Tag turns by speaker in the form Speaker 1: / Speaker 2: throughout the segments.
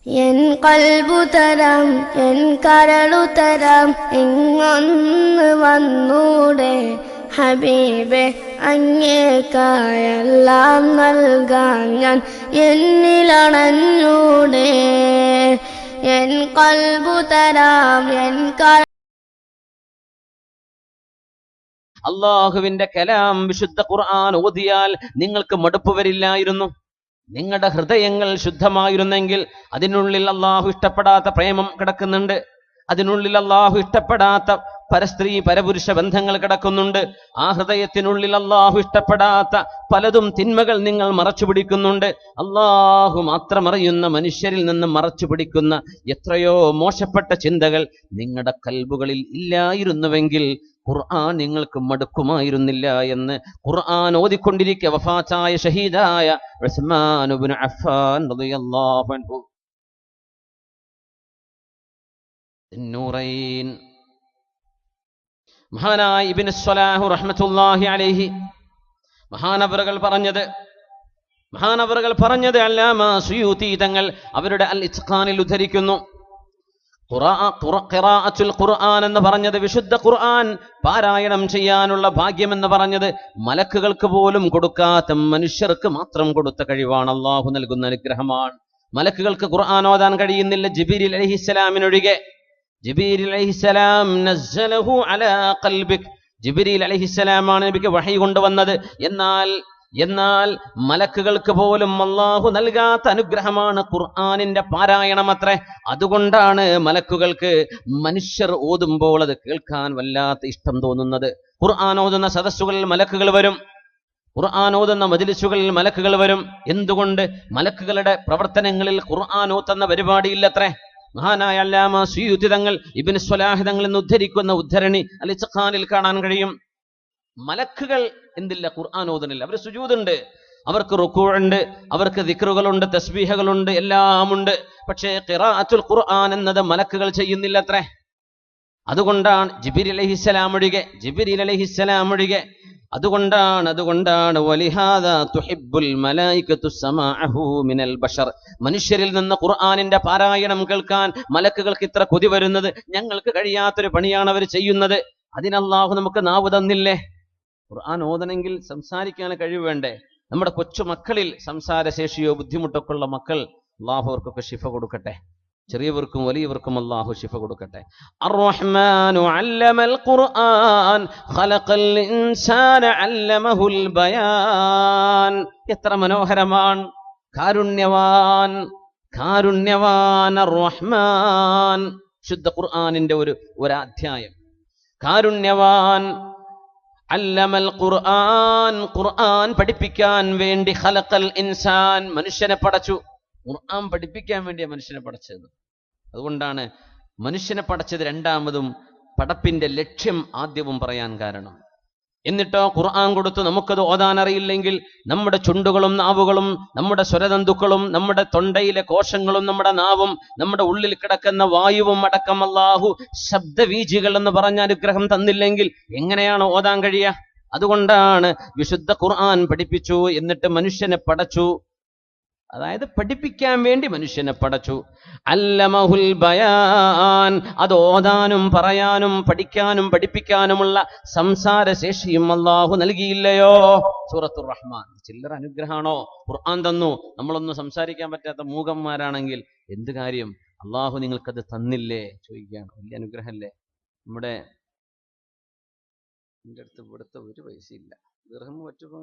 Speaker 1: N കൽബു തരാം N കരളു തരാം ഇങ്ങൊന്ന് വന്നൂടെ ഹബീബെ അങ്ങേക്കായെല്ലാം നൽകാൻ ഞാൻ എന്നിലണഞ്ഞൂടെ എൻ കൽബു തരാം എൻ
Speaker 2: അള്ളാഹുവിന്റെ കലാം വിശുദ്ധ ഖുർആൻ ഓതിയാൽ നിങ്ങൾക്ക് മടുപ്പ് വരില്ലായിരുന്നു. നിങ്ങളുടെ ഹൃദയങ്ങൾ ശുദ്ധമായിരുന്നെങ്കിൽ അതിനുള്ളിൽ അള്ളാഹു ഇഷ്ടപ്പെടാത്ത പ്രേമം കിടക്കുന്നുണ്ട്, അതിനുള്ളിൽ അള്ളാഹു ഇഷ്ടപ്പെടാത്ത പരസ്ത്രീ പരപുരുഷ ബന്ധങ്ങൾ കിടക്കുന്നുണ്ട്. ആ ഹൃദയത്തിനുള്ളിൽ അള്ളാഹു ഇഷ്ടപ്പെടാത്ത പലതും തിന്മകൾ നിങ്ങൾ മറച്ചു പിടിക്കുന്നുണ്ട്. അള്ളാഹു മാത്രം അറിയുന്ന മനുഷ്യരിൽ നിന്ന് മറച്ചു പിടിക്കുന്ന എത്രയോ മോശപ്പെട്ട ചിന്തകൾ നിങ്ങളുടെ കൽബുകളിൽ ഇല്ലായിരുന്നുവെങ്കിൽ ഖുർആൻ നിങ്ങൾക്ക് മടുക്കുമായിരുന്നില്ല എന്ന് ഖുർആൻ ഓതിക്കൊണ്ടിരിക്കെ വഫാത്തായ ഷഹീദായ ഉസ്മാൻ ഇബ്നു അഫ്ഫാൻ റളിയല്ലാഹു അൻഹു നൂറൈൻ മഹാനായ ഇബ്നു സ്വലാഹ് റഹ്മത്തുള്ളാഹി അലൈഹി മഹാനവറുകൾ പറഞ്ഞത് അല്ലാമ സുയൂത്തി തങ്ങൾ അവരുടെ അൽ ഇത്ഖാനിൽ ഉദ്ധരിക്കുന്നു. ഖിറാഅത്തുൽ ഖുർആൻ എന്ന് പറഞ്ഞത്, വിശുദ്ധ ഖുർആൻ പാരായണം ചെയ്യാനുള്ള ഭാഗ്യം എന്ന് പറഞ്ഞത് മലക്കുകൾക്ക് പോലും കൊടുക്കാത്ത മനുഷ്യർക്ക് മാത്രം കൊടുത്ത കഴിവാണ്, അള്ളാഹു നൽകുന്ന അനുഗ്രഹമാണ്. മലക്കുകൾക്ക് ഖുർആൻ ഓതാൻ കഴിയുന്നില്ല, ജിബ്രീൽ അലൈഹിസ്സലാമിനൊഴികെ. ജിബ്രീൽ അലൈഹിസ്സലാം നസ്സലഹു അലാ ഖൽബിക്, ജിബ്രീൽ അലൈഹിസ്സലാമാണ് നബിക്ക് വഹി കൊണ്ടുവന്നത്. എന്നാൽ മലക്കുകൾക്ക് പോലും അല്ലാഹു നൽകാത്ത അനുഗ്രഹമാണ് ഖുർആനിന്റെ പാരായണം അത്രേ. അതുകൊണ്ടാണ് മലക്കുകൾക്ക് മനുഷ്യർ ഓതുമ്പോൾ അത് കേൾക്കാൻ വല്ലാത്ത ഇഷ്ടം തോന്നുന്നത്. ഖുർആൻ ഓതുന്ന സദസ്സുകളിൽ മലക്കുകൾ വരും, ഖുർആൻ ഓതുന്ന മജ്ലിസുകളിൽ മലക്കുകൾ വരും. എന്തുകൊണ്ട്? മലക്കുകളുടെ പ്രവർത്തനങ്ങളിൽ ഖുർആൻ ഓതുന്ന പരിപാടിയില്ലത്രേ. മഹാനായ അല്ലാമ സുയൂത്തി തങ്ങൾ ഇബ്നു സ്വലാഹ് തങ്ങൾ എന്ന് ഉദ്ധരിക്കുന്ന ഉദ്ധരണി അൽ ഇത്ഖാനിൽ കാണാൻ കഴിയും. മലക്കുകൾ എന്തില്ല? ഖുർആൻ ഓതുന്നില്ല. അവർ സുജൂദുണ്ട്, അവർക്ക് റുകൂഉണ്ട്, അവർക്ക് ദിക്റുകളുണ്ട്, തസ്ബീഹകളുണ്ട്, എല്ലാമുണ്ട്. പക്ഷേ ഖിറാഅത്തുൽ ഖുർആൻ എന്നത് മലക്കുകൾ ചെയ്യുന്നില്ലത്രേ. അതുകൊണ്ടാണ് ജിബ്രീൽ അലൈഹിസ്സലാം ഒഴികെ. അതുകൊണ്ടാണ് വലിഹാദാ തുഹിബ്ബുൽ മലായികത്തു സമാഅഹു മിനൽ ബശർ, മനുഷ്യരിൽ നിന്ന് ഖുർആനിന്റെ പാരായണം കേൾക്കാൻ മലക്കുകൾക്ക് ഇത്ര കൊതി വരുന്നത്. ഞങ്ങൾക്ക് കഴിയാത്തൊരു പണിയാണ് അവർ ചെയ്യുന്നത്. അതിനല്ലാഹു നമുക്ക് നാവ് തന്നില്ലേ? ഖുർആൻ ഓതണമെങ്കിൽ സംസാരിക്കാൻ കഴിവ് വേണ്ടേ? നമ്മുടെ കൊച്ചു മക്കളിൽ സംസാരശേഷിയോ ബുദ്ധിമുട്ടൊക്കെ ഉള്ള മക്കൾ, അല്ലാഹു അവർക്കൊക്കെ ശിഫ കൊടുക്കട്ടെ. ചെറിയവർക്കും വലിയവർക്കും അല്ലാഹു ശിഫ കൊടുക്കട്ടെ. അർ-റഹ്മാനു അല്ലമൽ ഖുർആൻ ഖലഖൽ ഇൻസാന അല്ലമഹുൽ ബയാൻ. എത്ര മനോഹരമാണ്! കാരുണ്യവാൻ അർ-റഹ്മാൻ. ശുദ്ധ ഖുർആനിന്റെ ഒരു അധ്യായം. കാരുണ്യവാൻ അല്ലമൽ ഖുർആൻ, ഖുർആൻ പഠിപ്പിക്കാൻ വേണ്ടി ഖലഖൽ ഇൻസാൻ, മനുഷ്യനെ പടച്ചു. ഖുർആൻ പഠിപ്പിക്കാൻ വേണ്ടിയാണ് മനുഷ്യനെ പടച്ചത്. അതുകൊണ്ടാണ് മനുഷ്യനെ പടച്ചത് രണ്ടാമതും പടപ്പിന്റെ ലക്ഷ്യം ആദ്യവും പറയാൻ കാരണം. എന്നിട്ടോ ഖുർആൻ കൊടുത്തു. നമുക്കത് ഓതാൻ അറിയില്ലെങ്കിൽ നമ്മുടെ ചുണ്ടുകളും നാവുകളും നമ്മുടെ സ്വരതന്തുക്കളും നമ്മുടെ തൊണ്ടയിലെ കോശങ്ങളും നമ്മുടെ നാവും നമ്മുടെ ഉള്ളിൽ കിടക്കുന്ന വായുവും അടക്കം അല്ലാഹു ശബ്ദവീജികൾ എന്ന് പറഞ്ഞ അനുഗ്രഹം തന്നില്ലെങ്കിൽ എങ്ങനെയാണ് ഓതാൻ കഴിയുക? അതുകൊണ്ടാണ് വിശുദ്ധ ഖുർആൻ പഠിപ്പിച്ചു, എന്നിട്ട് മനുഷ്യനെ പടച്ചു. അതായത് പഠിപ്പിക്കാൻ വേണ്ടി മനുഷ്യനെ പടച്ചു. അല്ലമഹുൽ ബയാൻ, അത് ഓതാനും പറയാനും പഠിക്കാനും പഠിപ്പിക്കാനുമുള്ള സംസാരശേഷിയും അല്ലാഹു നൽകിയില്ലയോ? സൂറത്തുർ റഹ്മാൻ. ചില്ലറ അനുഗ്രഹമാണോ? ഖുർആൻ തന്നു, നമ്മളൊന്നും സംസാരിക്കാൻ പറ്റാത്ത മൂകന്മാരാണെങ്കിൽ എന്ത് കാര്യം? അല്ലാഹു നിങ്ങൾക്കത് തന്നില്ലേ ചോദിക്കുകയാണ്. വലിയ അനുഗ്രഹമല്ലേ? എൻ്റെ അടുത്ത് ഇവിടുത്തെ ഒരു പൈസ ഇല്ല. ദിർഹം പറ്റുമോ?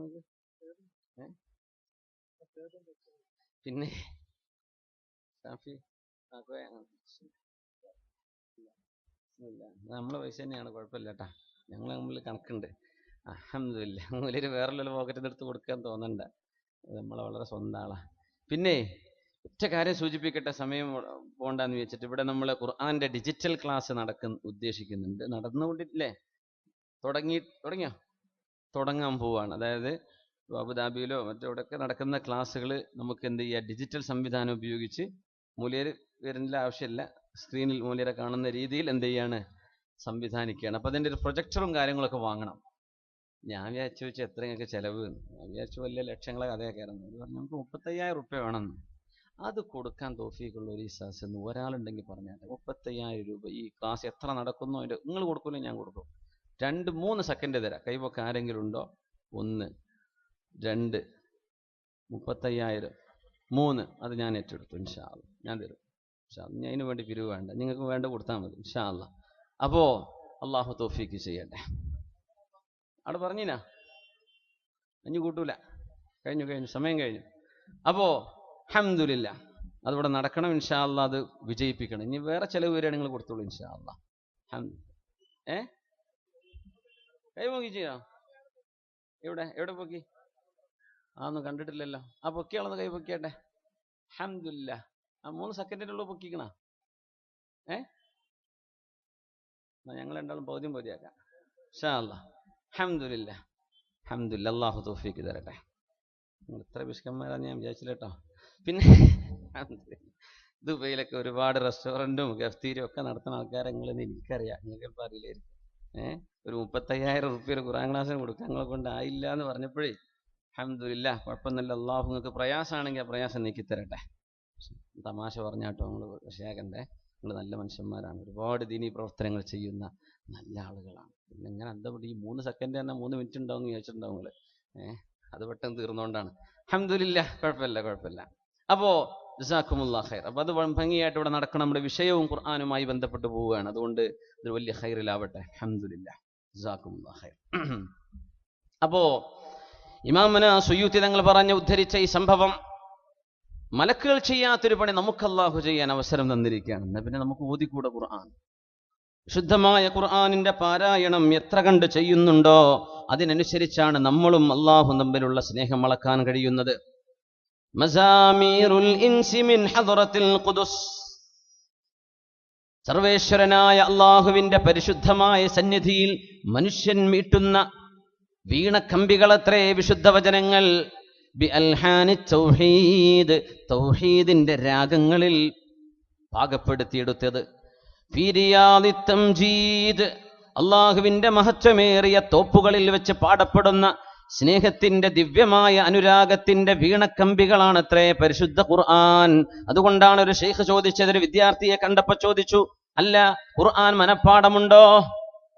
Speaker 2: പിന്നെ നമ്മളെ പൈസ തന്നെയാണ്, കുഴപ്പമില്ല കേട്ടാ. ഞങ്ങൾ തമ്മിൽ കണക്കുണ്ട്. അൽഹംദുലില്ലാ. മൂലര് വേറെയുള്ള പോക്കറ്റിൽ എടുത്ത് കൊടുക്കാൻ തോന്നണ്ട, നമ്മളെ വളരെ സ്വന്തം ആളാ. പിന്നെ ഒറ്റ കാര്യം സൂചിപ്പിക്കട്ടെ, സമയം പോകണ്ടെന്ന് വെച്ചിട്ട്. ഇവിടെ നമ്മൾ ഖുർആന്റെ ഡിജിറ്റൽ ക്ലാസ് ഉദ്ദേശിക്കുന്നുണ്ട്. നടന്നുകൊണ്ടിട്ടില്ലേ? തുടങ്ങാൻ പോവാണ്. അതായത് അബുദാബിയിലോ മറ്റെവിടെയൊക്കെ നടക്കുന്ന ക്ലാസ്സുകൾ നമുക്ക് എന്ത് ചെയ്യുക? ഡിജിറ്റൽ സംവിധാനം ഉപയോഗിച്ച് മൂല്യര് വരുന്ന ആവശ്യമില്ല, സ്ക്രീനിൽ മൂല്യരെ കാണുന്ന രീതിയിൽ എന്ത് ചെയ്യാണ്? സംവിധാനിക്കുകയാണ്. അപ്പോൾ അതിൻ്റെ ഒരു പ്രൊജക്ടറും കാര്യങ്ങളൊക്കെ വാങ്ങണം. ഞാൻ വിചാരിച്ചു വെച്ചാൽ എത്രയൊക്കെ ചിലവ്. ഞാൻ വിചാരിച്ചു വലിയ ലക്ഷങ്ങളെ കഥയൊക്കെ ആയിരുന്നു. പറഞ്ഞു നമുക്ക് 35,000 റുപ്യ വേണമെന്ന്. അത് കൊടുക്കാൻ തൗഫീഖുള്ള ഒരു ഇസാസ് എന്ന് ഒരാളുണ്ടെങ്കിൽ പറഞ്ഞാൽ 35,000 രൂപ ഈ ക്ലാസ് എത്ര നടക്കുന്നോ അതിൻ്റെ നിങ്ങൾ കൊടുക്കൂല, ഞാൻ കൊടുക്കും. 2-3 സെക്കൻഡ് തരാം. കൈവൊക്കെ ആരെങ്കിലും ഉണ്ടോ? 1 2 35,000 3 അത് ഞാൻ ഏറ്റെടുത്തു. ഇൻഷാ അല്ലാ ഞാൻ തരും. ഇൻഷാ അല്ലാ. അതിന് വേണ്ടി പിരിവ് വേണ്ട, നിങ്ങൾക്ക് വേണ്ട കൊടുത്താൽ മതി ഇൻഷാ അല്ലാ. അപ്പോൾ അള്ളാഹു തൗഫീഖ് ചെയ്യട്ടെ. അവിടെ പറഞ്ഞിനാ അഞ്ഞു കൂട്ടൂല. കഴിഞ്ഞു സമയം കഴിഞ്ഞു. അപ്പോൾ അൽഹംദുലില്ലാ അതിവിടെ നടക്കണം ഇൻഷാ അല്ലാ. അത് വിജയിപ്പിക്കണം. ഇനി വേറെ ചിലവ് വരികയാണ് നിങ്ങൾ കൊടുത്തോളൂ ഇൻഷാ അല്ലാ. കൈ പൊക്കി ചെയ്യാം. എവിടെ പൊക്കി? അതൊന്നും കണ്ടിട്ടില്ലല്ലോ. ആ പൊക്കിയാളൊന്ന് കൈ പൊക്കിയാട്ടെ. അൽഹംദുലില്ലാ. ആ 3 സെക്കൻഡിനുള്ളിൽ പൊക്കിക്കണ. ഞങ്ങൾ രണ്ടാളും പൗതിയാക്കാം ഇൻഷാ അല്ലാ. അൽഹംദുലില്ലാ. അല്ലാഹു തൗഫീഖ് തരട്ടെ. നിങ്ങൾ ഇത്ര പിശുക്കന്മാരാന്ന് ഞാൻ വിചാരിച്ചില്ല കേട്ടോ. പിന്നെ ദുബൈയിലൊക്കെ ഒരുപാട് റെസ്റ്റോറൻറ്റും ഗഫ്തീരും ഒക്കെ നടത്തുന്ന ആൾക്കാരെ നിങ്ങളെന്ന് എനിക്കറിയാം. നിങ്ങൾക്ക് ചിലപ്പോൾ അറിയില്ലായിരിക്കും. ഒരു 35,000 റുപ്യ ഒരു ഖുർആൻ ക്ലാസ്സിന് കൊടുക്കാൻ നിങ്ങളെ കൊണ്ട് ആയില്ല എന്ന് പറഞ്ഞപ്പോഴേ അൽഹംദുലില്ലാ കുഴപ്പമൊന്നുമില്ല. അള്ളാഹു നിങ്ങൾക്ക് പ്രയാസമാണെങ്കിൽ ആ പ്രയാസം നീക്കി തരട്ടെ. തമാശ പറഞ്ഞാട്ടോ നിങ്ങൾ വിഷയാക്കണ്ടേ. നിങ്ങൾ നല്ല മനുഷ്യന്മാരാണ്, ഒരുപാട് ദീനീ പ്രവർത്തനങ്ങൾ ചെയ്യുന്ന നല്ല ആളുകളാണ്. പിന്നെ ഇങ്ങനെ എന്താ ഈ 3 സെക്കൻഡ് തന്നെ 3 മിനിറ്റ് ഉണ്ടാവും എന്ന് ചോദിച്ചിട്ടുണ്ടാവും നിങ്ങൾ. അത് പെട്ടെന്ന് തീർന്നുകൊണ്ടാണ്. അൽഹംദുലില്ലാ കുഴപ്പമില്ല. അപ്പോൾ ജസാക്കുമുല്ലാഹ് ഖൈർ. അപ്പോൾ അത് ഭംഗിയായിട്ട് ഇവിടെ നടക്കണം. നമ്മുടെ വിഷയവും ഖുർആനുമായി ബന്ധപ്പെട്ട് പോവുകയാണ്. അതുകൊണ്ട് ഇതൊരു വലിയ ഖൈറിലാവട്ടെ. അൽഹംദുലില്ലാ ജസാക്കുമുല്ലാഹ് ഖൈർ. അപ്പോൾ ഇമാമുന സുയൂത്തി തങ്ങൾ ഉദ്ധരിച്ച ഈ സംഭവം മലക്കുകൾ ചെയ്യാത്തൊരു പണി നമുക്ക് അല്ലാഹു ചെയ്യാൻ അവസരം തന്നിരിക്കുകയാണ്. എന്നാൽ പിന്നെ നമുക്ക് ഓതിക്കൂടെ ഖുർആൻ? ശുദ്ധമായ ഖുർആനിന്റെ പാരായണം എത്ര കണ്ട് ചെയ്യുന്നുണ്ടോ അതിനനുസരിച്ചാണ് നമ്മളും അല്ലാഹും തമ്മിലുള്ള സ്നേഹം അളക്കാൻ കഴിയുന്നത്. മസാമീറുൽ ഇൻസി മിൻ ഹദറത്തിൽ ഖുദുസ്. സർവേശ്വരനായ അല്ലാഹുവിന്റെ പരിശുദ്ധമായ സന്നിധിയിൽ മനുഷ്യൻ മീട്ടുന്ന വീണക്കമ്പികളത്രേ വിശുദ്ധ വചനങ്ങൾ. ബി അൽഹാനി തൗഹീദ്, തൗഹീദിന്റെ രാഗങ്ങളിൽ പാകപ്പെടുത്തിയെടുത്തത്. ഫീ റിയാദി തംജീദ്, അല്ലാഹുവിന്റെ മഹത്വമേറിയ തോപ്പുകളിൽ വെച്ച് പാടപ്പെടുന്ന സ്നേഹത്തിന്റെ ദിവ്യമായ അനുരാഗത്തിന്റെ വീണക്കമ്പികളാണത്രേ പരിശുദ്ധ ഖുർആൻ. അതുകൊണ്ടാണ് ഒരു ശൈഖ് ചോദിച്ചത്, ഒരു വിദ്യാർത്ഥിയെ കണ്ടപ്പോ ചോദിച്ചു, അല്ല ഖുർആൻ മനഃപ്പാടമുണ്ടോ,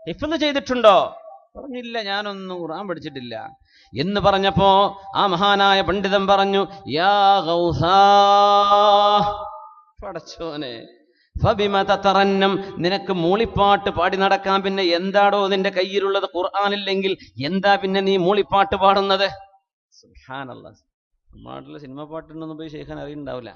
Speaker 2: ഹിഫ്ള് ചെയ്തിട്ടുണ്ടോ? പറഞ്ഞില്ല, ഞാനൊന്നും ഖുർആൻ പഠിച്ചിട്ടില്ല എന്ന് പറഞ്ഞപ്പോ ആ മഹാനായ പണ്ഡിതൻ പറഞ്ഞു, യാ ഗൗസാ, പടച്ചോനെ, ഫബിമ തതറന്നം, നിനക്ക് മൂളിപ്പാട്ട് പാടി നടക്കാൻ പിന്നെ എന്താടോ നിന്റെ കയ്യിലുള്ളത്? ഖുർആനില്ലെങ്കിൽ എന്താ പിന്നെ നീ മൂളിപ്പാട്ട് പാടുന്നത്? സുബ്ഹാനല്ലാഹ്. നാട്ടിലെ സിനിമ പാട്ടുണ്ടെന്ന് പോയി ശൈഖാൻ അറിയുന്നുണ്ടാവില്ല.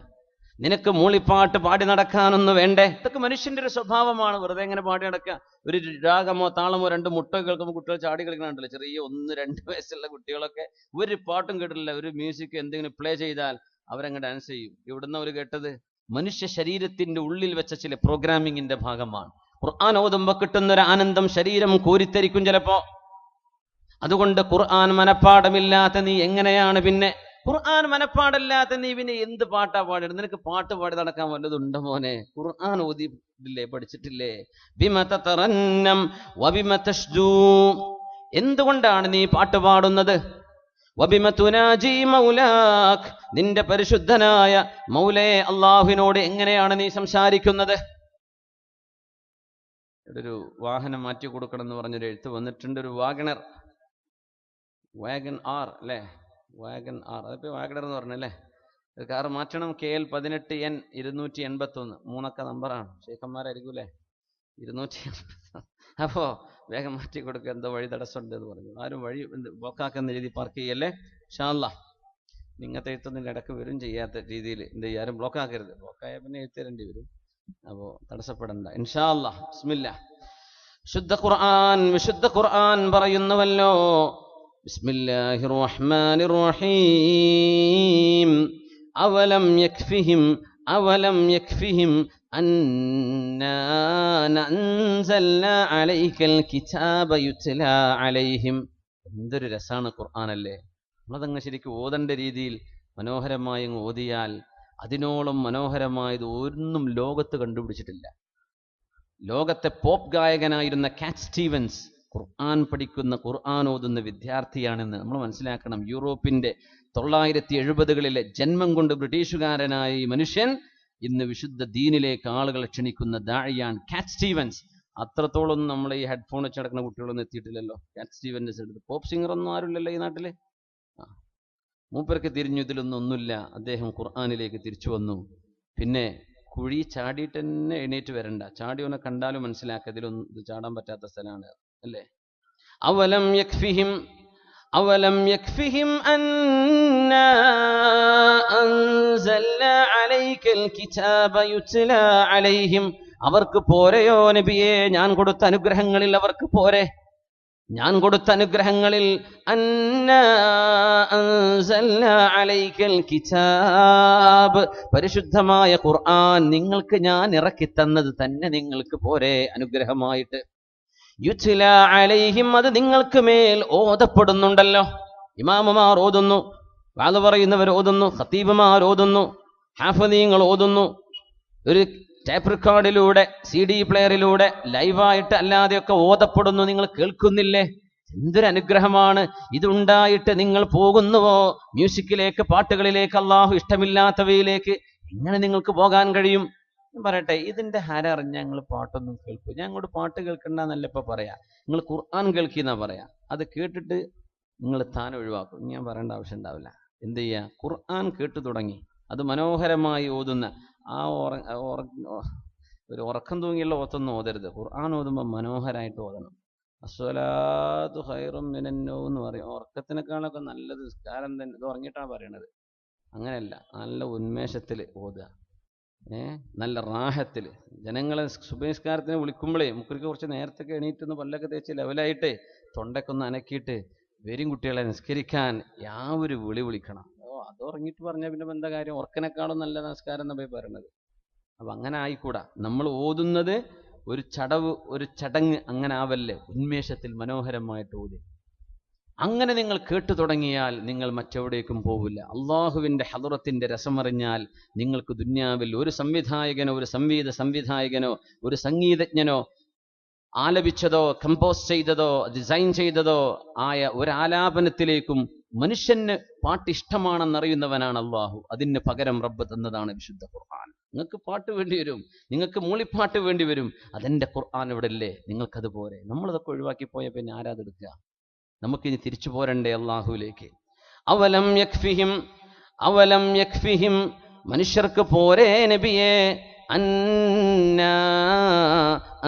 Speaker 2: നിനക്ക് മൂളിപ്പാട്ട് പാടി നടക്കാനൊന്നും വേണ്ടേ? ഇതൊക്കെ മനുഷ്യന്റെ ഒരു സ്വഭാവമാണ്. വെറുതെ എങ്ങനെ പാടി നടക്കുക? ഒരു രാഗമോ താളമോ 2 മുട്ട കേൾക്കുമ്പോൾ കുട്ടികൾ ചാടി കളിക്കണുണ്ടല്ലോ. ചെറിയ 1-2 വയസ്സുള്ള കുട്ടികളൊക്കെ ഒരു പാട്ടും കേട്ടിട്ടില്ല. ഒരു മ്യൂസിക് എന്തെങ്കിലും പ്ലേ ചെയ്താൽ അവരങ്ങ് ഡാൻസ് ചെയ്യും. ഇവിടുന്ന് അവർ കേട്ടത് മനുഷ്യ ശരീരത്തിന്റെ ഉള്ളിൽ വെച്ച ചില പ്രോഗ്രാമിങ്ങിന്റെ ഭാഗമാണ്. ഖുർആൻ ഓതുമ്പോ കിട്ടുന്നൊരു ആനന്ദം ശരീരം കോരിത്തരിക്കും ചിലപ്പോ. അതുകൊണ്ട് ഖുർആൻ മനഃപ്പാടമില്ലാത്ത നീ എങ്ങനെയാണ് പിന്നെ ഖുർആൻ മനഃപ്പാടല്ലാത്ത നീ പിന്നെ എന്ത് പാട്ടാ പാടിയത്? നിനക്ക് പാട്ട് പാടി നടക്കാൻ വല്ലതുണ്ടോ മോനെ? ഖുർആൻ ഓതിയിട്ടില്ലേ, പഠിച്ചിട്ടില്ലേ? ബിമ തതറന്നം വബിമ തശ്ജൂ, എന്തുകൊണ്ടാണ് നീ പാട്ട് പാടുന്നത്? വബിമ തുനാജി മൗലാക്, നിന്റെ പരിശുദ്ധനായ മൗലേ അല്ലാഹുവിനോട് എങ്ങനെയാണ് നീ സംസാരിക്കുന്നത്? ഇവിടെ ഒരു വാഹനം മാറ്റി കൊടുക്കണം എന്ന് പറഞ്ഞൊരു എഴുത്ത് വന്നിട്ടുണ്ട്. ഒരു വാഗൺ ആർ അല്ലേ, വാഗൺ ആർ, അതിപ്പോ വാഗണർ എന്ന് പറഞ്ഞല്ലേ. ഒരു കാർ മാറ്റണം. KL 18N 281, 3 നമ്പറാണ്. ശേഖന്മാരായിരിക്കൂലേ 280. അപ്പോ വേഗം മാറ്റി കൊടുക്കുക, എന്തോ വഴി തടസ്സമുണ്ട് എന്ന് പറഞ്ഞു. ആരും വഴി ബ്ലോക്കാക്കുന്ന രീതി പാർക്ക് ചെയ്യല്ലേ ഇൻഷാ അല്ലാഹ്. ഇങ്ങനത്തെ എഴുത്തൊന്നും ഇടക്ക് വരും ചെയ്യാത്ത രീതിയിൽ എന്ത് ചെയ്യാനും ബ്ലോക്കാക്കരുത്. ബ്ലോക്കായ പിന്നെ എഴുത്ത് തരേണ്ടി വരും. അപ്പോൾ തടസ്സപ്പെടണ്ട ഇൻഷാ അല്ലാഹ്. ബിസ്മില്ലാഹ്. വിശുദ്ധ ഖുർആൻ പറയുന്നുവല്ലോ, ബിസ്മില്ലാഹിർ റഹ്മാനിർ റഹീം, അവലം യക്ഫിഹിം അന്നാ നൻസൽനാ അലൈക്കൽ കിതാബ യുത്ലാ അലൈഹിം. എന്തൊരു രസാണ് ഖുർആനല്ലേ. നമ്മളതങ്ങ് ശരിക്കും ഓതേണ്ട രീതിയിൽ മനോഹരമായി അങ്ങ് ഓതിയാൽ അതിനോളം മനോഹരമായത് ഒന്നും ലോകത്ത് കണ്ടുപിടിച്ചിട്ടില്ല. ലോകത്തെ പോപ്പ് ഗായകനായിരുന്ന കാറ്റ് സ്റ്റീവൻസ് ഖുർആൻ പഠിക്കുന്ന, ഖുർആൻ ഓതുന്ന വിദ്യാർത്ഥിയാണെന്ന് നമ്മൾ മനസ്സിലാക്കണം. യൂറോപ്പിന്റെ 1970-കളിലെ ജന്മം കൊണ്ട് ബ്രിട്ടീഷുകാരനായ ഈ മനുഷ്യൻ ഇന്ന് വിശുദ്ധ ദീനിലേക്ക് ആളുകളെ ക്ഷണിക്കുന്ന ദാഇയാണ് കാറ്റ് സ്റ്റീവൻസ്. അത്രത്തോളം നമ്മൾ ഈ ഹെഡ്ഫോൺ വെച്ച് നടക്കുന്ന കുട്ടികളൊന്നും എത്തിയിട്ടില്ലല്ലോ. കാറ്റ് സ്റ്റീവൻസ് എടുത്ത് പോപ്പ് സിംഗർ ഒന്നും ആരുമില്ലല്ലോ ഈ നാട്ടില്. മൂപ്പർക്ക് തിരിഞ്ഞു ഇതിലൊന്നൊന്നുമില്ല. അദ്ദേഹം ഖുർആനിലേക്ക് തിരിച്ചു വന്നു. പിന്നെ കുഴി ചാടിയിട്ട് തന്നെ എണീറ്റ് വരണ്ട, ചാടിയോനെ കണ്ടാലും മനസ്സിലാക്കുക ഇതിലൊന്നും ഇത് ചാടാൻ പറ്റാത്ത സ്ഥലമാണ് അല്ലേ. അവലം യക്ഫിഹിം അന്നാ അൻസൽനാ അലൈക്കൽ കിതാബ യുത്ലാ അലൈഹിം. അവർക്ക് പോരെയോ നബിയെ ഞാൻ കൊടുത്ത അനുഗ്രഹങ്ങളിൽ അവർക്ക് പോരെ? ഞാൻ കൊടുത്ത അനുഗ്രഹങ്ങളിൽ അന്നാ അൻസൽനാ അലൈക്കൽ കിതാബ്, പരിശുദ്ധമായ ഖുർആൻ നിങ്ങൾക്ക് ഞാൻ ഇറക്കി തന്നത് തന്നെ നിങ്ങൾക്ക് പോരെ അനുഗ്രഹമായിട്ട്? യുത്ലാ അലൈഹിം, അത് നിങ്ങൾക്ക് മേൽ ഓതപ്പെടുന്നുണ്ടല്ലോ. ഇമാമുമാർ ഓതുന്നു, വാദ പറയുന്നവർ ഓതുന്നു, ഖതീബുമാർ ഓതുന്നു, ഹാഫിളീങ്ങൾ ഓതുന്നു. ഒരു ടേപ്പ് റെക്കോർഡിലൂടെ, CD പ്ലെയറിലൂടെ, ലൈവായിട്ട് അല്ലാതെയൊക്കെ ഓതപ്പെടുന്നു. നിങ്ങൾ കേൾക്കുന്നില്ലേ? എന്തൊരു അനുഗ്രഹമാണ് ഇതുണ്ടായിട്ട്. നിങ്ങൾ പോകുന്നുവോ മ്യൂസിക്കിലേക്ക്, പാട്ടുകളിലേക്ക്, അള്ളാഹു ഇഷ്ടമില്ലാത്തവയിലേക്ക്? എങ്ങനെ നിങ്ങൾക്ക് പോകാൻ കഴിയും? ഞാൻ പറയട്ടെ, ഇതിന്റെ ഹരറിഞ്ഞ ഞങ്ങൾ പാട്ടൊന്നും കേൾക്കൂ. ഞാൻ അങ്ങോട്ട് പാട്ട് കേൾക്കണ്ടെന്നല്ല ഇപ്പൊ പറയാ, നിങ്ങൾ ഖുർആൻ കേൾക്കുന്ന പറയാ. അത് കേട്ടിട്ട് നിങ്ങൾ താൻ ഒഴിവാക്കും. ഞാൻ പറയേണ്ട ആവശ്യം ഉണ്ടാവില്ല. എന്ത് ചെയ്യാ? ഖുർആൻ കേട്ടു തുടങ്ങി അത് മനോഹരമായി ഓതുന്ന ആ ഒരു ഉറക്കം തൂങ്ങിയുള്ള ഓത്തൊന്നും ഓതരുത്. ഖുർആൻ ഓതുമ്പോൾ മനോഹരമായിട്ട് ഓതണം. അസ്സലാത്തു ഖൈറും മിനന്നൗം എന്ന് പറയും. ഉറക്കത്തിനേക്കാളൊക്കെ നല്ലത് നിസ്കാരം തന്നെ. ഇത് ഉറങ്ങിയിട്ടാണ് പറയണത്, അങ്ങനെയല്ല. നല്ല ഉന്മേഷത്തിൽ ഓതുക, നല്ല റാഹത്തിൽ. ജനങ്ങളെ സുബഹിസ്കാരത്തിന് വിളിക്കുമ്പോഴേ മുക്കർക്ക് കുറച്ച് നേരത്തെ എണീറ്റൊന്ന് പല്ലൊക്കെ തേച്ച് ലെവലായിട്ട് തൊണ്ടക്കൊന്ന് അനക്കിയിട്ട് വരും കുട്ടികളെ നിസ്കരിക്കാൻ യാതൊരു വിളിക്കണം. അത് ഉറങ്ങിയിട്ട് പറഞ്ഞാൽ പിന്നെ എന്താ കാര്യം? ഉറക്കനേക്കാളും നല്ല നമസ്കാരം എന്നാ പോയി പറയണത്. അപ്പം അങ്ങനെ ആയിക്കൂടാ. നമ്മൾ ഓതുന്നത് ഒരു ചടങ്ങ് അങ്ങനെ ആവല്ലേ. ഉന്മേഷത്തിൽ മനോഹരമായിട്ട് ഓതി അങ്ങനെ നിങ്ങൾ കേട്ടു തുടങ്ങിയാൽ നിങ്ങൾ മറ്റെവിടേക്കും പോവില്ല. അള്ളാഹുവിൻ്റെ ഹദറത്തിൻ്റെ രസമറിഞ്ഞാൽ നിങ്ങൾക്ക് ദുന്യാവിൽ ഒരു സംവിധായകനോ ഒരു സംവിധായകനോ ഒരു സംഗീതജ്ഞനോ ആലപിച്ചതോ കമ്പോസ് ചെയ്തതോ ഡിസൈൻ ചെയ്തതോ ആയ ഒരു ആലാപനത്തിലേക്കും മനുഷ്യന് പാട്ട് ഇഷ്ടമാണെന്നറിയുന്നവനാണ് അള്ളാഹു. അതിന് പകരം റബ്ബ് തന്നതാണ് വിശുദ്ധ ഖുർആൻ. നിങ്ങൾക്ക് പാട്ട് വേണ്ടി വരും, നിങ്ങൾക്ക് മൂളിപ്പാട്ട് വേണ്ടി വരും. അതെന്റെ ഖുർആൻ ഇവിടെ അല്ലേ? നിങ്ങൾക്കതുപോലെ. നമ്മളതൊക്കെ ഒഴിവാക്കി പോയ പിന്നെ ആരാതെടുക്കുക? നമുക്കിനി തിരിച്ചു പോരണ്ടേ അള്ളാഹുവിലേക്ക്? അവലം യക്ഫിഹിം, മനുഷ്യർക്ക് പോരെ നബിയെ, അന്നാ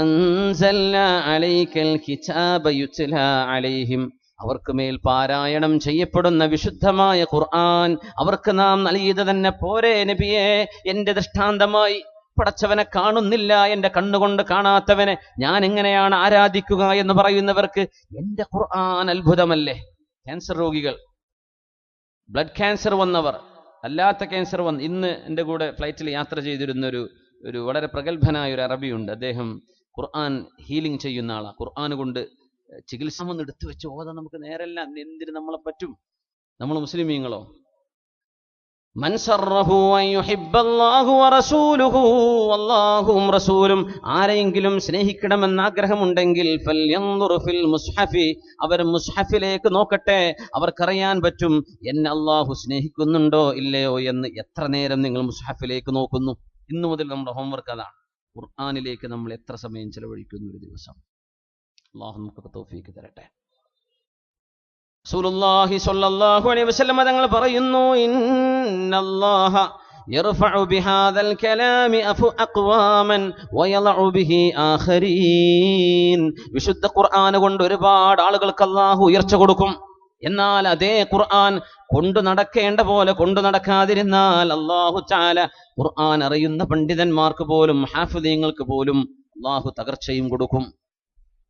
Speaker 2: അൻസൽനാ അലൈക്കൽ കിതാബ യുത്ലാ അലൈഹിം, അവർക്ക് മേൽ പാരായണം ചെയ്യപ്പെടുന്ന വിശുദ്ധമായ ഖുർആൻ അവർക്ക് നാം നൽകിയത് തന്നെ പോരെ നബിയെ? എന്റെ ദൃഷ്ടാന്തമായി പടച്ചവനെ കാണുന്നില്ല, എന്റെ കണ്ണുകൊണ്ട് കാണാത്തവനെ ഞാൻ എങ്ങനെയാണ് ആരാധിക്കുക എന്ന് പറയുന്നവർക്ക് എന്റെ ഖുർആൻ അത്ഭുതമല്ലേ? ക്യാൻസർ രോഗികൾ, ബ്ലഡ് ക്യാൻസർ വന്നവർ, അല്ലാത്ത ക്യാൻസർ വന്ന് ഇന്ന് എൻ്റെ കൂടെ ഫ്ലൈറ്റിൽ യാത്ര ചെയ്തിരുന്ന ഒരു വളരെ പ്രഗത്ഭനായ ഒരു അറബിയുണ്ട്. അദ്ദേഹം ഖുർആൻ ഹീലിംഗ് ചെയ്യുന്ന ആളാണ്. ഖുർആൻ കൊണ്ട് ചികിത്സ ഒന്ന് എടുത്തു വെച്ച് ഓതാൻ നമുക്ക് നേരല്ല. എന്തിന് നമ്മളെ പറ്റും? നമ്മൾ മുസ്ലിമീങ്ങളോ? മൻ സറഹു അൻ യുഹിബ്ബല്ലാഹു വറസൂലുഹു, അല്ലാഹുവും റസൂലും ആരെങ്കിലും സ്നേഹിക്കണമെന്ന് ആഗ്രഹമുണ്ടെങ്കിൽ ഫൽയൻദുർ ഫിൽ മുസ്ഹഫി, അവർ മുസ്ഹഫിലേക്ക് നോക്കട്ടെ. അവർക്കറിയാൻ പറ്റും എന്നെ അല്ലാഹു സ്നേഹിക്കുന്നുണ്ടോ ഇല്ലയോ എന്ന്. എത്ര നേരം നിങ്ങൾ മുസ്ഹഫിലേക്ക് നോക്കുന്നു? ഇന്നു മുതൽ നമ്മുടെ ഹോംവർക്ക് അതാണ്. ഖുർആനിലേക്ക് നമ്മൾ എത്ര സമയം ചെലവഴിക്കുന്നു ഒരു ദിവസം? അല്ലാഹു നമുക്ക് തൗഫീഖ് തരട്ടെ. റസൂലുള്ളാഹി സ്വല്ലല്ലാഹു അലൈഹി വസല്ലം തങ്ങൾ പറയുന്നു, ഇന്നല്ലാഹ യർഫഉ ബിഹാദൽ കലാമി അഖ്വാമൻ വയളഉ ബിഹി ആഖരീൻ. വിശുദ്ധ ഖുർആൻ കൊണ്ട് ഒരുപാട് ആളുകൾക്ക് അല്ലാഹു ഉയർച്ച കൊടുക്കും. എന്നാൽ അതേ ഖുർആൻ കൊണ്ടു നടക്കേണ്ട പോലെ കൊണ്ടു നടക്കാതിരുന്നാൽ അല്ലാഹു തആല ഖുർആൻ അറിയുന്ന പണ്ഡിതന്മാർക്ക് പോലും ഹാഫിളീങ്ങൾക്ക് പോലും അല്ലാഹു തകർച്ചയും കൊടുക്കും.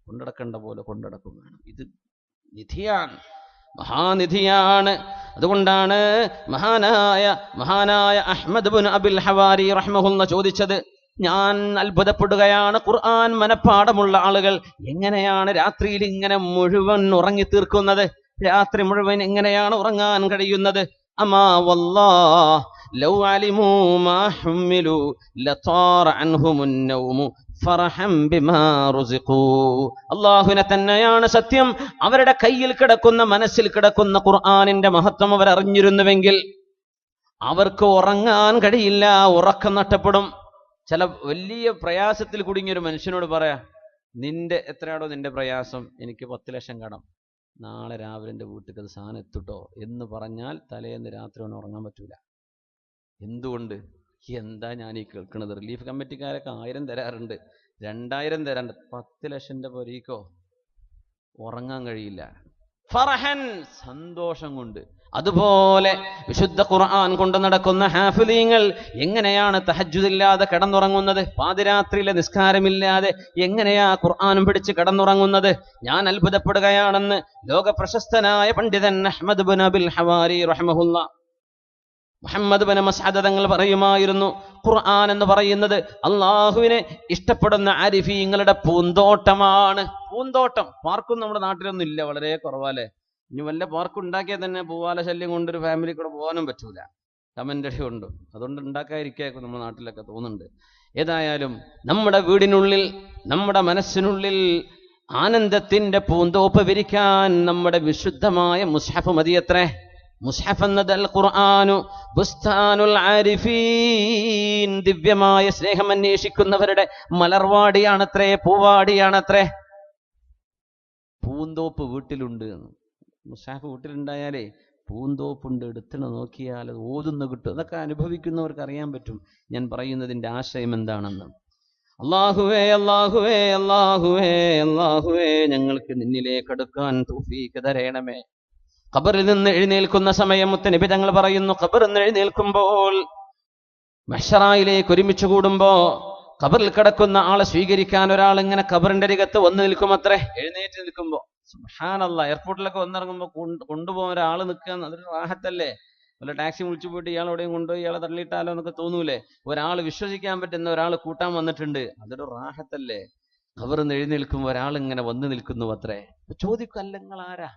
Speaker 2: കൊണ്ടടക്കേണ്ട പോലെ കൊണ്ടടക്കും വേണം. ഇത് നിധിയാണ്, മഹാനിധിയാണ്. അതുകൊണ്ടാണ് മഹാനായ അഹ്മദ് ബിൻ അബിൽ ഹവാരി റഹ്മഹുല്ല ചോദിച്ചത്, ഞാൻ അത്ഭുതപ്പെടുകയാണ്, ഖുർആൻ മനപ്പാടമുള്ള ആളുകൾ എങ്ങനെയാണ് രാത്രിയിൽ ഇങ്ങനെ മുഴുവൻ ഉറങ്ങി തീർക്കുന്നത്? രാത്രി മുഴുവൻ എങ്ങനെയാണ് ഉറങ്ങാൻ കഴിയുന്നത്? അമാ വല്ലാഹ് ലൗ അലിമൂ മാ ഹുമ്മിലു ലതാറ അൻഹുമുൻ നൗമു ഫറഹം ബിമാ റുസിഖൂ. അല്ലാഹുവിനെ തന്നെയാണ് സത്യം. അവരുടെ കയ്യിൽ കിടക്കുന്ന, മനസ്സിൽ കിടക്കുന്ന ഖുർആനിന്റെ മഹത്വം അവർ അറിഞ്ഞിരുന്നുവെങ്കിൽ അവർക്ക് ഉറങ്ങാൻ കഴിയില്ല, ഉറക്കം നഷ്ടപ്പെടും. ചില വലിയ പ്രയാസത്തിൽ കുടുങ്ങിയൊരു മനുഷ്യനോട് പറയാ, എത്രയാണോ നിന്റെ പ്രയാസം? എനിക്ക് 10 ലക്ഷം കടം, നാളെ രാവിലെ എൻ്റെ വീട്ടിൽ അത് സാധനം എത്തിട്ടോ എന്ന് പറഞ്ഞാൽ തലേന്ന് രാത്രി ഒന്നും ഉറങ്ങാൻ പറ്റൂല. എന്തുകൊണ്ട്? എന്താ ഞാൻ ഈ കേൾക്കുന്നത്? റിലീഫ് കമ്മിറ്റിക്കാരൊക്കെ 1000 തരാറുണ്ട്, 2000 തരാറുണ്ട്, 10 ലക്ഷന്റെ പൊരീക്കോ ഉറങ്ങാൻ കഴിയില്ല. ഫറഹൻ, സന്തോഷം കൊണ്ട്. അതുപോലെ വിശുദ്ധ ഖുർആൻ കൊണ്ട് നടക്കുന്ന ഹാഫിളീങ്ങൾ എങ്ങനെയാണ് തഹജ്ജുദില്ലാതെ കിടന്നുറങ്ങുന്നത്? പാതിരാത്രിയിലെ നിസ്കാരമില്ലാതെ എങ്ങനെയാ ഖുർആനും പിടിച്ച് കിടന്നുറങ്ങുന്നത്? ഞാൻ അത്ഭുതപ്പെടുകയാണെന്ന് ലോക പ്രശസ്തനായ പണ്ഡിതൻ അഹ്മദ് ബിൻ അബിൽ ഹവാരി റഹ്മഹുല്ലാ, മുഹമ്മദ് ബിൻ മസ്അദ് തങ്ങൾ പറയുമായിരുന്നു, ഖുർആൻ എന്ന് പറയുന്നത് അള്ളാഹുവിനെ ഇഷ്ടപ്പെടുന്ന ആരിഫീങ്ങളുടെ പൂന്തോട്ടമാണ്. പൂന്തോട്ടം. പാർക്കും നമ്മുടെ നാട്ടിലൊന്നും ഇല്ല, വളരെ കുറവാല്ലേ. ഇനി വല്ല പാർക്കും ഉണ്ടാക്കിയാൽ തന്നെ പൂവാല ശല്യം കൊണ്ടൊരു ഫാമിലി കൂടെ പോകാനും പറ്റൂല, കമന്റ് അടി കൊണ്ട്. അതുകൊണ്ട് ഉണ്ടാക്കാതിരിക്കും നമ്മുടെ നാട്ടിലൊക്കെ തോന്നുന്നുണ്ട്. ഏതായാലും നമ്മുടെ വീടിനുള്ളിൽ, നമ്മുടെ മനസ്സിനുള്ളിൽ ആനന്ദത്തിന്റെ പൂന്തോപ്പ് വിരിക്കാൻ നമ്മുടെ വിശുദ്ധമായ മുസ്ഹഫ് മതിയത്രേ. മുസ്ഹഫ് എന്നത് അൽ ഖുർആനു ബുസ്താനുൽ ആരിഫീൻ, ദിവ്യമായ സ്നേഹം അന്വേഷിക്കുന്നവരുടെ മലർവാടിയാണത്രേ, പൂവാടിയാണത്രേ. പൂന്തോപ്പ് വീട്ടിലുണ്ട്. മുസ്ഹഫ് വീട്ടിലുണ്ടായാലേ പൂന്തോപ്പുണ്ട്, എടുത്തിട്ട് നോക്കിയാൽ അത് ഓതുന്ന കിട്ടും. അതൊക്കെ അനുഭവിക്കുന്നവർക്ക് അറിയാൻ പറ്റും ഞാൻ പറയുന്നതിന്റെ ആശയം എന്താണെന്ന്. അല്ലാഹുവേ അല്ലാഹുവേ അല്ലാഹുവേ അല്ലാഹുവേ, ഞങ്ങൾക്ക് നിന്നിലേക്ക് അടുക്കാൻ തൗഫീഖ് തരണമേ. ഖബറിൽ നിന്ന് എഴുന്നേൽക്കുന്ന സമയം മുത്തനബി തങ്ങൾ പറയുന്നു, ഖബറിൽ നിന്ന് എഴുന്നേൽക്കുമ്പോൾ, മഹ്ശറയിലേക്ക് ഒരുമിച്ച് കൂടുമ്പോ ഖബറിൽ കിടക്കുന്ന ആളെ സ്വീകരിക്കാൻ ഒരാൾ ഇങ്ങനെ ഖബറിന്റെ അരികത്ത് വന്നു നിൽക്കും അത്രേ, എഴുന്നേറ്റ് നിൽക്കുമ്പോ. സുബ്ഹാനല്ലാഹ്, എയർപോർട്ടിലൊക്കെ വന്നിറങ്ങുമ്പോ കൊണ്ടുപോകാൻ ഒരാൾ നിൽക്കുക, അതൊരു റാഹത്തല്ലേ? വല്ല ടാക്സി വിളിച്ചു പോയിട്ട് ഇയാൾ എവിടെയും കൊണ്ടുപോയി ഇയാളെ തള്ളിയിട്ടാലോ എന്നൊക്കെ തോന്നൂലേ? ഒരാൾ വിശ്വസിക്കാൻ പറ്റുന്ന ഒരാൾ കൂട്ടാൻ വന്നിട്ടുണ്ട്, അതൊരു റാഹത്തല്ലേ? ഖബറിൽ നിന്ന് എഴുന്നേൽക്കുമ്പോ ഒരാൾ ഇങ്ങനെ വന്നു നിൽക്കുന്നു അത്രേ. ചോദിക്കും, അല്ല നിങ്ങൾ ആരാ?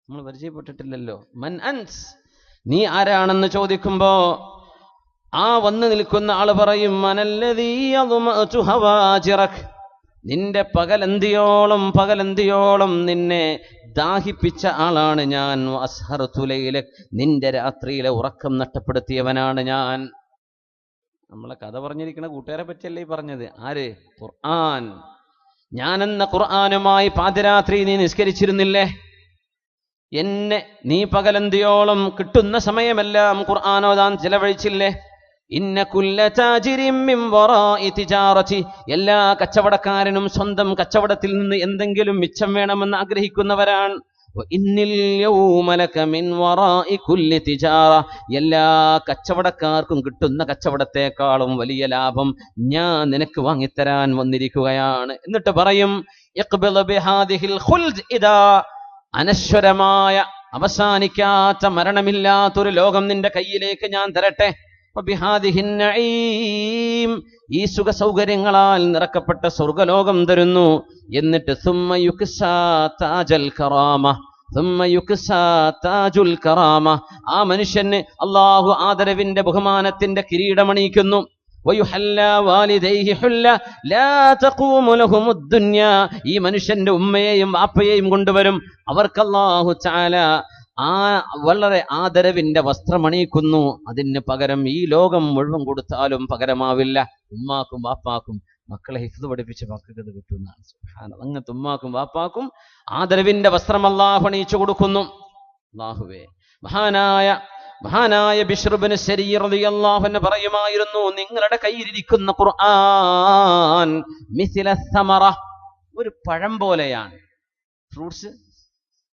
Speaker 2: നമ്മൾ പരിചയപ്പെട്ടിട്ടില്ലല്ലോ. മൻ അൻസ്, നീ ആരാണെന്ന് ചോദിക്കുമ്പോ ആ വന്നു നിൽക്കുന്ന ആള് പറയും, മനല്ലദീ യദ്മഅതു ഹവാജിറക്, നിന്റെ പകലന്തിയോളം നിന്നെ ദാഹിപ്പിച്ച ആളാണ് ഞാൻ. അസ്ഹറതു ലൈലക്, നിന്റെ രാത്രിയിലെ ഉറക്കം നഷ്ടപ്പെടുത്തിയവനാണ് ഞാൻ. നമ്മളെ കഥ പറഞ്ഞിരിക്കുന്ന കൂട്ടുകാരെ പറ്റിയല്ലേ ഈ പറഞ്ഞത്? ആര്? ഖുർആൻ. ഞാനെന്ന ഖുർആനുമായി പാതിരാത്രി നീ നിസ്കരിച്ചിരുന്നില്ലേ? എന്നെ നീ പകലന്തിയോളം കിട്ടുന്ന സമയമെല്ലാം ഖുർആനോദാൻ ചിലവഴിച്ചില്ലേ? ഇന്ന കുല്ല താജിരിൻ മിൻ വറാഇ തിജാറതി, എല്ലാ കച്ചവടക്കാരനും സ്വന്തം കച്ചവടത്തിൽ നിന്ന് എന്തെങ്കിലും മിച്ചം വേണമെന്ന് ആഗ്രഹിക്കുന്നവരാണ്. വഇന്നിൽ യൗമ ലക മിൻ വറാഇ കുല്ലി തിജാറ, എല്ലാ കച്ചവടക്കാർക്കും കിട്ടുന്ന കച്ചവടത്തെക്കാളും വലിയ ലാഭം ഞാൻ നിനക്ക് വാങ്ങിത്തരാൻ വന്നിരിക്കുകയാണ്. എന്നിട്ട് പറയും, ഇഖ്ബിൽ ബിഹാദിഹിൽ ഖുൽദ്, ഇദാ അനശ്വരമായ അവസാനിക്കാത്ത മരണമില്ലാത്തൊരു ലോകം നിന്റെ കയ്യിലേക്ക് ഞാൻ തരട്ടെ. ഈ സുഖ സൗകര്യങ്ങളാൽ നിറക്കപ്പെട്ട സ്വർഗലോകം തരുന്നു. എന്നിട്ട് ആ മനുഷ്യന് അള്ളാഹു ആദരവിന്റെ ബഹുമാനത്തിന്റെ കിരീടമണിയിക്കുന്നു. ഈ മനുഷ്യന്റെ ഉമ്മയെയും വാപ്പയെയും കൊണ്ടുവരും. അവർക്ക് അല്ലാഹു തആല വളരെ ആദരവിന്റെ വസ്ത്രമണിയിക്കുന്നു. അതിന് പകരം ഈ ലോകം മുഴുവൻ കൊടുത്താലും പകരമാവില്ല. ഉമ്മാക്കും വാപ്പാക്കും മക്കളെ ഹിഫ്ദ് പഠിപ്പിച്ച മക്കൾക്ക് ഇത് കിട്ടുന്നതാണ്. സുബ്ഹാനല്ലാഹ്, അങ്ങനത്തെ ഉമ്മാക്കും വാപ്പാക്കും ആദരവിന്റെ വസ്ത്രം അല്ലാഹു അണിയിച്ചു കൊടുക്കുന്നു. അല്ലാഹുവേ, മഹാനായ ബിശ്ർ ഇബ്നു സരീർ റളിയല്ലാഹു അൻഹു പറയുമായിരുന്നു, നിങ്ങളുടെ കയ്യിലിരിക്കുന്ന ഖുർആൻ മിസ്ല സമറ, ഒരു പഴം പോലെയാണ്. ഫ്രൂട്ട്സ്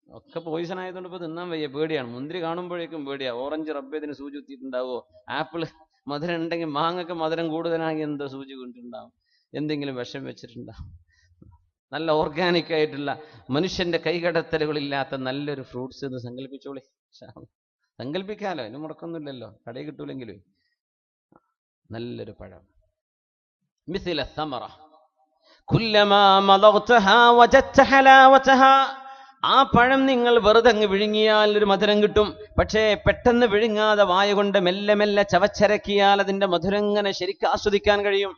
Speaker 2: ഒക്കെ പോയിസൺ ആയതുകൊണ്ട് ഇപ്പൊ തിന്നാൻ വയ്യ, പേടിയാണ്. മുന്തിരി കാണുമ്പോഴേക്കും പേടിയാ. ഓറഞ്ച് റബ്ബേതിന് സൂചി കുത്തിയിട്ടുണ്ടാവോ? ആപ്പിള് മധുരം ഉണ്ടെങ്കിൽ മാങ്ങക്ക് മധുരം കൂടുതലാണെങ്കിൽ എന്തോ സൂചി കൊണ്ടിട്ടുണ്ടാവും, എന്തെങ്കിലും വിഷം വെച്ചിട്ടുണ്ടാവും. നല്ല ഓർഗാനിക് ആയിട്ടുള്ള മനുഷ്യന്റെ കൈകടത്തലുകളില്ലാത്ത നല്ലൊരു ഫ്രൂട്ട്സ് എന്ന് സങ്കല്പിച്ചോളി. സങ്കല്പിക്കാലോ, അതിന് മുടക്കൊന്നുമില്ലല്ലോ, കടയിൽ കിട്ടൂലെങ്കിലും. നല്ലൊരു പഴം. മിസ്ല സമറ കുല്ലമാ മളഗ്തഹാ വജദ്ത ഹലാവതഹാ, ആ പഴം നിങ്ങൾ വെറുതെ അങ്ങ് വിഴുങ്ങിയാൽ ഒരു മധുരം കിട്ടും. പക്ഷേ പെട്ടെന്ന് വിഴുങ്ങാതെ വായ കൊണ്ട് മെല്ലെ മെല്ലെ ചവച്ചരക്കിയാൽ അതിന്റെ മധുരം ഇങ്ങനെ ശരിക്കും ആസ്വദിക്കാൻ കഴിയും.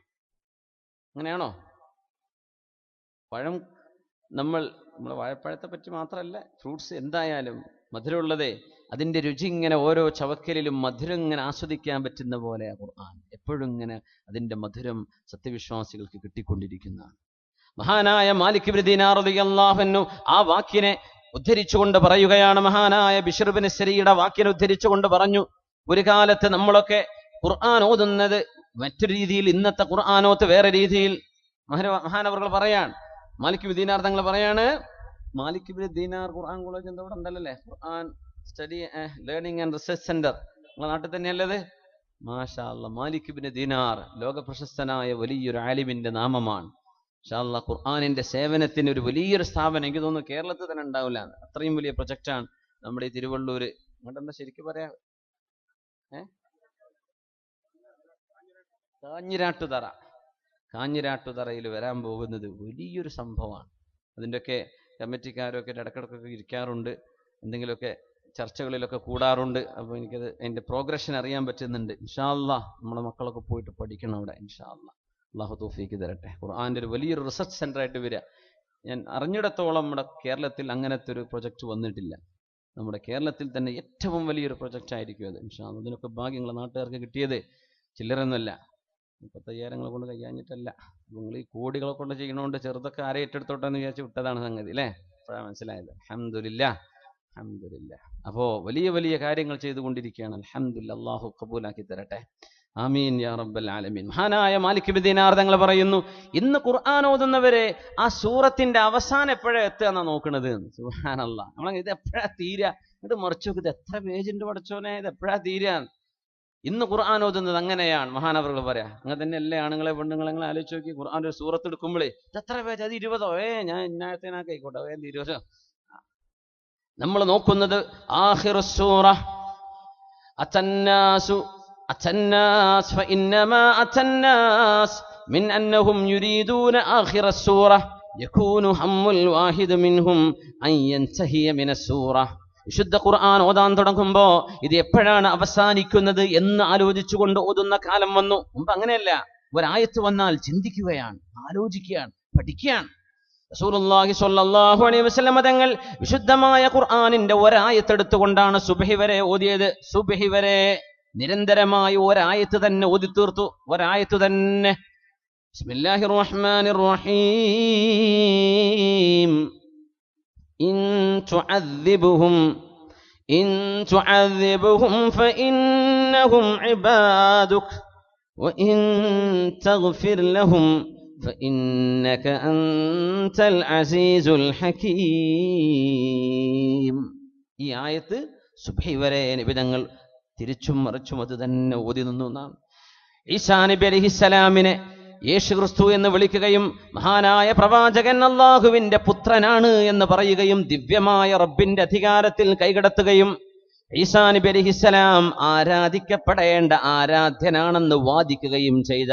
Speaker 2: അങ്ങനെയാണോ? പഴം നമ്മളെ വാഴപ്പഴത്തെ പറ്റി മാത്രമല്ല, ഫ്രൂട്ട്സ് എന്തായാലും മധുരമുള്ളതേ, അതിൻ്റെ രുചി ഇങ്ങനെ ഓരോ ചവക്കലിലും മധുരം ഇങ്ങനെ ആസ്വദിക്കാൻ പറ്റുന്ന പോലെ ഖുർആൻ എപ്പോഴും ഇങ്ങനെ അതിൻ്റെ മധുരം സത്യവിശ്വാസികൾക്ക് കിട്ടിക്കൊണ്ടിരിക്കുന്നതാണ്. മഹാനായ മാലിക് ഇബ്നു ദീനാർ റളിയല്ലാഹു അൻഹു ആ വാക്കിനെ ഉദ്ധരിച്ചുകൊണ്ട് പറയുകയാണ്. മഹാനായ ബിശ്ർ ഇബ്നു സരിയുടെ വാക്കിനെ ഉദ്ധരിച്ചുകൊണ്ട് പറഞ്ഞു, ഒരു കാലത്ത് നമ്മളൊക്കെ ഖുർആൻ ഓതുന്നത് മറ്റൊരു രീതിയിൽ, ഇന്നത്തെ ഖുർആനോത്ത് വേറെ രീതിയിൽ. മഹാനവർകൾ പറയാൻ, മാലിക് ഇബ്നു ദീനാർ തങ്ങൾ പറയാണ്, Malik Ibnu Dinar Quran college എന്താ ഇവിടെ ഉണ്ടല്ലേ, Quran study learning and research centre നിങ്ങളെ നാട്ടിൽ തന്നെയല്ലത്? മാഷാ അല്ലാഹ്. മാലിക് ഇബ്നു ദീനാർ ലോക പ്രശസ്തനായ വലിയൊരു ആലിമിന്റെ നാമമാണ്. മാഷാ അല്ലാഹ്. ഖുർആനിന്റെ സേവനത്തിന് ഒരു വലിയൊരു സ്ഥാപനം എനിക്ക് തോന്നുന്നു കേരളത്തിൽ തന്നെ ഉണ്ടാവില്ല, അത്രയും വലിയ പ്രൊജക്റ്റാണ് നമ്മുടെ ഈ തിരുവള്ളൂര്. അങ്ങോട്ടെന്താ ശരിക്കും പറയാ, കാഞ്ഞിരാട്ടുതറയിൽ വരാൻ പോകുന്നത് വലിയൊരു സംഭവമാണ്. അതിൻ്റെയൊക്കെ കമ്മിറ്റിക്കാരൊക്കെ ഇടക്കിടക്കൊക്കെ ഇരിക്കാറുണ്ട്, എന്തെങ്കിലുമൊക്കെ ചർച്ചകളിലൊക്കെ കൂടാറുണ്ട്. അപ്പോൾ എനിക്കത് അതിൻ്റെ പ്രോഗ്രഷൻ അറിയാൻ പറ്റുന്നുണ്ട്. ഇൻഷാ അല്ലാഹ് നമ്മുടെ മക്കളൊക്കെ പോയിട്ട് പഠിക്കണം അവിടെ. ഇൻഷാ അല്ലാഹ് അള്ളാഹു തൗഫീക്ക് തരട്ടെ. ഖുർആൻ്റെ ഒരു വലിയൊരു റിസർച്ച് സെൻ്ററായിട്ട് വരിക. ഞാൻ അറിഞ്ഞിടത്തോളം നമ്മുടെ കേരളത്തിൽ അങ്ങനത്തെ ഒരു പ്രൊജക്റ്റ് വന്നിട്ടില്ല. നമ്മുടെ കേരളത്തിൽ തന്നെ ഏറ്റവും വലിയൊരു പ്രൊജക്റ്റ് ആയിരിക്കും അത്. ഇൻഷാ അല്ലാഹ് അതിനൊക്കെ ഭാഗ്യങ്ങൾ നാട്ടുകാർക്ക് കിട്ടിയത് ചില്ലറൊന്നുമല്ല. 35,000 കൊണ്ട് കഴിയാഞ്ഞിട്ടല്ല, നിങ്ങൾ ഈ കോടികളെ കൊണ്ട് ചെയ്യണോണ്ട് ചെറുതൊക്കെ ആരെ ഏറ്റെടുത്തോട്ടെന്ന് വിചാരിച്ച് വിട്ടതാണ് സംഗതി അല്ലേ? അപ്പോഴാണ് മനസ്സിലായത്. അൽഹംദുലില്ലാഹ്, അൽഹംദുലില്ലാഹ്. അപ്പോൾ വലിയ വലിയ കാര്യങ്ങൾ ചെയ്തുകൊണ്ടിരിക്കുകയാണ്. അൽഹംദുലില്ലാഹ്. അല്ലാഹു ഖബൂലാക്കി തരട്ടെ. ആമീൻ യാ റബ്ബൽ ആലമീൻ. മഹാനായ മാലിക് ഇബ്നു ദീനാർ തങ്ങൾ പറയുന്നു, ഇന്ന് ഖുർആൻ ഓതുന്നവരെ ആ സൂറത്തിന്റെ അവസാനം എപ്പോഴാ എത്തുക എന്നാ നോക്കണത്. സുബ്ഹാനല്ലാഹ്. നമ്മൾ ഇത് എപ്പോഴാ തീരുക, ഇത് മറിച്ചു നോക്ക്, ഇത് എത്ര പേജുണ്ട് പഠിച്ചോനെ, ഇത് എപ്പോഴാ തീരുക. ഇന്ന് ഖുർആൻ ഓതുന്നത് അങ്ങനെയാണ്. മഹാനവറുകൾ പറയാ, അങ്ങനെ തന്നെ അല്ലേ ആണുങ്ങളെ പെണ്ണുങ്ങളെ ആലോചിച്ച് നോക്കി. ഖുർആന്റെ ഒരു സൂറത്ത് എടുക്കുമ്പോഴേ ഇത് എത്ര പേജ്, അത് 20ഓ, ഞാൻ ഇന്നായത്തേനായിക്കോട്ടെ, 20. നമ്മൾ നോക്കുന്നത് ആഖിറു സൂറ അത്തന്നാസു അത്തന്നാസ് ഫഇന്നമാ അത്തന്നാസ് മിൻ അന്നഹും യുരീദൂന ആഖിറ സൂറ യകൂനു ഹമ്മുൽ വാഹിദ് മിൻഹും അൻ യൻതഹിയ മിനസ് സൂറ. വിശുദ്ധ ഖുർആൻ ഓതാൻ തുടങ്ങുമ്പോ ഇത് എപ്പോഴാണ് അവസാനിക്കുന്നത് എന്ന് ആലോചിച്ചുകൊണ്ട് ഓതുന്ന കാലം വന്നു. മുമ്പ് അങ്ങനെയല്ല, ഒരായത്ത് വന്നാൽ ചിന്തിക്കുകയാണ്, ആലോചിക്കുകയാണ്, പഠിക്കുകയാണ്. റസൂലുള്ളാഹി സ്വല്ലല്ലാഹു അലൈഹി വസല്ലം തങ്ങൾ വിശുദ്ധമായ ഖുർആനിന്റെ ഒരായത്തെടുത്തുകൊണ്ടാണ് സുബ്ഹി വരെ ഓതിയത്. സുബ്ഹി വരെ നിരന്തരമായി ഒരായത്ത് തന്നെ ഓതി തീർത്തു. ഒരായത്ത് തന്നെ. ബിസ്മില്ലാഹിർ റഹ്മാനിർ റഹീം. إن تعذبهم فإنهم عبادك وإن تغفر لهم فإنك أنت العزيز الحكيم. ഈ ആയത്ത് സുബ്ഹി വരെ നിബിതങ്ങൾ തിരിച്ചും മറിച്ചും അത് തന്നെ ഓതി നിന്നു എന്നാണ്. ഈസാ നബി അലൈഹിസ്സലാമിനെ യേശുക്രിസ്തു എന്ന് വിളിക്കുകയും മഹാനായ പ്രവാചകൻ അല്ലാഹുവിന്റെ പുത്രനാണ് എന്ന് പറയുകയും ദിവ്യമായ റബ്ബിന്റെ അധികാരത്തിൽ കൈകടത്തുകയും ഈസാ നബി അലൈഹിസ്സലാം ആരാധിക്കപ്പെടേണ്ട ആരാധ്യനാണെന്ന് വാദിക്കുകയും ചെയ്ത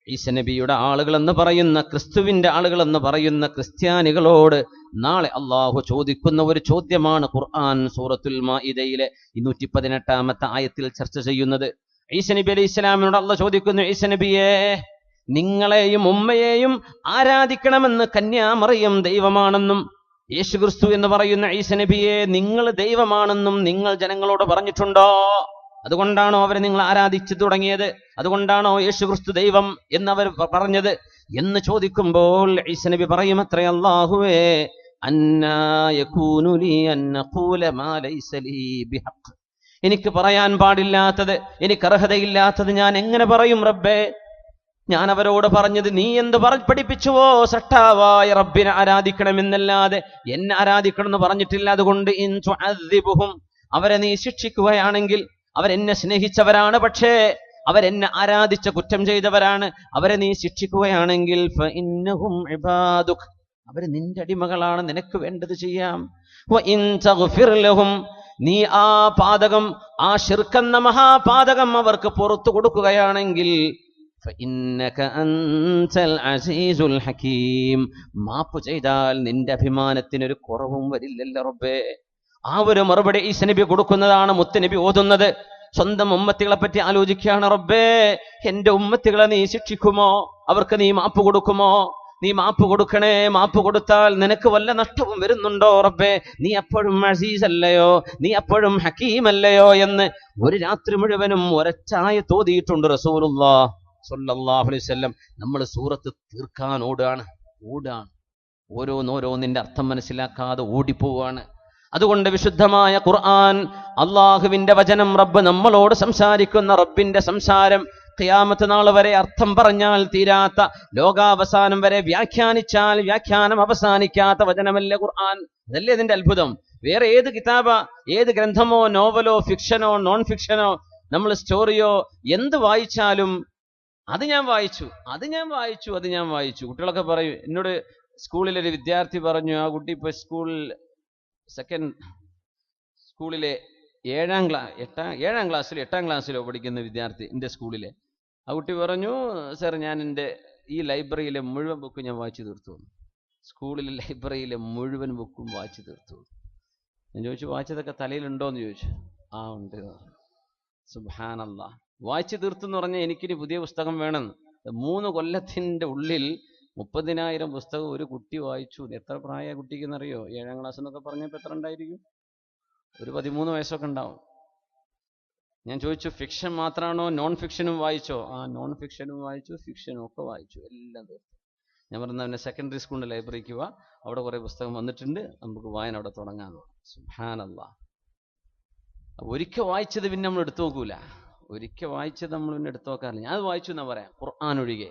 Speaker 2: ഈസാ നബിയുടെ ആളുകളെന്ന് പറയുന്ന, ക്രിസ്തുവിന്റെ ആളുകളെന്ന് പറയുന്ന ക്രിസ്ത്യാനികളോട് നാളെ അള്ളാഹു ചോദിക്കുന്ന ഒരു ചോദ്യമാണ് ഖുർആൻ സൂറത്തുൽ മാഇദയിലെ 218 ആയത്തിൽ ചർച്ച ചെയ്യുന്നത്. ഈസാ നബി അലൈഹിസ്സലാമിനോട് അള്ളാഹു ചോദിക്കുന്നു, ഈസാ നബിയേ, നിങ്ങളെയും ഉമ്മയെയും ആരാധിക്കണമെന്ന് കന്യാമറിയം ദൈവമാണെന്നും യേശുക്രിസ്തു എന്ന് പറയുന്ന ഈസാ നബിയെ നിങ്ങൾ ദൈവമാണെന്നും നിങ്ങൾ ജനങ്ങളോട് പറഞ്ഞിട്ടുണ്ടോ? അതുകൊണ്ടാണോ അവരെ നിങ്ങൾ ആരാധിച്ചു തുടങ്ങിയത്? അതുകൊണ്ടാണോ യേശുക്രിസ്തു ദൈവം എന്നവർ പറഞ്ഞത് എന്ന് ചോദിക്കുമ്പോൾ ഈസാ നബി പറയും, അത്രേ, അല്ലാഹുവേ, അന്നാ യകൂനു ലീ അൻ അഖൂല മാ ലൈസ ലീ ബിഹഖ്. എനിക്ക് പറയാൻ പാടില്ലാത്തത്, എനിക്ക് അർഹതയില്ലാത്തത് ഞാൻ എങ്ങനെ പറയും റബ്ബേ? ഞാൻ അവരോട് പറഞ്ഞത് നീ എന്ത് പഠിപ്പിച്ചുവോ, സട്ടാവായ റബ്ബിനെ ആരാധിക്കണമെന്നല്ലാതെ എന്നെ ആരാധിക്കണം എന്ന് പറഞ്ഞിട്ടില്ല. അതുകൊണ്ട് ഇൻ തുഅദ്ദിബുഹും, അവരെ നീ ശിക്ഷിക്കുകയാണെങ്കിൽ, അവരെന്നെ സ്നേഹിച്ചവരാണ്, പക്ഷേ അവരെന്നെ ആരാധിച്ച കുറ്റം ചെയ്തവരാണ്, അവരെ നീ ശിക്ഷിക്കുകയാണെങ്കിൽ ഫഇന്നഹും ഇബാദുക്, അവര് നിന്റെ അടിമകളാണ്, നിനക്ക് വേണ്ടത് ചെയ്യാം. വഇൻ തഗ്ഫിർ ലഹും, നീ ആ പാതകം, ആ ശിർക്കെന്ന മഹാപാതകം അവർക്ക് പുറത്തു കൊടുക്കുകയാണെങ്കിൽ ഫഇന്നക അൻതൽ അസീസുൽ ഹകീം, മാപ്പ് ചെയ്താൽ നിന്റെ അഭിമാനത്തിനൊരു കുറവും വരില്ലല്ലോ റബ്ബേ. ആ ഒരു മറുപടി ഈസാ നബി കൊടുക്കുന്നതാണ് മുത്തുനബി ഓതുന്നത്. സ്വന്തം ഉമ്മത്തികളെ പറ്റി ആലോചിക്കുകയാണ്, റബ്ബേ, എന്റെ ഉമ്മത്തികളെ നീ ശിക്ഷിക്കുമോ? അവർക്ക് നീ മാപ്പ് കൊടുക്കുമോ? നീ മാപ്പ് കൊടുക്കണേ, മാപ്പ് കൊടുത്താൽ നിനക്ക് വല്ല നഷ്ടവും വരുന്നുണ്ടോ റബ്ബേ, നീ അപ്പോഴും അസീസ് അല്ലയോ, നീ അപ്പോഴും ഹക്കീം അല്ലയോ എന്ന് ഒരു രാത്രി മുഴുവനും ഒരച്ചായ തോതിയിട്ടുണ്ട് റസൂലുള്ളാഹി സ്വല്ലല്ലാഹു അലൈഹി വസല്ലം. നമ്മൾ സൂറത്ത് തീർക്കാൻ ഓടാണ്. ഓരോന്നിന്റെ അർത്ഥം മനസ്സിലാക്കാതെ ഓടിപ്പോവാണ്. അതുകൊണ്ട് വിശുദ്ധമായ ഖുർആൻ, അള്ളാഹുവിന്റെ വചനം, റബ്ബ് നമ്മളോട് സംസാരിക്കുന്ന റബ്ബിന്റെ സംസാരം, ഖിയാമത്ത് നാൾ വരെ അർത്ഥം പറഞ്ഞാൽ തീരാത്ത, ലോകാവസാനം വരെ വ്യാഖ്യാനിച്ചാൽ വ്യാഖ്യാനം അവസാനിക്കാത്ത വചനമല്ലേ ഖുർആൻ. അതല്ലേ ഇതിന്റെ അത്ഭുതം. വേറെ ഏത് കിതാബോ, ഏത് ഗ്രന്ഥമോ, നോവലോ, ഫിക്ഷനോ, നോൺ ഫിക്ഷനോ, നമ്മൾ സ്റ്റോറിയോ എന്ത് വായിച്ചാലും അത് ഞാൻ വായിച്ചു. കുട്ടികളൊക്കെ പറയും, എന്നോട് സ്കൂളിലൊരു വിദ്യാർത്ഥി പറഞ്ഞു, ആ കുട്ടി ഇപ്പൊ സ്കൂളിലെ 8ാം ക്ലാസ്സിലോ പഠിക്കുന്ന വിദ്യാർത്ഥി എൻ്റെ സ്കൂളിലെ. ആ കുട്ടി പറഞ്ഞു, സാർ ഞാൻ എൻ്റെ ഈ ലൈബ്രറിയിലെ മുഴുവൻ ബുക്കും ഞാൻ വായിച്ചു തീർത്തു. സ്കൂളിലെ ലൈബ്രറിയിലെ മുഴുവൻ ബുക്കും വായിച്ചു തീർത്തു. ഞാൻ ചോദിച്ചു, വായിച്ചതൊക്കെ തലയിലുണ്ടോയെന്ന് ചോദിച്ചു. ആ ഉണ്ട്. സുബ്ഹാനല്ലാഹ്. വായിച്ചു തീർത്തു എന്ന് പറഞ്ഞാൽ എനിക്കിനി പുതിയ പുസ്തകം വേണമെന്ന്. 3 കൊല്ലത്തിൻ്റെ ഉള്ളിൽ 30,000 പുസ്തകം ഒരു കുട്ടി വായിച്ചു. എത്ര പ്രായ കുട്ടിക്കെന്നറിയോ? 7ാം ക്ലാസ് എന്നൊക്കെ പറഞ്ഞപ്പോൾ എത്ര ഉണ്ടായിരിക്കും? ഒരു 13 വയസ്സൊക്കെ ഉണ്ടാവും. ഞാൻ ചോദിച്ചു, ഫിക്ഷൻ മാത്രമാണോ നോൺ ഫിക്ഷനും വായിച്ചോ? ആ, നോൺ ഫിക്ഷനും വായിച്ചു, ഫിക്ഷനും ഒക്കെ വായിച്ചു, എല്ലാം തീർത്തു. ഞാൻ പറഞ്ഞ അവനെ സെക്കൻഡറി സ്കൂളിൻ്റെ ലൈബ്രറിക്ക് പോവാ, അവിടെ കുറേ പുസ്തകം വന്നിട്ടുണ്ട്, നമുക്ക് വായന അവിടെ തുടങ്ങാമെന്ന്. സുബ്ഹാനല്ലാഹ്. ഒരിക്കൽ വായിച്ചത് പിന്നെ നമ്മൾ എടുത്തു നോക്കൂല. എടുത്തു നോക്കാറില്ല. ഞാൻ അത് വായിച്ചു എന്നാ പറയാം, ഖുർആൻ ഒഴികെ.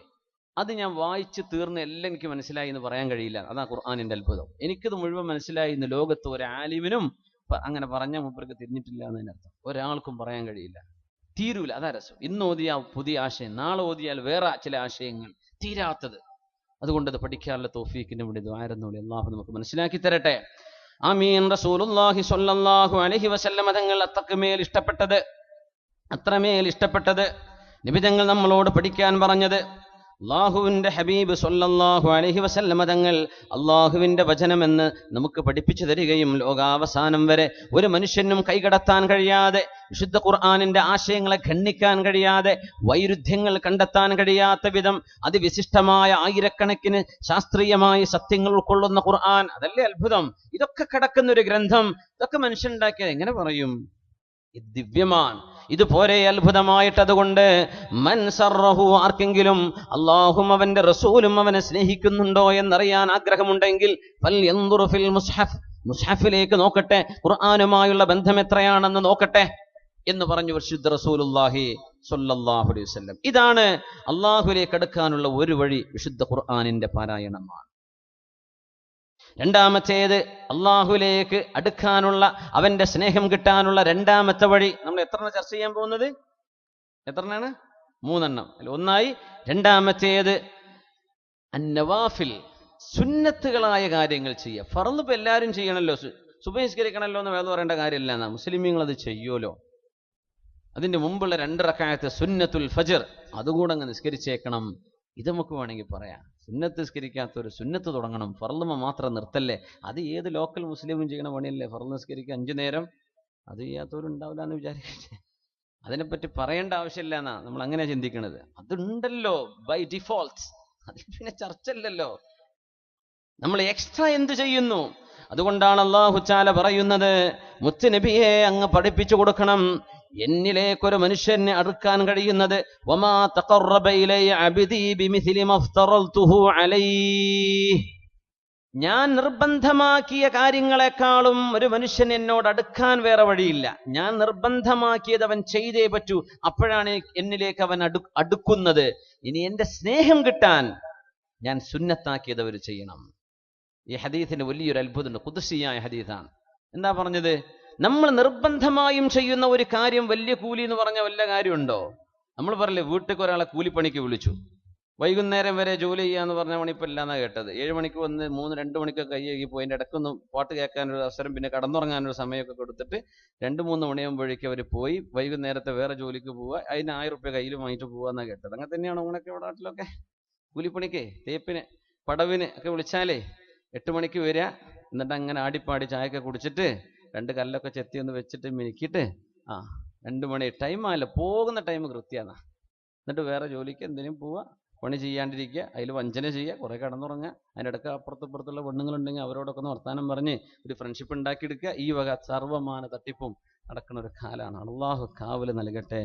Speaker 2: അത് ഞാൻ വായിച്ച് തീർന്ന് എല്ലാം എനിക്ക് മനസ്സിലായി എന്ന് പറയാൻ കഴിയില്ല. അതാ ഖുർആനിന്റെ അത്ഭുതം. എനിക്കത് മുഴുവൻ മനസ്സിലായി എന്ന് ലോകത്ത് ഒരു ആലിമിനും അങ്ങനെ പറഞ്ഞ മൂപ്പർക്ക് തിരിഞ്ഞിട്ടില്ല എന്നതിനർത്ഥം. ഒരാൾക്കും പറയാൻ കഴിയില്ല, തീരൂല. അതാ രസം. ഇന്ന് ഓതിയാൽ പുതിയ ആശയം, നാളെ ഓതിയാൽ വേറെ ചില ആശയങ്ങൾ, തീരാത്തത്. അതുകൊണ്ട് അത് പഠിക്കാനുള്ള തൗഫീഖിന് വേണ്ടി ദുആയിരുന്നോളി. അല്ലാഹു നമുക്ക് മനസ്സിലാക്കി തരട്ടെ. ആമീൻ. റസൂലുള്ളാഹി സ്വല്ലല്ലാഹു അലൈഹി വസല്ലം തങ്ങൾ അത്രമേൽ ഇഷ്ടപ്പെട്ടത് നബി തങ്ങൾ നമ്മളോട് പഠിക്കാൻ പറഞ്ഞത്, അള്ളാഹുവിന്റെ ഹബീബ് സ്വല്ലല്ലാഹു അലൈഹി വസല്ലം തങ്ങൾ അള്ളാഹുവിന്റെ വചനമെന്ന് നമുക്ക് പഠിപ്പിച്ചു തരികയും ലോകാവസാനം വരെ ഒരു മനുഷ്യനും കൈകടത്താൻ കഴിയാതെ, വിശുദ്ധ ഖുർആനിന്റെ ആശയങ്ങളെ ഖണ്ഡിക്കാൻ കഴിയാതെ, വൈരുദ്ധ്യങ്ങൾ കണ്ടെത്താൻ കഴിയാത്ത വിധം അതിവിശിഷ്ടമായ ആയിരക്കണക്കിന് ശാസ്ത്രീയമായ സത്യങ്ങൾ ഉൾക്കൊള്ളുന്ന ഖുർആൻ. അതല്ലേ അത്ഭുതം. ഇതൊക്കെ കിടക്കുന്ന ഒരു ഗ്രന്ഥം, ഇതൊക്കെ മനുഷ്യനുണ്ടാക്കിയത് എങ്ങനെ പറയും? ഇത് ദിവ്യമാണ്. ഇതുപോലെ അത്ഭുതമായിട്ട്. അതുകൊണ്ട് മൻ സറഹു, ആർക്കെങ്കിലും അല്ലാഹും അവന്റെ റസൂലും അവനെ സ്നേഹിക്കുന്നുണ്ടോ എന്നറിയാൻ ആഗ്രഹമുണ്ടെങ്കിൽ ഫൽയൻദുർ ഫിൽ മുസ്ഹഫ്, മുസ്ഹഫിലേക്ക് നോക്കട്ടെ, ഖുർആനുമായുള്ള ബന്ധം എത്രയാണെന്ന് നോക്കട്ടെ എന്ന് പറഞ്ഞു വിശുദ്ധ റസൂലുള്ളാഹി സ്വല്ലല്ലാഹു അലൈഹി വസല്ലം. ഇതാണ് അല്ലാഹുവിലേക്ക് അടുക്കാനുള്ള ഒരു വഴി, വിശുദ്ധ ഖുർആനിന്റെ പാരായണമാണ്. രണ്ടാമത്തേത്, അള്ളാഹുലേക്ക് അടുക്കാനുള്ള, അവന്റെ സ്നേഹം കിട്ടാനുള്ള രണ്ടാമത്തെ വഴി. നമ്മൾ എത്ര ചർച്ച ചെയ്യാൻ പോകുന്നത്? എത്രണ്ണാണ്? 3 അല്ല, ഒന്നായി. രണ്ടാമത്തേത് അന്നവാഫിൽ, സുന്നത്തുകളായ കാര്യങ്ങൾ ചെയ്യുക. ഫർള് ഇപ്പൊ എല്ലാവരും ചെയ്യണമല്ലോ, സുബഹിസ്കരിക്കണമല്ലോ എന്ന് വേറെ പറയേണ്ട കാര്യമില്ല എന്നാ. മുസ്ലിമീങ്ങൾ അത് ചെയ്യുമല്ലോ. അതിന്റെ മുമ്പുള്ള 2 റക്അത്ത് സുന്നത്തുൽ ഫജ്ർ, അതുകൂടെ അങ്ങ് നിസ്കരിച്ചേക്കണം. ഇത് നമുക്ക് വേണമെങ്കിൽ പറയാം. സുന്നത്ത് നിസ്കരിക്കാത്തൊരു സുന്നത്ത് തുടങ്ങണം, ഫർളുമ മാത്രം നിർത്തല്ലേ. അത് ഏത് ലോക്കൽ മുസ്ലിമും ചെയ്യണ പണിയല്ലേ? ഫർള് നിസ്കരിക്കുക 5 നേരം, അത് ചെയ്യാത്തവരുണ്ടാവില്ല എന്ന് വിചാരിക്കട്ടെ. അതിനെപ്പറ്റി പറയേണ്ട ആവശ്യമില്ല എന്നാ നമ്മൾ അങ്ങനെ ചിന്തിക്കണത്. അതുണ്ടല്ലോ ബൈ ഡിഫോൾട്ട്, അതിൽ പിന്നെ ചർച്ചയില്ലല്ലോ. നമ്മൾ എക്സ്ട്രാ എന്ത് ചെയ്യുന്നു? അതുകൊണ്ടാണ് അല്ലാഹു തആല പറയുന്നത്, മുത്ത് നബിയെ അങ്ങ് പഠിപ്പിച്ചു കൊടുക്കണം, എന്നിലേക്കൊരു മനുഷ്യനെ അടുക്കാൻ കഴിയുന്നത് വമാ തഖറബ ഇലൈ അബ്ദി ബിമിസ്ലി മഫ്തറൽതുഹു അലൈഹി, ഞാൻ നിർബന്ധമാക്കിയ കാര്യങ്ങളെക്കാളും ഒരു മനുഷ്യൻ എന്നോട് അടുക്കാൻ വേറെ വഴിയില്ല. ഞാൻ നിർബന്ധമാക്കിയത് അവൻ ചെയ്തേ പറ്റൂ, അപ്പോഴാണ് എന്നിലേക്ക് അവൻ അടുക്കുന്നത്. ഇനി എന്റെ സ്നേഹം കിട്ടാൻ ഞാൻ സുന്നത്താക്കിയത് അവർ ചെയ്യണം. ഈ ഹദീസിന്റെ വലിയൊരു അത്ഭുതമുണ്ട്, ഖുദ്സിയായ ഹദീസാണ്. എന്താ പറഞ്ഞത്? നമ്മൾ നിർബന്ധമായും ചെയ്യുന്ന ഒരു കാര്യം വലിയ കൂലി എന്ന് പറഞ്ഞ വല്ല കാര്യമുണ്ടോ? നമ്മൾ പറയില്ലേ, വീട്ടിൽ ഒരാളെ കൂലിപ്പണിക്ക് വിളിച്ചു, വൈകുന്നേരം വരെ ജോലി ചെയ്യാന്ന് പറഞ്ഞ പണിപ്പോൾ ഇല്ലാന്നാ കേട്ടത്. 7 മണിക്ക് വന്ന് 3-2 മണിക്കൊക്കെ കൈയ്യേകി പോയി, അതിൻ്റെ ഇടയ്ക്കൊന്ന് പാട്ട് കേൾക്കാനൊരു അവസരം, പിന്നെ കടന്നുറങ്ങാനൊരു സമയമൊക്കെ കൊടുത്തിട്ട് 2-3 മണിയാകുമ്പോഴേക്കും അവർ പോയി വൈകുന്നേരത്തെ വേറെ ജോലിക്ക് പോവുക, അതിന് 1000 റുപ്യ കയ്യിൽ വാങ്ങിയിട്ട് പോവാന്നാ കേട്ടത്. അങ്ങനെ തന്നെയാണോ അങ്ങനെയൊക്കെ ഇവിടെ നാട്ടിലൊക്കെ? കൂലിപ്പണിക്ക്, തേപ്പിന്, പടവിന് ഒക്കെ വിളിച്ചാലേ 8 മണിക്ക് വരിക, എന്നിട്ട് അങ്ങനെ ആടിപ്പാടി ചായയൊക്കെ കുടിച്ചിട്ട് 2 കല്ലൊക്കെ ചെത്തി ഒന്ന് വെച്ചിട്ട് മിനുക്കിയിട്ട് 2 മണി ടൈം ആയല്ലോ, പോകുന്ന ടൈം കൃത്യമാണ്. എന്നിട്ട് വേറെ ജോലിക്ക് എന്തിനും പോവുക, പണി ചെയ്യാണ്ടിരിക്കുക, അതിൽ വഞ്ചന ചെയ്യുക, കുറേ കടന്നുറങ്ങുക, അതിൻ്റെ ഇടയ്ക്ക് അപ്പുറത്തുള്ള പെണ്ണുങ്ങളുണ്ടെങ്കിൽ അവരോടൊക്കെ ഒന്ന് വർത്താനം പറഞ്ഞ് ഒരു ഫ്രണ്ട്ഷിപ്പ് ഉണ്ടാക്കിയെടുക്കുക. ഈ വക സർവ്വമാന തട്ടിപ്പും നടക്കുന്ന ഒരു കാലാണ്. അള്ളാഹു കാവല് നൽകട്ടെ.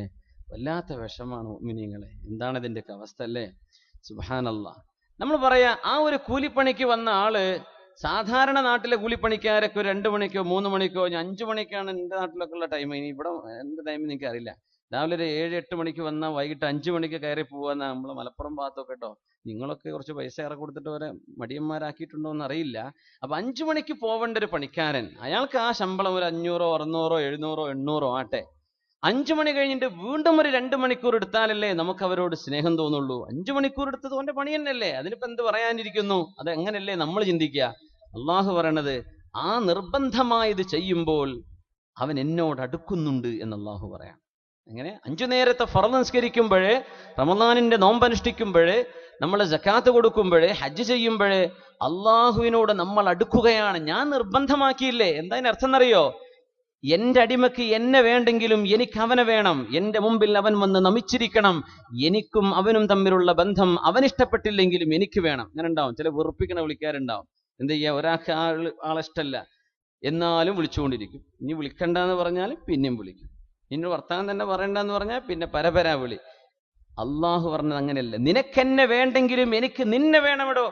Speaker 2: വല്ലാത്ത വിഷമാണ് മുഅ്മിനീങ്ങളെ. എന്താണ് ഇതിൻ്റെയൊക്കെ അവസ്ഥ അല്ലേ? സുബ്ഹാനല്ലാഹ്. നമ്മൾ പറയാ ആ ഒരു കൂലിപ്പണിക്ക് വന്ന ആള്, സാധാരണ നാട്ടിലെ കൂലിപ്പണിക്കാരൊക്കെ ഒരു 2 മണിക്കോ 3 മണിക്കോ, 5 മണിക്കാണ് എൻ്റെ നാട്ടിലൊക്കെ ഉള്ള ടൈം. ഇനി ഇവിടെ എന്ത് ടൈം എനിക്ക് അറിയില്ല. രാവിലെ ഒരു 7-8 മണിക്ക് വന്നാൽ വൈകിട്ട് 5 മണിക്ക് കയറി പോവാന്ന് നമ്മളെ മലപ്പുറം ഭാഗത്തൊക്കെ കേട്ടോ. നിങ്ങളൊക്കെ കുറച്ച് പൈസ ഏറെ കൊടുത്തിട്ട് വരെ മടിയന്മാരാക്കിയിട്ടുണ്ടോ എന്ന് അറിയില്ല. അപ്പൊ 5 മണിക്ക് പോവേണ്ട ഒരു പണിക്കാരൻ, അയാൾക്ക് ആ ശമ്പളം ഒരു 500, 600, 700, 800 ആട്ടെ. 5 മണി കഴിഞ്ഞിട്ട് വീണ്ടും ഒരു 2 മണിക്കൂർ എടുത്താലല്ലേ നമുക്ക് അവരോട് സ്നേഹം തോന്നുള്ളൂ. 5 മണിക്കൂർ എടുത്തത് അവന്റെ പണി തന്നെയല്ലേ, അതിനിപ്പോ എന്ത് പറയാനിരിക്കുന്നു? അത് എങ്ങനെയല്ലേ നമ്മൾ ചിന്തിക്കുക? അള്ളാഹു പറയണത്, ആ നിർബന്ധമായത് ചെയ്യുമ്പോൾ അവൻ എന്നോട് അടുക്കുന്നുണ്ട് എന്ന് അള്ളാഹു പറയാം. എങ്ങനെ? 5 നേരത്തെ ഫർള് നിസ്കരിക്കുമ്പോഴേ, റമദാനിന്റെ നോമ്പനുഷ്ഠിക്കുമ്പോഴേ, നമ്മൾ സക്കാത്ത് കൊടുക്കുമ്പോഴേ, ഹജ്ജ് ചെയ്യുമ്പോഴേ അള്ളാഹുവിനോട് നമ്മൾ അടുക്കുകയാണ്. ഞാൻ നിർബന്ധമാക്കിയില്ലേ. എന്താ അതിന് അർത്ഥം എന്നറിയോ? എന്റെ അടിമക്ക് എന്നെ വേണ്ടെങ്കിലും എനിക്ക് അവനെ വേണം. എന്റെ മുമ്പിൽ അവൻ വന്ന് നമിച്ചിരിക്കണം. എനിക്കും അവനും തമ്മിലുള്ള ബന്ധം അവൻ ഇഷ്ടപ്പെട്ടില്ലെങ്കിലും എനിക്ക് വേണം. അങ്ങനെ ഉണ്ടാവും. ചില വെറുപ്പിക്കണ വിളിക്കാറുണ്ടാവും. എന്ത് ചെയ്യാ? ഒരാൾക്ക് ആളെ ഇഷ്ടമല്ല, എന്നാലും വിളിച്ചുകൊണ്ടിരിക്കും. ഇനി വിളിക്കണ്ടെന്ന് പറഞ്ഞാൽ പിന്നെയും വിളിക്കും. ഇനി വർത്താനം തന്നെ പറയണ്ടെന്ന് പറഞ്ഞാൽ പിന്നെ പരപരാ വിളി. അള്ളാഹു പറഞ്ഞത് അങ്ങനെയല്ല. നിനക്കെന്നെ വേണ്ടെങ്കിലും എനിക്ക് നിന്നെ വേണമെടോ,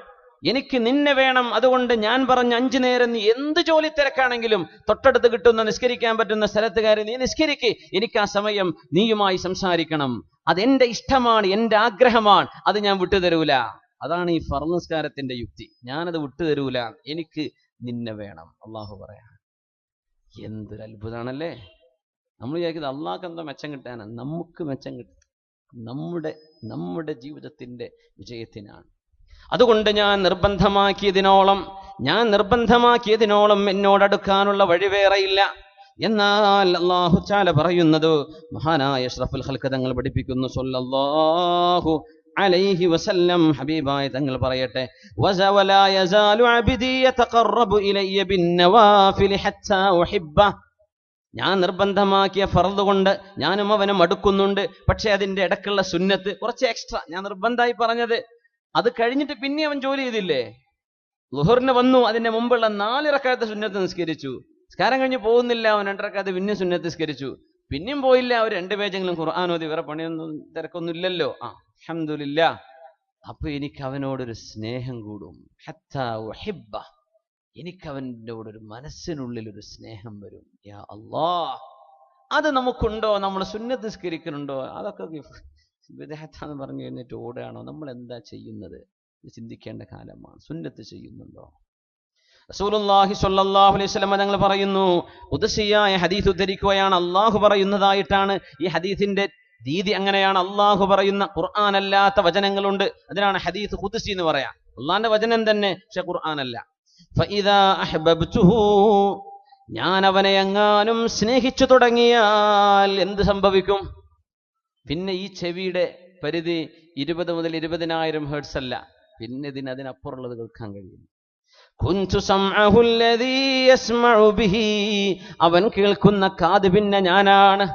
Speaker 2: എനിക്ക് നിന്നെ വേണം. അതുകൊണ്ട് ഞാൻ പറഞ്ഞ 5 നേരം നീ എന്ത് ജോലി തിരക്കാണെങ്കിലും തൊട്ടടുത്ത് കിട്ടുന്ന നിസ്കരിക്കാൻ പറ്റുന്ന സ്ഥലത്ത് കയറി നീ നിസ്കരിക്ക്. എനിക്ക് ആ സമയം നീയുമായി സംസാരിക്കണം. അതെന്റെ ഇഷ്ടമാണ്, എന്റെ ആഗ്രഹമാണ്. അത് ഞാൻ വിട്ടുതരൂല. അതാണ് ഈ ഫർള് നിസ്കാരത്തിന്റെ യുക്തി. ഞാനത് വിട്ടുതരൂല, എനിക്ക് നിന്നെ വേണം. അള്ളാഹു പറയാ. എന്തൊരു അത്ഭുതമാണല്ലേ. നമ്മൾ വിചാരിക്കുന്നത് അള്ളാഹ്ക്ക് എന്തോ മെച്ചം കിട്ടാനാണ്. നമുക്ക് മെച്ചം കിട്ടും നമ്മുടെ ജീവിതത്തിന്റെ വിജയത്തിനാണ്. അതുകൊണ്ട് ഞാൻ നിർബന്ധമാക്കിയതിനോളം എന്നോടടുക്കാനുള്ള വഴി വേറെയില്ല. എന്നാൽ അല്ലാഹു തആല പറയുന്നത്, മഹാനായ അഷ്റഫുൽ ഖൽഖ് തങ്ങൾ പഠിപ്പിക്കുന്നു സ്വല്ലല്ലാഹു അലൈഹി വസല്ലം, ഹബീബായ തങ്ങൾ പറയട്ടെ, വലാ യസാലു അബ്ദി യതഖറബു ഇലയ്യ ബിന്നവാഫിൽ ഹത്താ ഉഹിബ്ബ. ഞാൻ നിർബന്ധമാക്കിയ ഫർദ് കൊണ്ട് ഞാനും അവനും അടുക്കുന്നുണ്ട്. പക്ഷെ അതിന്റെ ഇടക്കുള്ള സുന്നത്ത് കുറച്ച് എക്സ്ട്രാ ഞാൻ നിർബന്ധമായി പറഞ്ഞത്, അത് കഴിഞ്ഞിട്ട് പിന്നെ അവൻ ജോലി ചെയ്തില്ലേ? ളുഹറിന് വന്നു, അതിന്റെ മുമ്പുള്ള 4 റക്അത്ത് സുന്നത്ത് നിസ്കരിച്ചു. നിസ്കാരം കഴിഞ്ഞ് പോകുന്നില്ല, അവൻ 2 റക്അത്ത് പിന്നെ സുന്നത്ത് നിസ്കരിച്ചു. പിന്നെയും പോയില്ല, അവർ 2 പേജെങ്കിലും ഖുർആൻ ഓതി. വേറെ പണിയൊന്നും തിരക്കൊന്നും ഇല്ലല്ലോ. അൽഹംദുലില്ലാ. അപ്പൊ എനിക്ക് അവനോടൊരു സ്നേഹം കൂടും. ഹത്താ ഉഹിബ്ബ. എനിക്ക് അവനോടൊരു മനസ്സിനുള്ളിൽ ഒരു സ്നേഹം വരും. യാ അല്ലാഹ്, അത് നമുക്കുണ്ടോ? നമ്മൾ സുന്നത്ത് നിസ്കരിക്കുന്നുണ്ടോ? അതൊക്കെ വിദഅത്താന്ന് പറഞ്ഞു കഴിഞ്ഞിട്ട് ഓടുകയാണോ? നമ്മൾ എന്താ ചെയ്യുന്നത്? ചിന്തിക്കേണ്ട കാലമാണ്. സുന്നത്ത് ചെയ്യുന്നുണ്ടോ? റസൂലുള്ളാഹി സ്വല്ലല്ലാഹു അലൈഹി വസല്ലം തങ്ങൾ പറയുന്നു, ഖുദ്സിയായ ഹദീസ് ഉദ്ധരിക്കുകയാണ്. അല്ലാഹു പറയുന്നതായിട്ടാണ്. ഈ ഹദീസിന്റെ രീതി അങ്ങനെയാണ്. അല്ലാഹു പറയുന്ന ഖുർആൻ അല്ലാത്ത വചനങ്ങളുണ്ട്. അതിനാണ് ഹദീസ് ഖുദ്സി എന്ന് പറയാം. അല്ലാഹുവിന്റെ വചനം തന്നെ, പക്ഷെ ഖുർആൻ അല്ല. ഫഇദാ അഹ്ബബ്തുഹു, ഞാൻ അവനെ എങ്ങാനും സ്നേഹിച്ചു തുടങ്ങിയാൽ എന്ത് സംഭവിക്കും? പിന്നെ ഈ ചെവിയുടെ പരിധി 20 മുതൽ 20,000 ഹെർട്സ് അല്ല, പിന്നെ അതിനപ്പുറമുള്ളത് കേൾക്കാൻ കഴിയും. കുൻതു സംഅഹു അല്ലദീ യസ്മഉ ബിഹി, അവൻ കേൾക്കുന്ന കാത് പിന്നെ ഞാനാണ്.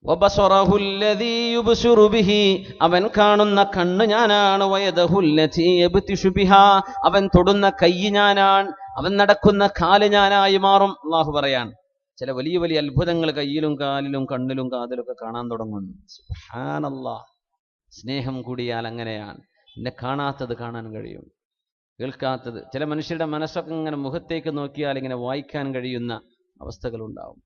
Speaker 2: വബസറഹു അല്ലദീ യുബ്സിറു ബിഹി, അവൻ കാണുന്ന കണ്ണ് ഞാനാണ്. വയദഹു അല്ലതീ യബ്തിഷു ബിഹാ, അവൻ തൊടുന്ന കൈ ഞാനാണ്. അവൻ നടക്കുന്ന കാല് ഞാനായി മാറും. അല്ലാഹു പറയാൻ, ചില വലിയ വലിയ അത്ഭുതങ്ങൾ കയ്യിലും കാലിലും കണ്ണിലും കാതിലൊക്കെ കാണാൻ തുടങ്ങുന്നു. സുബ്ഹാനല്ലാഹ്. സ്നേഹം കൂടിയാൽ അങ്ങനെയാണ്. പിന്നെ കാണാത്തത് കാണാൻ കഴിയും, കേൾക്കാത്തത്. ചില മനുഷ്യരുടെ മനസ്സൊക്കെ ഇങ്ങനെ മുഖത്തേക്ക് നോക്കിയാൽ ഇങ്ങനെ വായിക്കാൻ കഴിയുന്ന അവസ്ഥകളുണ്ടാവും.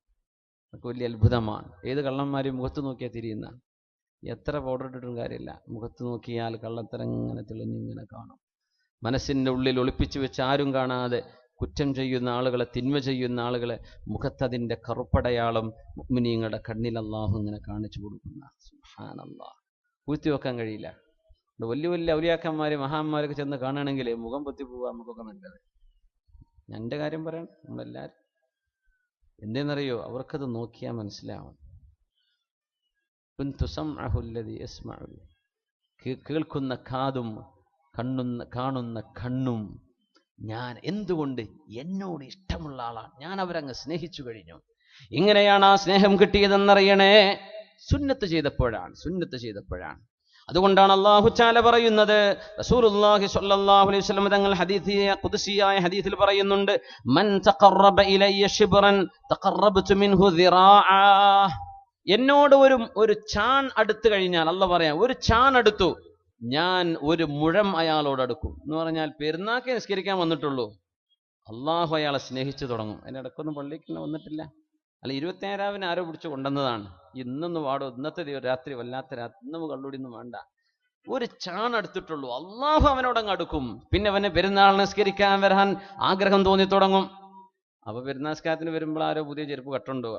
Speaker 2: അതൊക്കെ വലിയ അത്ഭുതമാണ്. ഏത് കള്ളന്മാരും മുഖത്ത് നോക്കിയാൽ തിരിയുന്ന. എത്ര പൗഡർ ഇട്ടിട്ടും കാര്യമില്ല, മുഖത്ത് നോക്കിയാൽ കള്ളത്തരം ഇങ്ങനെ തെളിഞ്ഞിങ്ങനെ കാണും. മനസ്സിൻ്റെ ഉള്ളിൽ ഒളിപ്പിച്ചു വെച്ച് ആരും കാണാതെ കുറ്റം ചെയ്യുന്ന ആളുകളെ, തിന്മ ചെയ്യുന്ന ആളുകളെ മുഖത്തതിൻ്റെ കറുപ്പടയാളം മുഅ്മിനീങ്ങളുടെ കണ്ണിൽ അല്ലാഹു ഇങ്ങനെ കാണിച്ചു കൊടുക്കുന്ന. സുബ്ഹാനല്ലാഹ്. പൂഴ്ത്തി വെക്കാൻ കഴിയില്ല. വലിയ വലിയ ഔലിയാക്കന്മാർ, മഹാന്മാരൊക്കെ ചെന്ന് കാണുകയാണെങ്കിൽ മുഖം പൊത്തി പോവുക നമുക്കൊക്കെ നല്ലത്. എൻ്റെ കാര്യം പറയണം, നമ്മളെല്ലാവരും. എന്തെന്നറിയോ? അവർക്കത് നോക്കിയാൽ മനസ്സിലാവും. കുൻതു സംഅഹു അല്ലദീ യസ്മഉ ബിഹി, കേൾക്കുന്ന കാതും കാണുന്ന കണ്ണും ഞാൻ. എന്തുകൊണ്ട്? എന്നോട് ഇഷ്ടമുള്ള ആളാണ് ഞാൻ, അവരങ്ങ് സ്നേഹിച്ചു കഴിഞ്ഞു. ഇങ്ങനെയാണ് ആ സ്നേഹം കിട്ടിയതെന്നറിയണേ. സുന്നത്ത് ചെയ്തപ്പോഴാണ്. അതുകൊണ്ടാണ് അല്ലാഹു തആല പറയുന്നത്, റസൂലുള്ളാഹി സ്വല്ലല്ലാഹു അലൈഹി വസല്ലം തങ്ങൾ ഖുദ്സിയായ ഹദീസിൽ പറയുന്നുണ്ട്, മൻ തഖറബ ഇലയ്യ ശിബ്റൻ തഖറബ്തു മിൻഹു ദിറാഅ. എന്നോട് ഒരു ചാൺ അടുത്തു കഴിഞ്ഞാൽ, അല്ലാഹു പറയാം, ഒരു ചാൺ അടുത്തു, ഞാൻ ഒരു മുഴം അയാളോട് അടുക്കും എന്ന് പറഞ്ഞാൽ പെരുന്നാൾക്ക് നിസ്കരിക്കാൻ വന്നിട്ടുള്ളൂ, അള്ളാഹു അയാളെ സ്നേഹിച്ചു തുടങ്ങും. അതിൻ്റെ ഇടയ്ക്കൊന്നും പള്ളിക്ക് വന്നിട്ടില്ല, അല്ല 27 ആരോ പിടിച്ച് കൊണ്ടുവന്നതാണ്, ഇന്നൊന്ന് വാടോ, ഇന്നത്തെ രാത്രി വല്ലാത്ത രാത്രി, ഇന്നും കള്ളുടിയൊന്നും വേണ്ട, ഒരു ചാൺ എടുത്തിട്ടുള്ളൂ, അള്ളാഹു അവനോടങ്ങ് അടുക്കും. പിന്നെ അവന് പെരുന്നാൾ നിസ്കരിക്കാൻ വരാൻ ആഗ്രഹം തോന്നി തുടങ്ങും. അപ്പൊ പെരുന്നാസ്കാരത്തിന് വരുമ്പോൾ ആരോ പുതിയ ചെരുപ്പ് കട്ടുണ്ടോ,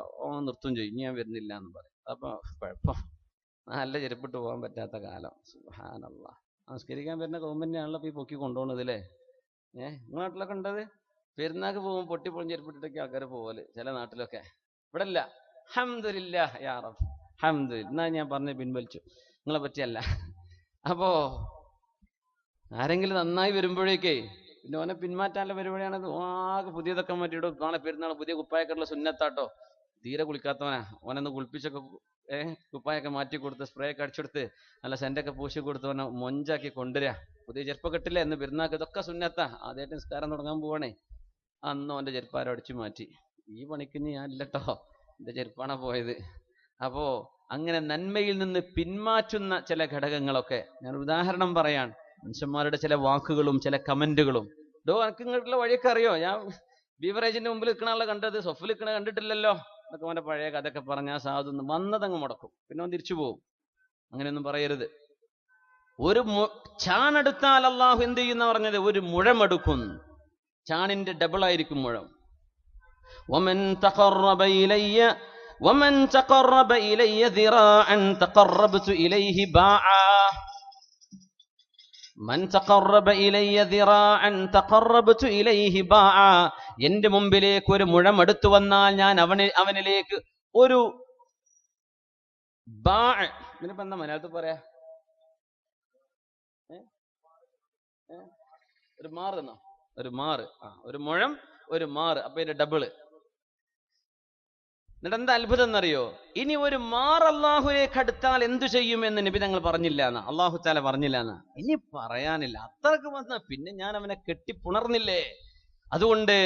Speaker 2: നിർത്തും ചെയ്യും, ഇനി ഞാൻ വരുന്നില്ല എന്ന് പറയും. അപ്പൊ കുഴപ്പം, നല്ല ചെരുപ്പിട്ട് പോകാൻ പറ്റാത്ത കാലം. സുബ്ഹാനല്ലാഹ്. നമസ്കരിക്കാൻ വരുന്ന ഗവൺമെന്റിനാണല്ലോ ഈ പൊക്കി കൊണ്ടുപോകുന്നതില്ലേ. നിങ്ങളുടെ നാട്ടിലൊക്കെ ഉണ്ടത്? പെരുന്നാൾക്ക് പോകുമ്പോൾ പൊട്ടിപ്പൊളിഞ്ഞ് ചെരുപ്പിട്ടിട്ടൊക്കെ ആൾക്കാർ പോകല് ചില നാട്ടിലൊക്കെ. ഇവിടെ ഇല്ല. അൽഹംദുലില്ലാഹ് യാ റബ്ബ്, അൽഹംദുലില്ലാഹ്. എന്നാ ഞാൻ പറഞ്ഞ് പിൻവലിച്ചു, നിങ്ങളെ പറ്റിയല്ല. അപ്പോ ആരെങ്കിലും നന്നായി വരുമ്പോഴേക്കേ പിന്നെ ഓനെ പിന്മാറ്റാനുള്ള പരിപാടിയാണ്. ആകെ പുതിയതൊക്കെ മാറ്റിയിടും. നാളെ പെരുന്നാൾ പുതിയ കുപ്പായക്കുള്ള സുന്നത്താട്ടോ, തീരെ കുളിക്കാത്തവനാ, ഓനൊന്ന് കുളിപ്പിച്ചൊക്കെ കുപ്പായൊക്കെ മാറ്റി കൊടുത്ത് സ്പ്രേ ഒക്കെ അടിച്ചെടുത്ത് നല്ല സെന്റൊക്കെ പൂശി കൊടുത്തവനെ മൊഞ്ചാക്കി കൊണ്ടുവരിക. പുതിയ ചെരുപ്പ് കെട്ടില്ല എന്ന് പെരുന്നാൾക്ക്, ഇതൊക്കെ സുന്നത്താ. ആദ്യമായിട്ട് നിസ്കാരം തുടങ്ങാൻ പോവാണേ, അന്ന് അവന്റെ ചെരുപ്പാരോ അടിച്ചു മാറ്റി. ഈ പണിക്ക് ഞാൻ ഇല്ലട്ടോ, എന്റെ ചെരുപ്പാണ് പോയത്. അപ്പോ അങ്ങനെ നന്മയിൽ നിന്ന് പിന്മാറ്റുന്ന ചില ഘടകങ്ങളൊക്കെ ഞാൻ ഉദാഹരണം പറയാൻ, മനുഷ്യന്മാരുടെ ചില വാക്കുകളും ചില കമന്റുകളും. എനിക്ക് ഇങ്ങോട്ടുള്ള വഴിയൊക്കെ അറിയോ, ഞാൻ ബീവറേജിന്റെ മുമ്പിൽ നിൽക്കണ ആളെ കണ്ടത്, സൊഫിൽ നിൽക്കണ കണ്ടിട്ടില്ലല്ലോ എന്നൊക്കെ അവന്റെ പഴയ കഥയൊക്കെ പറഞ്ഞാൽ സാധുന്ന് വന്നതങ്ങ് മുടക്കും, പിന്നെ അവൻ തിരിച്ചു പോകും. അങ്ങനെയൊന്നും പറയരുത്. ഒരു ചാണെടുത്താൽ അള്ളാഹു എന്ത് ചെയ്യുന്ന പറഞ്ഞത്, ഒരു മുഴമെടുക്കും. ചാണിന്റെ ഡബിൾ ആയിരിക്കും മുഴം. ومن تقرب إلي ذراعا تقربت إليه باعا. من تقرب إلي ذراعا تقربت إليه باعا. എന്റെ മുമ്പിലേക്ക് ഒരു മുഴം എടുത്തു വന്നാൽ ഞാൻ അവനിലേക്ക് ഒരു ഇതിനിപ്പോ എന്താ മലയാളത്തിൽ പറയാ, ഒരു മാറ് എന്നോ, ഒരു മാറ്, ഒരു മുഴം ഒരു മാറ്, അപ്പൊ ഇതിന്റെ ഡബിള്. എന്നിട്ട് എന്താ അത്ഭുതം എന്നറിയോ, ഇനി ഒരു മാർ അള്ളാഹുലേക്ക് അടുത്താൽ എന്തു ചെയ്യും എന്ന് നബി തങ്ങൾ പറഞ്ഞില്ല എന്നാ, അള്ളാഹു തആല പറഞ്ഞില്ല എന്നാ. ഇനി പറയാനില്ല, അത്രക്ക് വന്ന പിന്നെ ഞാൻ അവനെ കെട്ടിപ്പുണർന്നില്ലേ. അതുകൊണ്ട്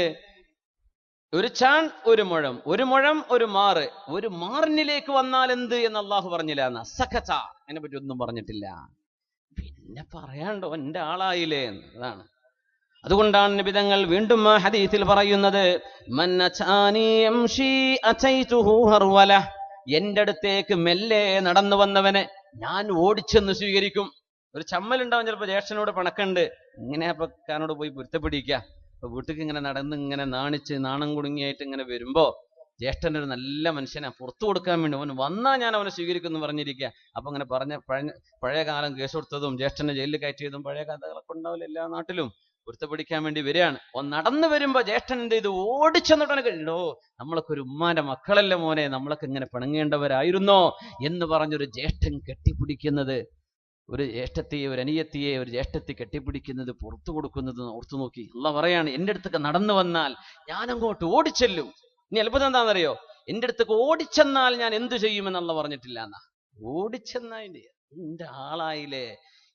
Speaker 2: ഒരു ചാൺ ഒരു മുഴം, ഒരു മുഴം ഒരു മാറ്, ഒരു മാറിനിലേക്ക് വന്നാൽ എന്ത് എന്ന് അള്ളാഹു പറഞ്ഞില്ല എന്നാ. സഖത, അതിനെ പറ്റി ഒന്നും പറഞ്ഞിട്ടില്ല. പിന്നെ പറയാണ്ടോ, എന്റെ ആളായില്ലേ എന്ന്. അതാണ്. അതുകൊണ്ടാണ് നബി തങ്ങൾ വീണ്ടും ആ ഹദീസിൽ പറയുന്നത്, മൻ അതാനി യംശി അതൈതുഹു ഹർവല. എന്റെ അടുത്തേക്ക് മെല്ലെ നടന്നു വന്നവനെ ഞാൻ ഓടിച്ചെന്ന് സ്വീകരിക്കും. ഒരു ചമ്മലുണ്ടാവും ചിലപ്പോൾ, ജ്യേഷ്ഠനോട് പണക്കുണ്ട്, ഇങ്ങനെ അപ്പൊ കാനോട് പോയി പൊരുത്തപ്പിടിക്കുക. അപ്പൊ വീട്ടിൽ ഇങ്ങനെ നടന്ന് ഇങ്ങനെ നാണിച്ച് നാണം കുടുങ്ങിയായിട്ട് ഇങ്ങനെ വരുമ്പോ ജ്യേഷ്ഠൻ്റെ ഒരു നല്ല മനുഷ്യനെ പുറത്തു കൊടുക്കാൻ വേണ്ടി അവൻ വന്നാ ഞാൻ അവനെ സ്വീകരിക്കുമെന്ന് പറഞ്ഞിരിക്കുക. അപ്പൊ അങ്ങനെ പഴയ കാലം കേസ് കൊടുത്തതും ജ്യേഷ്ഠനെ ജയിലിൽ കയറ്റിയതും പഴയ കഥകളൊക്കെ ഉണ്ടാവില്ല എല്ലാ നാട്ടിലും. പൊരുത്തപ്പിടിക്കാൻ വേണ്ടി വരികയാണ്. നടന്നു വരുമ്പോ ജ്യേഷ്ഠൻ എന്ത് ചെയ്തു, ഓടിച്ചെന്നിട്ടാണ് കഴിഞ്ഞോ, നമ്മളൊക്കെ ഒരു ഉമ്മാന്റെ മക്കളല്ലേ മോനെ, നമ്മളൊക്കെ ഇങ്ങനെ പിണങ്ങേണ്ടവരായിരുന്നോ എന്ന് പറഞ്ഞൊരു ജ്യേഷ്ഠൻ കെട്ടിപ്പിടിക്കുന്നത്, ഒരു ജ്യേഷ്ഠത്തിയെ ഒരു അനിയത്തിയെ ഒരു ജ്യേഷ്ഠത്തെ കെട്ടിപ്പിടിക്കുന്നത് പുറത്തു കൊടുക്കുന്നത് ഓർത്തു നോക്കി. അല്ലാഹ് പറയാണ്, എന്റെ അടുത്തൊക്കെ നടന്നു വന്നാൽ ഞാൻ അങ്ങോട്ട് ഓടിച്ചെല്ലും. ഇനി അത്ഭുതം എന്താണെന്നറിയോ, എന്റെ അടുത്തൊക്കെ ഓടിച്ചെന്നാൽ ഞാൻ എന്തു ചെയ്യുമെന്ന് അല്ലാഹ് പറഞ്ഞിട്ടില്ല എന്നാ. ഓടിച്ചെന്നതിന്റെ എന്റെ ആളായില്ലേ,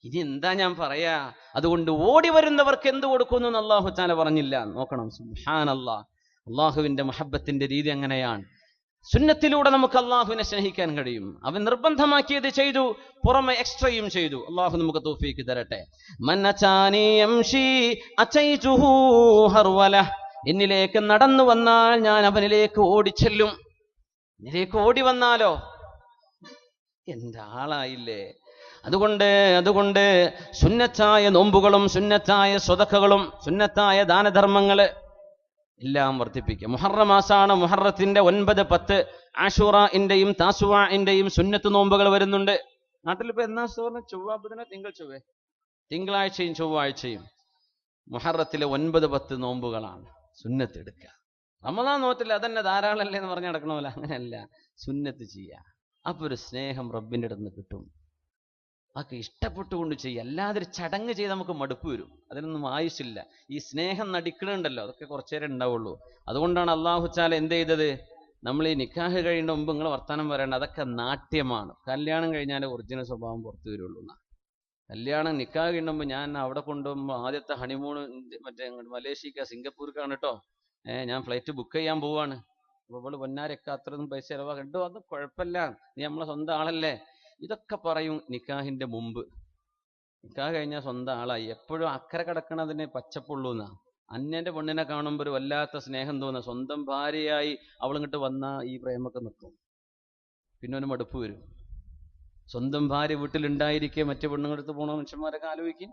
Speaker 2: ഇനി എന്താ ഞാൻ പറയാ. അതുകൊണ്ട് ഓടി വരുന്നവർക്ക് എന്ത് കൊടുക്കുന്നു എന്ന് അല്ലാഹു തആല പറഞ്ഞില്ല. നോക്കണം, സുബ്ഹാനല്ലാഹ്. അള്ളാഹുവിന്റെ മുഹബ്ബത്തിന്റെ രീതി അങ്ങനെയാണ്. സുന്നത്തിലൂടെ നമുക്ക് അള്ളാഹുവിനെ സ്നേഹിക്കാൻ കഴിയും. അവൻ നിർബന്ധമാക്കിയത് ചെയ്തു, പുറമെ എക്സ്ട്രയും ചെയ്തു. അള്ളാഹു നമുക്ക് തൗഫീഖ് തരട്ടെ. മൻ അതാനി യംശി അതൈതുഹു ഹർവല. എന്നിലേക്ക് നടന്നു വന്നാൽ ഞാൻ അവനിലേക്ക് ഓടിച്ചെല്ലും. എന്നിലേക്ക് ഓടി വന്നാലോ എന്റെ ആളായില്ലേ. അതുകൊണ്ട് സുന്നത്തായ നോമ്പുകളും സുന്നത്തായ സ്വതക്കകളും സുന്നത്തായ ദാനധർമ്മങ്ങള് എല്ലാം വർദ്ധിപ്പിക്കുക. മുഹറം മാസാണ്. മുഹറത്തിന്റെ 9, 10 ആശൂറയിന്റെയും താസുവാഇന്റെയും സുന്നത്ത് നോമ്പുകൾ വരുന്നുണ്ട്. നാട്ടിലിപ്പോ എന്നാ ചൊവ്വ ബുധന തിങ്കൾ ചൊവ്വ, തിങ്കളാഴ്ചയും ചൊവ്വാഴ്ചയും മുഹറത്തിലെ 9, 10 നോമ്പുകളാണ് സുന്നത്ത് എടുക്കുക. റമദാൻ നോറ്റില്ല അതന്നെ ധാരാളല്ലേ എന്ന് പറഞ്ഞ് നടക്കണമല്ല, അങ്ങനെയല്ല, സുന്നത്ത് ചെയ്യുക. അപ്പൊ ഒരു സ്നേഹം റബ്ബിന്റെ അടുത്ത് നിന്ന് കിട്ടും. അതൊക്കെ ഇഷ്ടപ്പെട്ടുകൊണ്ട് ചെയ്യുക. അല്ലാതെ ഒരു ചടങ്ങ് ചെയ്ത് നമുക്ക് മടുപ്പ് വരും, അതിനൊന്നും ആയുസില്ല. ഈ സ്നേഹം നടിക്കണുണ്ടല്ലോ, അതൊക്കെ കുറച്ചേരം ഉണ്ടാവുള്ളൂ. അതുകൊണ്ടാണ് അല്ലാഹു തആല എന്ത് ചെയ്തത്, നമ്മൾ ഈ നിക്കാഹ് കഴിയുന്ന മുമ്പ് നിങ്ങൾ വർത്താനം പറയണ്ട, അതൊക്കെ നാട്യമാണ്. കല്യാണം കഴിഞ്ഞാൽ ഒറിജിനൽ സ്വഭാവം പുറത്തു വരുള്ളൂ. കല്യാണം നിക്കാഹ് കഴിയുമ്പോൾ ഞാൻ അവിടെ കൊണ്ടുപോകുമ്പോൾ ആദ്യത്തെ ഹണിമൂണ് മറ്റേ മലേഷ്യക്ക സിംഗപ്പൂർക്കാണ് കേട്ടോ. ഞാൻ ഫ്ലൈറ്റ് ബുക്ക് ചെയ്യാൻ പോവാണ്. അപ്പോൾ ഇവള് പൊന്നാരൊക്കെ അത്രയൊന്നും പൈസ ചിലവാക്കണ്ടോ, അത് കുഴപ്പമില്ല, നീ നമ്മളെ സ്വന്തം ആളല്ലേ, ഇതൊക്കെ പറയും നിക്കാഹിന്റെ മുമ്പ്. നിക്കാഹ് കഴിഞ്ഞാൽ സ്വന്തം ആളായി. എപ്പോഴും അക്കരെ കിടക്കണതിന് പച്ചപ്പുള്ളൂന്നാ. അന്യന്റെ പെണ്ണിനെ കാണുമ്പോൾ ഒരു വല്ലാത്ത സ്നേഹം തോന്നുക. സ്വന്തം ഭാര്യയായി അവളിങ്ങോട്ട് വന്നാൽ ഈ പ്രേമൊക്കെ നിൽക്കും, പിന്നെ ഒരു മടുപ്പ് വരും. സ്വന്തം ഭാര്യ വീട്ടിലുണ്ടായിരിക്കെ മറ്റു പെണ്ണുങ്ങളടുത്ത് പോണ മനുഷ്യന്മാരൊക്കെ ആലോചിക്കും.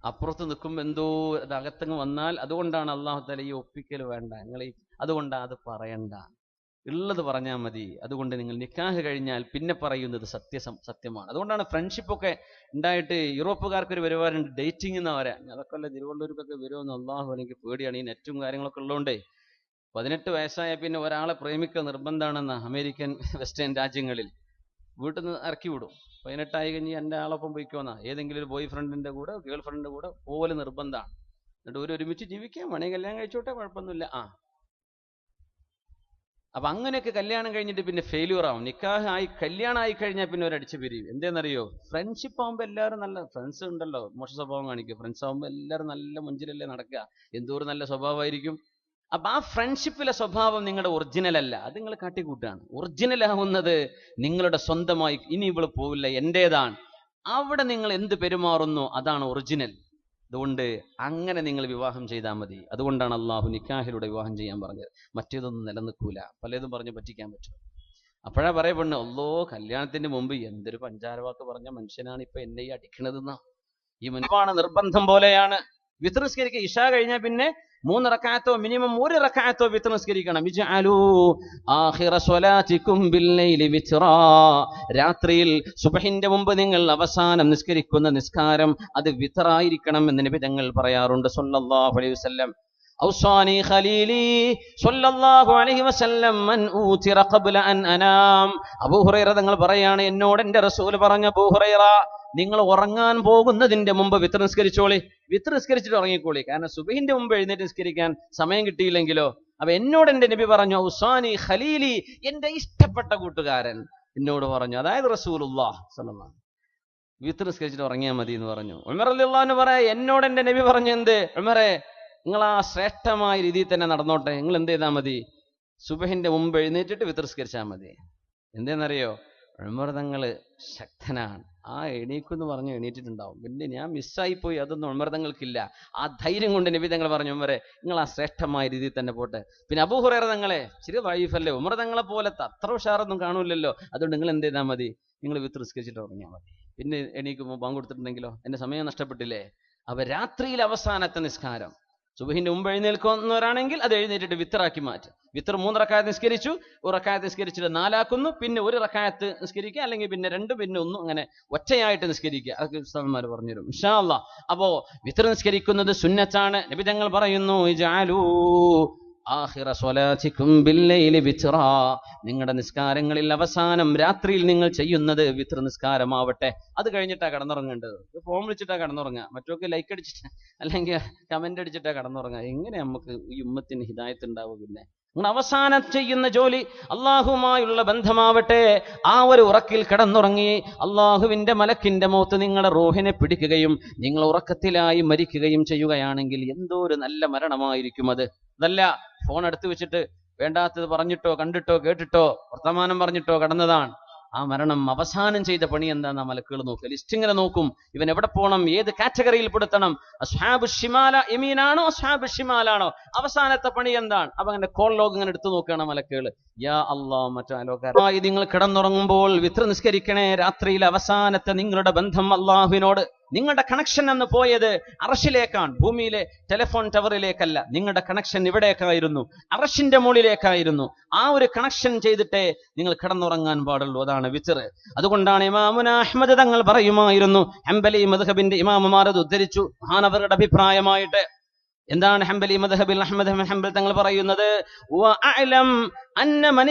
Speaker 2: അപ്പുറത്ത് നിൽക്കുമ്പോൾ എന്തോ അത് അകത്തങ്ങ് വന്നാൽ. അതുകൊണ്ടാണ് അള്ളാഹു തആല ഈ ഒപ്പിക്കൽ വേണ്ട, നിങ്ങൾ അതുകൊണ്ടാണ് അത് പറയണ്ട, ഉള്ളത് പറഞ്ഞാൽ മതി. അതുകൊണ്ട് നിങ്ങൾ നിക്കാഹ് കഴിഞ്ഞാൽ പിന്നെ പറയുന്നത് സത്യമാണ്. അതുകൊണ്ടാണ് ഫ്രണ്ട്ഷിപ്പൊക്കെ ഉണ്ടായിട്ട് യൂറോപ്പുകാർക്കൊരു പരിപാടിയുണ്ട്, ഡേറ്റിംഗ് എന്ന് പറയാം. അതൊക്കെ അല്ല തിരുവള്ളൂർക്കൊക്കെ വരുമെന്ന് അള്ളാഹു എനിക്ക് പേടിയാണ്. ഈ നെറ്റും കാര്യങ്ങളൊക്കെ ഉള്ളതുകൊണ്ടേ 18 വയസ്സായ പിന്നെ ഒരാളെ പ്രേമിക്കുക നിർബന്ധമാണെന്ന് അമേരിക്കൻ വെസ്റ്റേൺ രാജ്യങ്ങളിൽ. വീട്ടിൽ നിന്ന് ഇറക്കി വിടും. 18 കഴിഞ്ഞ് എൻ്റെ ആളൊപ്പം പോയിക്കോന്നാ. ഏതെങ്കിലും ഒരു ബോയ് ഫ്രണ്ടിന്റെ കൂടെ ഗേൾ ഫ്രണ്ടിന്റെ കൂടെ പോലെ നിർബന്ധമാണ്. എന്നിട്ട് ഒരുമിച്ച് ജീവിക്കാൻ വേണമെങ്കിൽ കല്യാണം കഴിച്ചോട്ടെ, കുഴപ്പമൊന്നുമില്ല. അപ്പൊ അങ്ങനെയൊക്കെ കല്യാണം കഴിഞ്ഞിട്ട് പിന്നെ ഫെയിലിയർ ആവും. നിക്കാഹ് ആയി കല്യാണം ആയി കഴിഞ്ഞാൽ പിന്നെ ഒരു അടിച്ചു പിരിയും. എന്തേന്നറിയോ, ഫ്രണ്ട്ഷിപ്പ് ആകുമ്പോൾ എല്ലാവരും നല്ല ഫ്രണ്ട്സ് ഉണ്ടല്ലോ, മോശ സ്വഭാവം കാണിക്കും. ഫ്രണ്ട്സ് ആകുമ്പോൾ എല്ലാവരും നല്ല മുഞ്ചിലല്ലേ നടക്കുക, എന്തോരം നല്ല സ്വഭാവമായിരിക്കും. അപ്പൊ ആ ഫ്രണ്ട്ഷിപ്പിലെ സ്വഭാവം നിങ്ങളുടെ ഒറിജിനൽ അല്ല, അത് നിങ്ങൾ കാട്ടിക്കൂട്ടാണ്. ഒറിജിനൽ ആവുന്നത് നിങ്ങളുടെ സ്വന്തമായി. ഇനി ഇവള് പോവില്ല, എന്റേതാണ്. അവിടെ നിങ്ങൾ എന്ത് പെരുമാറുന്നു അതാണ് ഒറിജിനൽ. അതുകൊണ്ട് അങ്ങനെ നിങ്ങൾ വിവാഹം ചെയ്താൽ മതി. അതുകൊണ്ടാണ് അള്ളാഹു നിക്കാഹിലൂടെ വിവാഹം ചെയ്യാൻ പറഞ്ഞത്. മറ്റേതൊന്നും നിലനിൽക്കൂല, പലതും പറഞ്ഞ് പറ്റിക്കാൻ പറ്റും. അപ്പോഴാ പറയപ്പെടുന്നത്, അല്ലോ കല്യാണത്തിന് മുമ്പ് എന്തൊരു പഞ്ചാരവാക്ക് പറഞ്ഞ മനുഷ്യനാണ് ഇപ്പൊ എന്നെ ഈ അടിക്കണതെന്നാ. ഈ മുൻപാണ് നിർബന്ധം പോലെയാണ്. വിത്ർ നിസ്കരിക്കുക. ഇശ കഴിഞ്ഞാൽ പിന്നെ 3 റക്അത്തോ മിനിമം 1 റക്അത്തോ വിത്ർ നിസ്കരിക്കണം. ഇജ്അലൂ ആഖിറ സ്വലാത്തികും ബില്ലൈലി വിത്റാ. രാത്രിയിൽ സുബ്ഹിന്റെ മുമ്പ് നിങ്ങൾ അവസാനം നിസ്കരിക്കുന്ന നിസ്കാരം അത് വിത്റായിരിക്കണം എന്ന് നബി തങ്ങൾ പറയാറുണ്ട് സല്ലല്ലാഹു അലൈഹി വസല്ലം. ഔസാനി ഖലീലി സല്ലല്ലാഹു അലൈഹി വസല്ലം മൻ ഊതിറ ഖബ്ല അൻ അനാം. അബൂ ഹുറൈറ തങ്ങൾ പറയാണ്, എന്നോട് എൻ്റെ റസൂൽ പറഞ്ഞു, അബൂ ഹുറൈറ നിങ്ങൾ ഉറങ്ങാൻ പോകുന്നതിന്റെ മുമ്പ് വിത്ർ നിസ്കരിച്ചോളി, വിത്ർ നിസ്കരിച്ചിട്ട് ഉറങ്ങിക്കോളി. കാരണം സുബഹിന്റെ മുമ്പ് എഴുന്നേറ്റ് നിസ്കരിക്കാൻ സമയം കിട്ടിയില്ലെങ്കിലോ. അപ്പൊ എന്നോട് എൻ്റെ നബി പറഞ്ഞു, ഔസാനി ഖലീലി, എന്റെ ഇഷ്ടപ്പെട്ട കൂട്ടുകാരൻ എന്നോട് പറഞ്ഞു, അതായത് റസൂലുള്ളാഹി സ്വല്ലല്ലാഹു അലൈഹി വസല്ലം, വിത്ർ നിസ്കരിച്ചിട്ട് ഉറങ്ങിയാൽ മതി എന്ന് പറഞ്ഞു. ഉമർ റളിയല്ലാഹു അൻഹു പറയാ, എന്നോട് എൻ്റെ നബി പറഞ്ഞു, എന്ത് ഉമറേ, നിങ്ങൾ ആ ശ്രേഷ്ഠമായ രീതിയിൽ തന്നെ നടന്നോട്ടെ, നിങ്ങൾ എന്ത് ചെയ്താൽ മതി, സുബഹിന്റെ മുമ്പ് എഴുന്നേറ്റിട്ട് വിത്ർ നിസ്കരിച്ചാൽ മതി. എന്തെന്നറിയോ, ഉമർ തങ്ങള് ശക്തനാണ്. ആ എണീക്കെന്ന് പറഞ്ഞ് എണീറ്റിട്ടുണ്ടാവും. പിന്നെ ഞാൻ മിസ്സായിപ്പോയി, അതൊന്നും ഉമർ തങ്ങൾക്കില്ല. ആ ധൈര്യം കൊണ്ട് നബി തങ്ങൾ പറഞ്ഞു, ഉമറെ നിങ്ങൾ ആ ശ്രേഷ്ഠമായ രീതിയിൽ തന്നെ പോട്ടെ. പിന്നെ അബൂ ഹുറൈറ തങ്ങളെ ചെറിയ വൈഫല്ലേ, ഉമർ തങ്ങളെ പോലത്തെ അത്ര ഉഷാറൊന്നും കാണൂലല്ലോ, അതുകൊണ്ട് നിങ്ങൾ എന്ത് ചെയ്താൽ മതി, നിങ്ങൾ വിത്ർ നിസ്കരിച്ചിട്ട് ഉറങ്ങിയാൽ മതി. പിന്നെ എണീക്കുമ്പോൾ ബാങ്ക് കൊടുത്തിട്ടുണ്ടെങ്കിലോ എന്റെ സമയം നഷ്ടപ്പെട്ടില്ലേ. അവ രാത്രിയിൽ അവസാനത്തെ നിസ്കാരം സുബഹിന്റെ മുമ്പ് എഴുന്നേൽക്കുന്നവരാണെങ്കിൽ അത് എഴുന്നേറ്റിട്ട് വിത്തറാക്കി മാറ്റും. വിത്തർ 3 റക്അത്ത് നിസ്കരിച്ചു, 1 റക്അത്ത് നിസ്കരിച്ചിട്ട് 4 ആക്കുന്നു, പിന്നെ 1 റക്അത്ത് നിസ്കരിക്കുക, അല്ലെങ്കിൽ പിന്നെ 2 പിന്നെ 1, അങ്ങനെ ഒറ്റയായിട്ട് നിസ്കരിക്കുക. അതൊക്കെ ഉസ്താദന്മാർ പറഞ്ഞുതരും ഇൻഷാ അല്ലാഹ്. അപ്പോ വിത്തർ നിസ്കരിക്കുന്നത് സുന്നത്താണ്. നബി തങ്ങൾ പറയുന്നു, ഇജഅലൂ ആഖിറ സ്വലാത്തികും ബില്ലൈലി വിത്റാ. നിങ്ങളുടെ നിസ്കാരങ്ങളിൽ അവസാനം രാത്രിയിൽ നിങ്ങൾ ചെയ്യുന്നത് വിത്ർ നിസ്കാരമാവട്ടെ. അത് കഴിഞ്ഞിട്ടാ കടന്നുറങ്ങേണ്ടത്. ഫോൺ വിളിച്ചിട്ടാ കടന്നുറങ്ങുക, മറ്റൊക്കെ ലൈക്ക് അടിച്ചിട്ട് അല്ലെങ്കിൽ കമന്റ് അടിച്ചിട്ടാ കടന്നുറങ്ങുക. എങ്ങനെ നമുക്ക് ഈ ഉമ്മത്തിന് ഹിദായത്ത് ഉണ്ടാവും? പിന്നെ നിങ്ങൾ അവസാനം ചെയ്യുന്ന ജോലി അള്ളാഹുമായുള്ള ബന്ധമാവട്ടെ. ആ ഒരു ഉറക്കിൽ കിടന്നുറങ്ങി അള്ളാഹുവിന്റെ മലക്കിന്റെ മൗത്ത് നിങ്ങളുടെ റൂഹിനെ പിടിക്കുകയും നിങ്ങൾ ഉറക്കത്തിലായി മരിക്കുകയും ചെയ്യുകയാണെങ്കിൽ എന്തോ ഒരു നല്ല മരണമായിരിക്കും അത്. അതല്ല ഫോൺ എടുത്തു വെച്ചിട്ട് വേണ്ടാത്തത് പറഞ്ഞിട്ടോ കണ്ടിട്ടോ കേട്ടിട്ടോ വർത്തമാനം പറഞ്ഞിട്ടോ കടന്നതാണ്. ആ മരണം അവസാനം ചെയ്ത പണി എന്താന്ന് ആ മലക്കുകൾ നോക്കുക, ലിസ്റ്റ് ഇങ്ങനെ നോക്കും. ഇവൻ എവിടെ പോകണം, ഏത് കാറ്റഗറിയിൽ പെടുത്തണം, അസ്ഹാബു ഷിമാല യമീനാണോ അസ്ഹാബു ഷിമാലാണോ, അവസാനത്തെ പണി എന്താണ്. അപ്പൊ അങ്ങനെ കോൾ ലോഗ് ഇങ്ങനെ എടുത്തു നോക്കുകയാണ് മലക്കുകൾ. യാ അല്ലാഹ്, മറ്റാലോകാരമായി നിങ്ങൾ കിടന്നുറങ്ങുമ്പോൾ വിത്ർ നിസ്കരിക്കണേ. രാത്രിയിൽ അവസാനത്തെ നിങ്ങളുടെ ബന്ധം അള്ളാഹുവിനോട്, നിങ്ങളുടെ കണക്ഷൻ എന്ന് പോയത് അർശിലേക്കാണ്, ഭൂമിയിലെ ടെലിഫോൺ ടവറിലേക്കല്ല. നിങ്ങളുടെ കണക്ഷൻ ഇവിടേക്കായിരുന്നു, അർശിന്റെ മുകളിലേക്കായിരുന്നു. ആ ഒരു കണക്ഷൻ ചെയ്തിട്ടേ നിങ്ങൾ കിടന്നുറങ്ങാൻ പാടുള്ളൂ. അതാണ് വിത്ർ. അതുകൊണ്ടാണ് ഇമാമുന അഹ്മദ് തങ്ങൾ പറയുമായിരുന്നു, ഹംബലി മദ്ഹബിന്റെ ഇമാമുമാർ അത് ഉദ്ധരിച്ചു മഹാനവരുടെ അഭിപ്രായമായിട്ട്. എന്താണ് ഹംബലി മദ്ഹബിൽ അഹ്മദ് ബിൻ ഹംബൽ തങ്ങൾ പറയുന്നത്, വഅഅലം അന്ന മൻ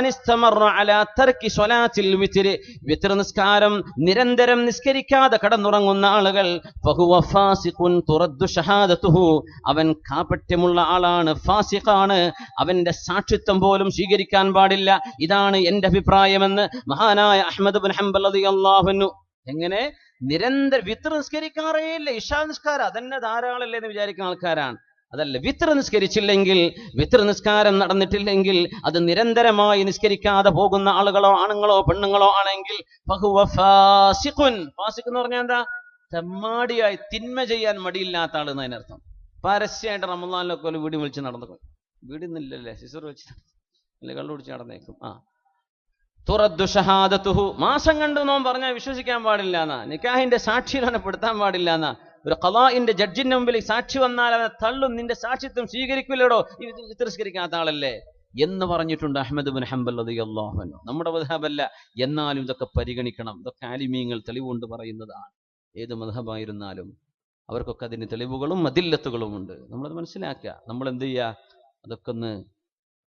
Speaker 2: ഇസ്തമറ അലാ തർക്കി സ്വലാത്തിൽ വിത്ർ, വിത്ർ നിസ്കാരം നിരന്തരം നിസ്കരിക്കാതെ കടന്നുറങ്ങുന്ന ആളുകൾ ഫഹുവ ഫാസിഖുൻ തുറദ്ദു ഷഹാദതുഹു, അവൻ കാപട്യമുള്ള ആളാണ്, ഫാസിഖാണ്, അവന്റെ സാക്ഷിത്വം പോലും സ്വീകരിക്കാൻ പാടില്ല. ഇതാണ് എന്റെ അഭിപ്രായമെന്ന് മഹാനായ അഹ്മദ് ബിൻ ഹംബൽ റളിയല്ലാഹു അൻഹു എങ്ങനെ നിരന്തരം വിത്ർ നിസ്കരിക്കാറേ ഇല്ല, ഇശാ നിസ്കാരം അതന്നെ ധാരാളല്ലേ എന്ന് വിചാരിക്കുന്ന ആൾക്കാരാണ്. അതല്ല, വിത്ർ നിസ്കരിച്ചില്ലെങ്കിൽ, വിത്ർ നിസ്കാരം നടന്നിട്ടില്ലെങ്കിൽ, അത് നിരന്തരമായി നിസ്കരിക്കാതെ പോകുന്ന ആളുകളോ ആണുങ്ങളോ പെണ്ണുങ്ങളോ ആണെങ്കിൽ ഫഹുവ ഫാസിഖുൻ. ഫാസിഖ് എന്ന് പറഞ്ഞാൽ എന്താ? തെമ്മാടിയായി, തിന്മ ചെയ്യാൻ മടിയില്ലാത്ത ആൾ എന്നതിനർത്ഥം. പരസ്യമായിട്ട് റമദാനിലൊക്കെ ഒരു വീട് വിളിച്ച് നടന്നു പോയി, വീടിന്നില്ലല്ലേ, സിസർ വെച്ച് അല്ലെ കള്ളു പിടിച്ച് നടന്നേക്കും. തുറദ്ദു ഷഹാദത്തുഹു, മാസം കണ്ടു നോൻ പറഞ്ഞാൽ വിശ്വസിക്കാൻ പാടില്ല എന്നാ. നിക്കാഹിന്റെ സാക്ഷിയിൽ അവനെ പെടുത്താൻ പാടില്ല എന്നാ. ഒരു ഖളാഇന്റെ ജഡ്ജിന്റെ മുമ്പിൽ സാക്ഷി വന്നാൽ അവനെ തള്ളും, നിന്റെ സാക്ഷിത്വം സ്വീകരിക്കില്ലടോ, ഇത് തിരസ്കരിക്കാത്ത ആളല്ലേ എന്ന് പറഞ്ഞിട്ടുണ്ട് അഹ്മദ് ബിൻ ഹംബൽ റളിയല്ലാഹു അൻഹു. നമ്മുടെ മദ്ഹബല്ല, എന്നാലും ഇതൊക്കെ പരിഗണിക്കണം. ഇതൊക്കെ ആലിമീങ്ങൾ തെളിവുകൊണ്ട് പറയുന്നതാണ്. ഏത് മദ്ഹബായിരുന്നാലും അവർക്കൊക്കെ അതിന് തെളിവുകളും അദില്ലത്തുകളും ഉണ്ട്. നമ്മളത് മനസ്സിലാക്കുക. നമ്മൾ എന്ത് ചെയ്യുക? അതൊക്കെ ഒന്ന്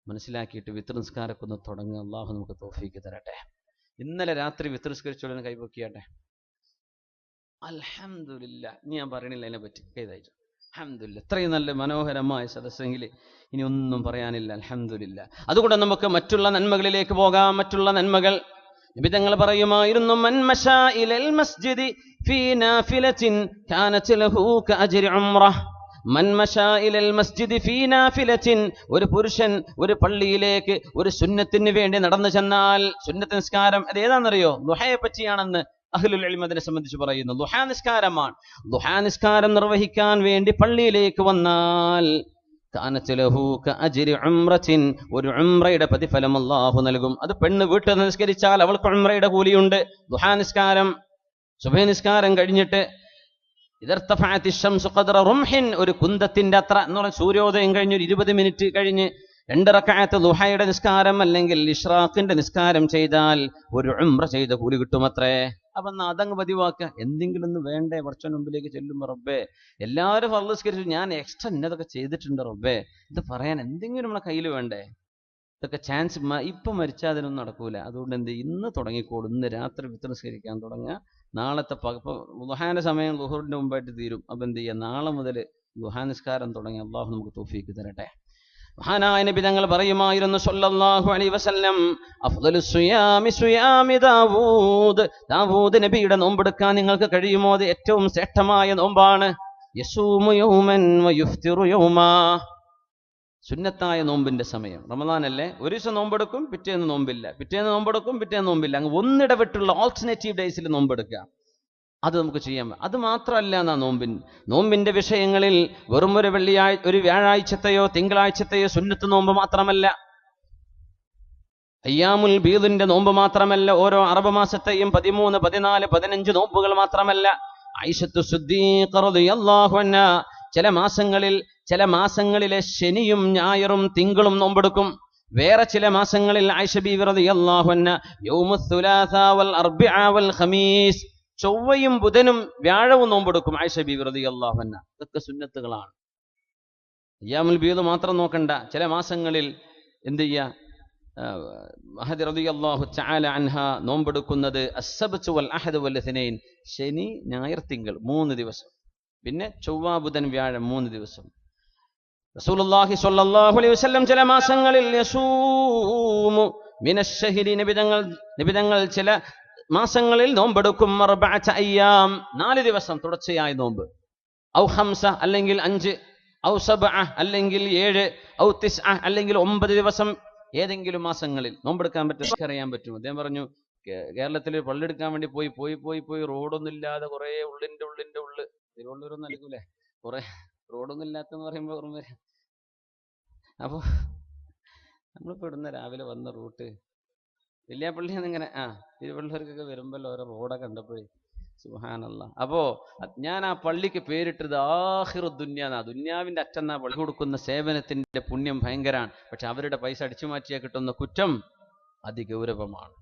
Speaker 2: മനസ്സിലാക്കിയിട്ട് വിത്ർ നിസ്കാരമൊക്കെ ഒന്ന് തുടങ്ങുക. അള്ളാഹു നമുക്ക് തൗഫീക്ക് തരട്ടെ. ഇന്നലെ രാത്രി വിത്ർ നിസ്കരിച്ചോളെ കൈപൊക്കിയാട്ടെ. അൽഹംദുലില്ലാ. ഇനി ഞാൻ പറയണില്ല അതിനെ പറ്റി, കൈതായിട്ട് അൽഹംദുലില്ലാ. ഇത്രയും നല്ല മനോഹരമായ സദസ്സെങ്കിൽ ഇനി ഒന്നും പറയാനില്ല. അൽഹംദുലില്ലാ. അതുകൊണ്ട് നമുക്ക് മറ്റുള്ള നന്മകളിലേക്ക് പോകാം. മറ്റുള്ള നന്മകൾ നബി തങ്ങൾ പറയുമായിരുന്നു, മൻ മശാ ഇലൽ മസ്ജിദി ഫീ നാഫിലത്തിൻ കാനത് ലഹു കഅജ്രി ഉംറഹ്. മൻ മശാ ഇലൽ മസ്ജിദി ഫീ നാഫിലത്തിൻ, ഒരു പുരുഷൻ ഒരു പള്ളിയിലേക്ക് ഒരു സുന്നത്തിന് വേണ്ടി നടന്നു ചെന്നാൽ, സുന്നത്ത് നിസ്കാരം അത് ഏതാണെന്നറിയോ? ദുഹയെ പറ്റിയാണെന്ന് അഹ്ലുൽ ഇൽമ് അതിനെ സംബന്ധിച്ച് പറയുന്നു. ദുഹാ നിസ്കാരമാണ്. ദുഹാ നിസ്കാരം നിർവഹിക്കാൻ വേണ്ടി പള്ളിയിലേക്ക് വന്നാൽ കാനത് ലഹു കഅജ്രി ഉംറത്തിൻ, ഒരു ഉംറയുടെ പ്രതിഫലം അല്ലാഹു നൽകും. അത് പെണ്ണ് വീട്ടിൽ നിസ്കരിച്ചാൽ അവൾക്ക് ഉംറയുടെ കൂലിയുണ്ട്. ദുഹാ നിസ്കാരം, സുബഹി നിസ്കാരം കഴിഞ്ഞിട്ട് ഇദർതഫഅത്തി ശംസു ഖദ്റ റുംഹിൻ, ഒരു കുന്തത്തിന്റെ അത്ര എന്ന് പറഞ്ഞാൽ സൂര്യോദയം കഴിഞ്ഞ് ഒരു 20 മിനിറ്റ് കഴിഞ്ഞ് 2 റക്അത്ത് ദുഹയുടെ നിസ്കാരം അല്ലെങ്കിൽ ഇഷ്റാഖിന്റെ നിസ്കാരം ചെയ്താൽ ഒരു ഉംറ ചെയ്ത കൂലി കിട്ടുമത്രേ. അപ്പൊ അതങ്ങ് പതിവാക്കുക. എന്തെങ്കിലും ഒന്ന് വേണ്ടേ പടച്ചവന്റെ മുമ്പിലേക്ക് ചെല്ലുമ്പോ? റബ്ബേ, എല്ലാവരും ഫർള് നിസ്കരിച്ചു, ഞാൻ എക്സ്ട്രാ ഇന്നതൊക്കെ ചെയ്തിട്ടുണ്ട് റബ്ബേ, ഇത് പറയാൻ എന്തെങ്കിലും നമ്മളെ കയ്യിൽ വേണ്ടേ? ഇതൊക്കെ ചാൻസ് ഇപ്പൊ മരിച്ചാൽ അതിനൊന്നും നടക്കൂല. അതുകൊണ്ട് എന്ത്, ഇന്ന് തുടങ്ങിക്കോളും. ഇന്ന് രാത്രി വിത്ർ നിസ്കരിക്കാൻ തുടങ്ങുക. നാളത്തെ ഇപ്പൊ ദുഹാന്റെ സമയം ളുഹറിന്റെ മുമ്പായിട്ട് തീരും. അപ്പൊ എന്ത് ചെയ്യുക? നാളെ മുതൽ ദുഹാ നിസ്കാരം തുടങ്ങി. അള്ളാഹു നമുക്ക് തൗഫീക്ക് തരട്ടെ. മഹാനായ നബി തങ്ങൾ പറയുമായിരുന്നു സ്വല്ലല്ലാഹു അലൈഹി വസല്ലം, അഫ്ദലു സിയാമി സിയാമി ദാവൂദ്. ദാവൂദ് നബിയുടെ നോമ്പെടുക്കാൻ നിങ്ങൾക്ക് കഴിയുമോ? അത് ഏറ്റവും ശ്രേഷ്ഠമായ നോമ്പാണ്. യസൂമു യൗമൻ വയുഫ്തിറു യൗമാ. സുന്നത്തായ നോമ്പിന്റെ സമയം റമദാൻ അല്ലേ? ഒരു ദിവസം നോമ്പെടുക്കും, പിറ്റേന്ന് നോമ്പില്ല, പിറ്റേന്ന് നോമ്പെടുക്കും, പിറ്റേന്ന് നോമ്പില്ല. അങ്ങ് ഒന്നിടവിട്ടുള്ള ഓൾട്ടർനേറ്റീവ് ഡേയ്സിൽ നോമ്പെടുക്കുക. അത് നമുക്ക് ചെയ്യാം. അത് മാത്രമല്ല എന്നാ നോമ്പിന്റെ വിഷയങ്ങളിൽ വെറും ഒരു വ്യാഴാഴ്ചത്തെയോ തിങ്കളാഴ്ചത്തെയോ സുന്നത്ത് നോമ്പ് മാത്രമല്ല, അയ്യാമുൽ ബീദിന്റെ നോമ്പ് മാത്രമല്ല, ഓരോ അറബ് മാസത്തെയും 13, 14, 15 നോമ്പുകൾ മാത്രമല്ല. ആയിഷത്തു സിദ്ദീഖ റളിയല്ലാഹു അൻഹാ ചില മാസങ്ങളിലെ ശനിയും ഞായറും തിങ്കളും നോമ്പെടുക്കും. വേറെ ചില മാസങ്ങളിൽ ആയിഷ ബീവി റളിയല്ലാഹു അൻഹാ യൗമുൽ സുലാസാ വൽ അർബിഅ വൽ ഖമീസ്, ചൊവ്വയും ബുധനും വ്യാഴവും നോമ്പെടുക്കും ആയിഷ ബീവി റളിയല്ലാഹു അൻഹാ. ഇതൊക്കെ സുന്നത്തുകളാണ്. അയ്യാമുൽ ബീദ് മാത്രം നോക്കണ്ട. ചില മാസങ്ങളിൽ എന്ത് ചെയ്യുക? മഹദി റളിയല്ലാഹു തആല അൻഹ നോമ്പെടുക്കുന്നത് അസ്സബ്തു വൽ അഹദ് വൽ ഇത്നൈൻ, ശനി ഞായർ തിങ്കൾ 3 ദിവസം, പിന്നെ ചൊവ്വ ബുധൻ വ്യാഴം 3 ദിവസം. റസൂലുള്ളാഹി സ്വല്ലല്ലാഹു അലൈഹി വസല്ലം ചില മാസങ്ങളിൽ യസൂമു മിനശ്ശഹരി, നബിതങ്ങൾ ചില മാസങ്ങളിൽ നോമ്പെടുക്കും 4 അയ്യാം, 4 ദിവസം തുടർച്ചയായി നോമ്പ്. ഔ ഖംസ അല്ലെങ്കിൽ 5, ഔ സബ്അ അല്ലെങ്കിൽ 7, ഔ തിസ്അ അല്ലെങ്കിൽ 9 ദിവസം. ഏതെങ്കിലും മാസങ്ങളിൽ നോമ്പെടുക്കാൻ പറ്റും, അറിയാൻ പറ്റും. അദ്ദേഹം പറഞ്ഞു, കേരളത്തിൽ പള്ളെടുക്കാൻ വേണ്ടി പോയി റോഡൊന്നും ഇല്ലാതെ കുറെ ഉള്ളിന്റെ ഉള്ള്, തിരുവള്ളൂരൊന്നും അടിക്കൂലേ, കുറെ റോഡൊന്നും ഇല്ലാത്തെന്ന് പറയുമ്പോൾ ഓർമ്മ വരും. അപ്പൊ നമ്മളിപ്പോ ഇടുന്ന രാവിലെ വന്ന റൂട്ട് വെല്ലിയാപ്പള്ളിന്ന് ഇങ്ങനെ തിരുവള്ളൂർക്കൊക്കെ വരുമ്പോൾ ഓരോ റോഡൊക്കെ കണ്ടപ്പോഴേ സുബ്ഹാനല്ലാഹ്. അപ്പോ ഞാൻ ആ പള്ളിക്ക് പേരിട്ടത് ആഖിറു ദുനിയ എന്നാ. ദുന്യാവിന്റെ അറ്റന്നാ പള്ളി കൊടുക്കുന്ന സേവനത്തിന്റെ പുണ്യം ഭയങ്കരാണ്. പക്ഷെ അവരുടെ പൈസ അടിച്ചു മാറ്റിയാൽ കിട്ടുന്ന കുറ്റം അതിഗൗരവമാണ്.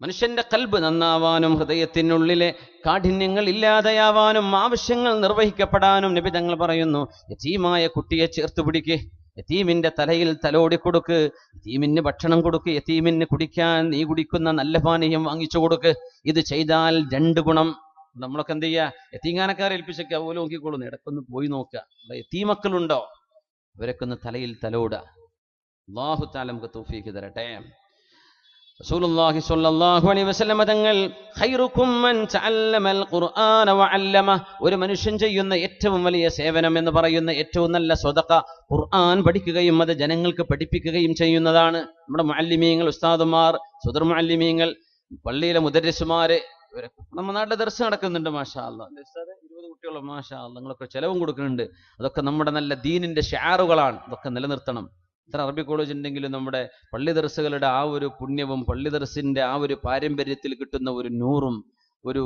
Speaker 2: മനുഷ്യന്റെ ഖൽബ് നന്നാവാനും ഹൃദയത്തിനുള്ളിലെ കാഠിന്യങ്ങൾ ഇല്ലാതെയാവാനും ആവശ്യങ്ങൾ നിർവഹിക്കപ്പെടാനും നബി തങ്ങൾ പറയുന്നു, യതീമായ കുട്ടിയെ ചേർത്ത് പിടിക്ക്, യതീമിന്റെ തലയിൽ തലോടി കൊടുക്ക്, യതീമിന് ഭക്ഷണം കൊടുക്ക്, യതീമിന് കുടിക്കാൻ നീ കുടിക്കുന്ന നല്ല പാനീയം വാങ്ങിച്ചു കൊടുക്ക്. ഇത് ചെയ്താൽ 2 ഗുണം. നമ്മളൊക്കെ എന്ത് ചെയ്യുക? യതീങ്ങാനക്കാരെ ഏൽപ്പിച്ചൊക്കെ അതുപോലെ നോക്കിക്കോളുന്നു. ഇടക്കൊന്ന് പോയി നോക്കുക, യതീമക്കളുണ്ടോ, അവരൊക്കെ ഒന്ന് തലയിൽ തലോടുക. അല്ലാഹു തആല നമുക്ക് തൗഫീഖ് തരട്ടെ. റസൂലുള്ളാഹി സ്വല്ലല്ലാഹു അലൈഹി വസല്ലം തങ്ങൾ ഖൈറുക്കും മൻ തഅല്ലമൽ ഖുർആന വഅല്ലമ, ഒരു മനുഷ്യൻ ചെയ്യുന്ന ഏറ്റവും വലിയ സേവനം എന്ന് പറയുന്ന ഏറ്റവും നല്ല സ്വതക്ക ഖുർആൻ പഠിക്കുകയും അത് ജനങ്ങൾക്ക് പഠിപ്പിക്കുകയും ചെയ്യുന്നതാണ്. നമ്മുടെ മുഅല്ലിമീങ്ങൾ, ഉസ്താദുമാർ, സുദർ മുഅല്ലിമീങ്ങൾ, പള്ളിയിലെ മുദർരിസുമാര്, നമ്മുടെ നാട്ടിലെ ദർസ് നടക്കുന്നുണ്ട്. മാഷാ അല്ലാഹ്, 20 കുട്ടികളും മാഷാ അല്ലാഹ്, നിങ്ങളൊക്കെ ചെലവും കൊടുക്കുന്നുണ്ട്. അതൊക്കെ നമ്മുടെ നല്ല ദീനിന്റെ ഷിആറുകളാണ്. അതൊക്കെ നിലനിർത്തണം. ഇത്ര അറബി കോളേജ് ഉണ്ടെങ്കിലും നമ്മുടെ പള്ളി ദർസുകളുടെ ആ ഒരു പുണ്യവും പള്ളി ദർസിന്റെ ആ ഒരു പാരമ്പര്യത്തിൽ കിട്ടുന്ന ഒരു നൂറും ഒരു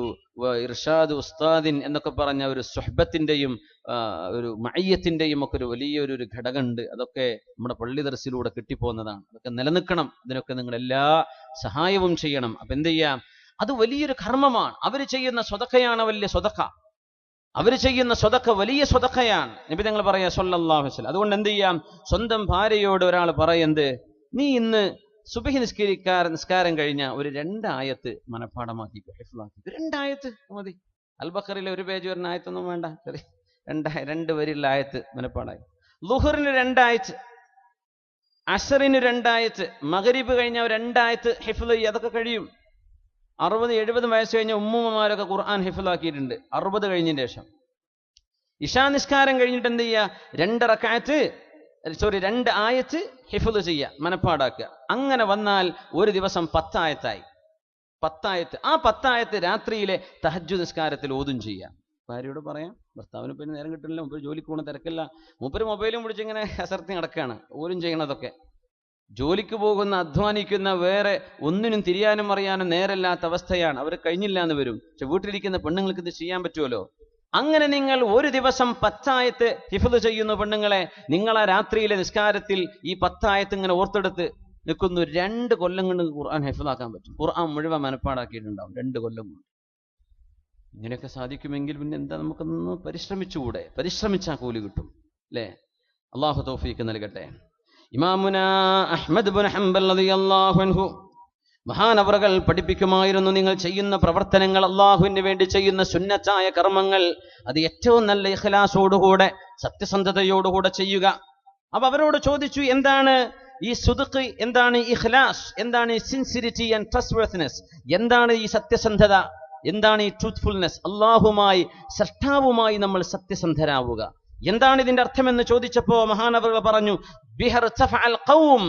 Speaker 2: ഇർഷാദ് ഉസ്താദിൻ എന്നൊക്കെ പറഞ്ഞ ഒരു സുഹബത്തിന്റെയും ഒരു മഅയ്യത്തിന്റെയും ഒക്കെ ഒരു വലിയൊരു ഘടകമുണ്ട്. അതൊക്കെ നമ്മുടെ പള്ളി ദർസിലൂടെ കിട്ടിപ്പോകുന്നതാണ്. അതൊക്കെ നിലനിൽക്കണം. ഇതിനൊക്കെ നിങ്ങൾ എല്ലാ സഹായവും ചെയ്യണം. അപ്പൊ എന്ത് ചെയ്യാം? അത് വലിയൊരു കർമ്മമാണ്. അവർ ചെയ്യുന്ന സ്വതക്കയാണ് വലിയ സ്വതക്ക. അവർ ചെയ്യുന്ന സ്വതക്ക വലിയ സ്വതക്കയാണ്. നബി തങ്ങൾ പറയാ സ്വല്ലല്ലാഹു അലൈഹി വസല്ലം. അതുകൊണ്ട് എന്ത് ചെയ്യാം? സ്വന്തം ഭാര്യയോട് ഒരാൾ പറയുന്നത്, നീ ഇന്ന് സുബഹി നിസ്കാരം കഴിഞ്ഞ ഒരു 2 ആയത്ത് മനഃപ്പാഠമാക്കിക്കോ, ഹിഫ്ളാക്കി. 2 ആയത്ത് മതി. അൽ ബഖറയിലെ ഒരു പേജ് വരുന്ന ആയത്തൊന്നും വേണ്ട, 2 വരിയുള്ള ആയത്ത് മനഃപ്പാഠമായി. ളുഹറിന് 2 ആയത്ത്, അസറിന് 2 ആയത്ത്, മഗ്രിബ് കഴിഞ്ഞ 2 ആയത്ത് ഹിഫ്ള് ചെയ്യും. അതൊക്കെ കഴിയും. 60-70 വയസ്സ് കഴിഞ്ഞ ഉമ്മുമ്മമാരൊക്കെ ഖുർആൻ ഹിഫ്ളാക്കിയിട്ടുണ്ട് 60 കഴിഞ്ഞതിന് ശേഷം. ഇശാ നിസ്കാരം കഴിഞ്ഞിട്ട് എന്ത് ചെയ്യുക? 2 ആയത്ത് ഹിഫ്ള് ചെയ്യുക, മനഃപ്പാടാക്കുക. അങ്ങനെ വന്നാൽ ഒരു ദിവസം 10 ആയത്തായി. 10 ആയത്ത്. ആ 10 ആയത്ത് രാത്രിയിലെ തഹജ്ജുദ് നിസ്കാരത്തിൽ ഓതും ചെയ്യാം. ഭാര്യയോട് പറയാം, ഭർത്താവിന് പിന്നെ നേരം കിട്ടുന്നില്ല, മൂപ്പര് ജോലിക്ക് പോകുന്ന തിരക്കില്ല, മൂപ്പര് മൊബൈലും പിടിച്ച് ഇങ്ങനെ അസർത്തി നടക്കുകയാണ്. ഓരും ചെയ്യണതൊക്കെ. ജോലിക്ക് പോകുന്ന, അധ്വാനിക്കുന്ന, വേറെ ഒന്നിനും തിരിയാനും അറിയാനും നേരല്ലാത്ത അവസ്ഥയാണ്. അവർ കഴിഞ്ഞില്ല എന്ന് വരും. പക്ഷെ വീട്ടിലിരിക്കുന്ന പെണ്ണുങ്ങൾക്ക് ഇത് ചെയ്യാൻ പറ്റുമല്ലോ. അങ്ങനെ നിങ്ങൾ ഒരു ദിവസം 10 ആയത്ത് ഹിഫ്ള് ചെയ്യുന്ന പെണ്ണുങ്ങളെ, നിങ്ങൾ ആ രാത്രിയിലെ നിസ്കാരത്തിൽ ഈ 10 ആയത്ത് ഇങ്ങനെ ഓർത്തെടുത്ത് നിൽക്കുന്നു. 2 കൊല്ലം കൊണ്ട് ഖുർആൻ ഹിഫ്ളാക്കാൻ പറ്റും. ഖുർആൻ മുഴുവൻ മനഃപ്പാടാക്കിയിട്ടുണ്ടാവും 2 കൊല്ലം കൊണ്ട്. ഇങ്ങനെയൊക്കെ സാധിക്കുമെങ്കിൽ പിന്നെ എന്താ, നമുക്കൊന്ന് പരിശ്രമിച്ചുകൂടെ? പരിശ്രമിച്ചാൽ കൂലി കിട്ടും അല്ലേ? അള്ളാഹു തൗഫീഖ് നൽകട്ടെ. ഇമാമുന അഹ്മദ് ഇബ്നു ഹംബൽ റളിയല്ലാഹു അൻഹു മഹാനവറുകൾ പഠിപ്പിക്കുമായിരുന്നു, നിങ്ങൾ ചെയ്യുന്ന പ്രവർത്തനങ്ങൾ, അള്ളാഹുവിന് വേണ്ടി ചെയ്യുന്ന സുന്നത്തായ കർമ്മങ്ങൾ, അത് ഏറ്റവും നല്ല ഇഖ്ലാസോടുകൂടെ, സത്യസന്ധതയോടുകൂടെ ചെയ്യുക. അപ്പൊ അവരോട് ചോദിച്ചു, എന്താണ് ഈ സുദ്ഖ്, എന്താണ് ഇഖ്ലാസ്, എന്താണ് ഈ സിൻസിരിറ്റി ആൻഡ് ട്രസ്റ്റ്വർത്തിനെസ്, എന്താണ് ഈ സത്യസന്ധത, എന്താണ് ഈ ട്രൂത്ത്ഫുൾനെസ്? അള്ളാഹുമായി, സൃഷ്ടാവുമായി നമ്മൾ സത്യസന്ധരാവുക, എന്താണ് ഇതിന്റെ അർത്ഥമെന്ന് ചോദിച്ചപ്പോ മഹാനവറുകൾ പറഞ്ഞു, ബിഹർതഫഅൽ ഖൗം,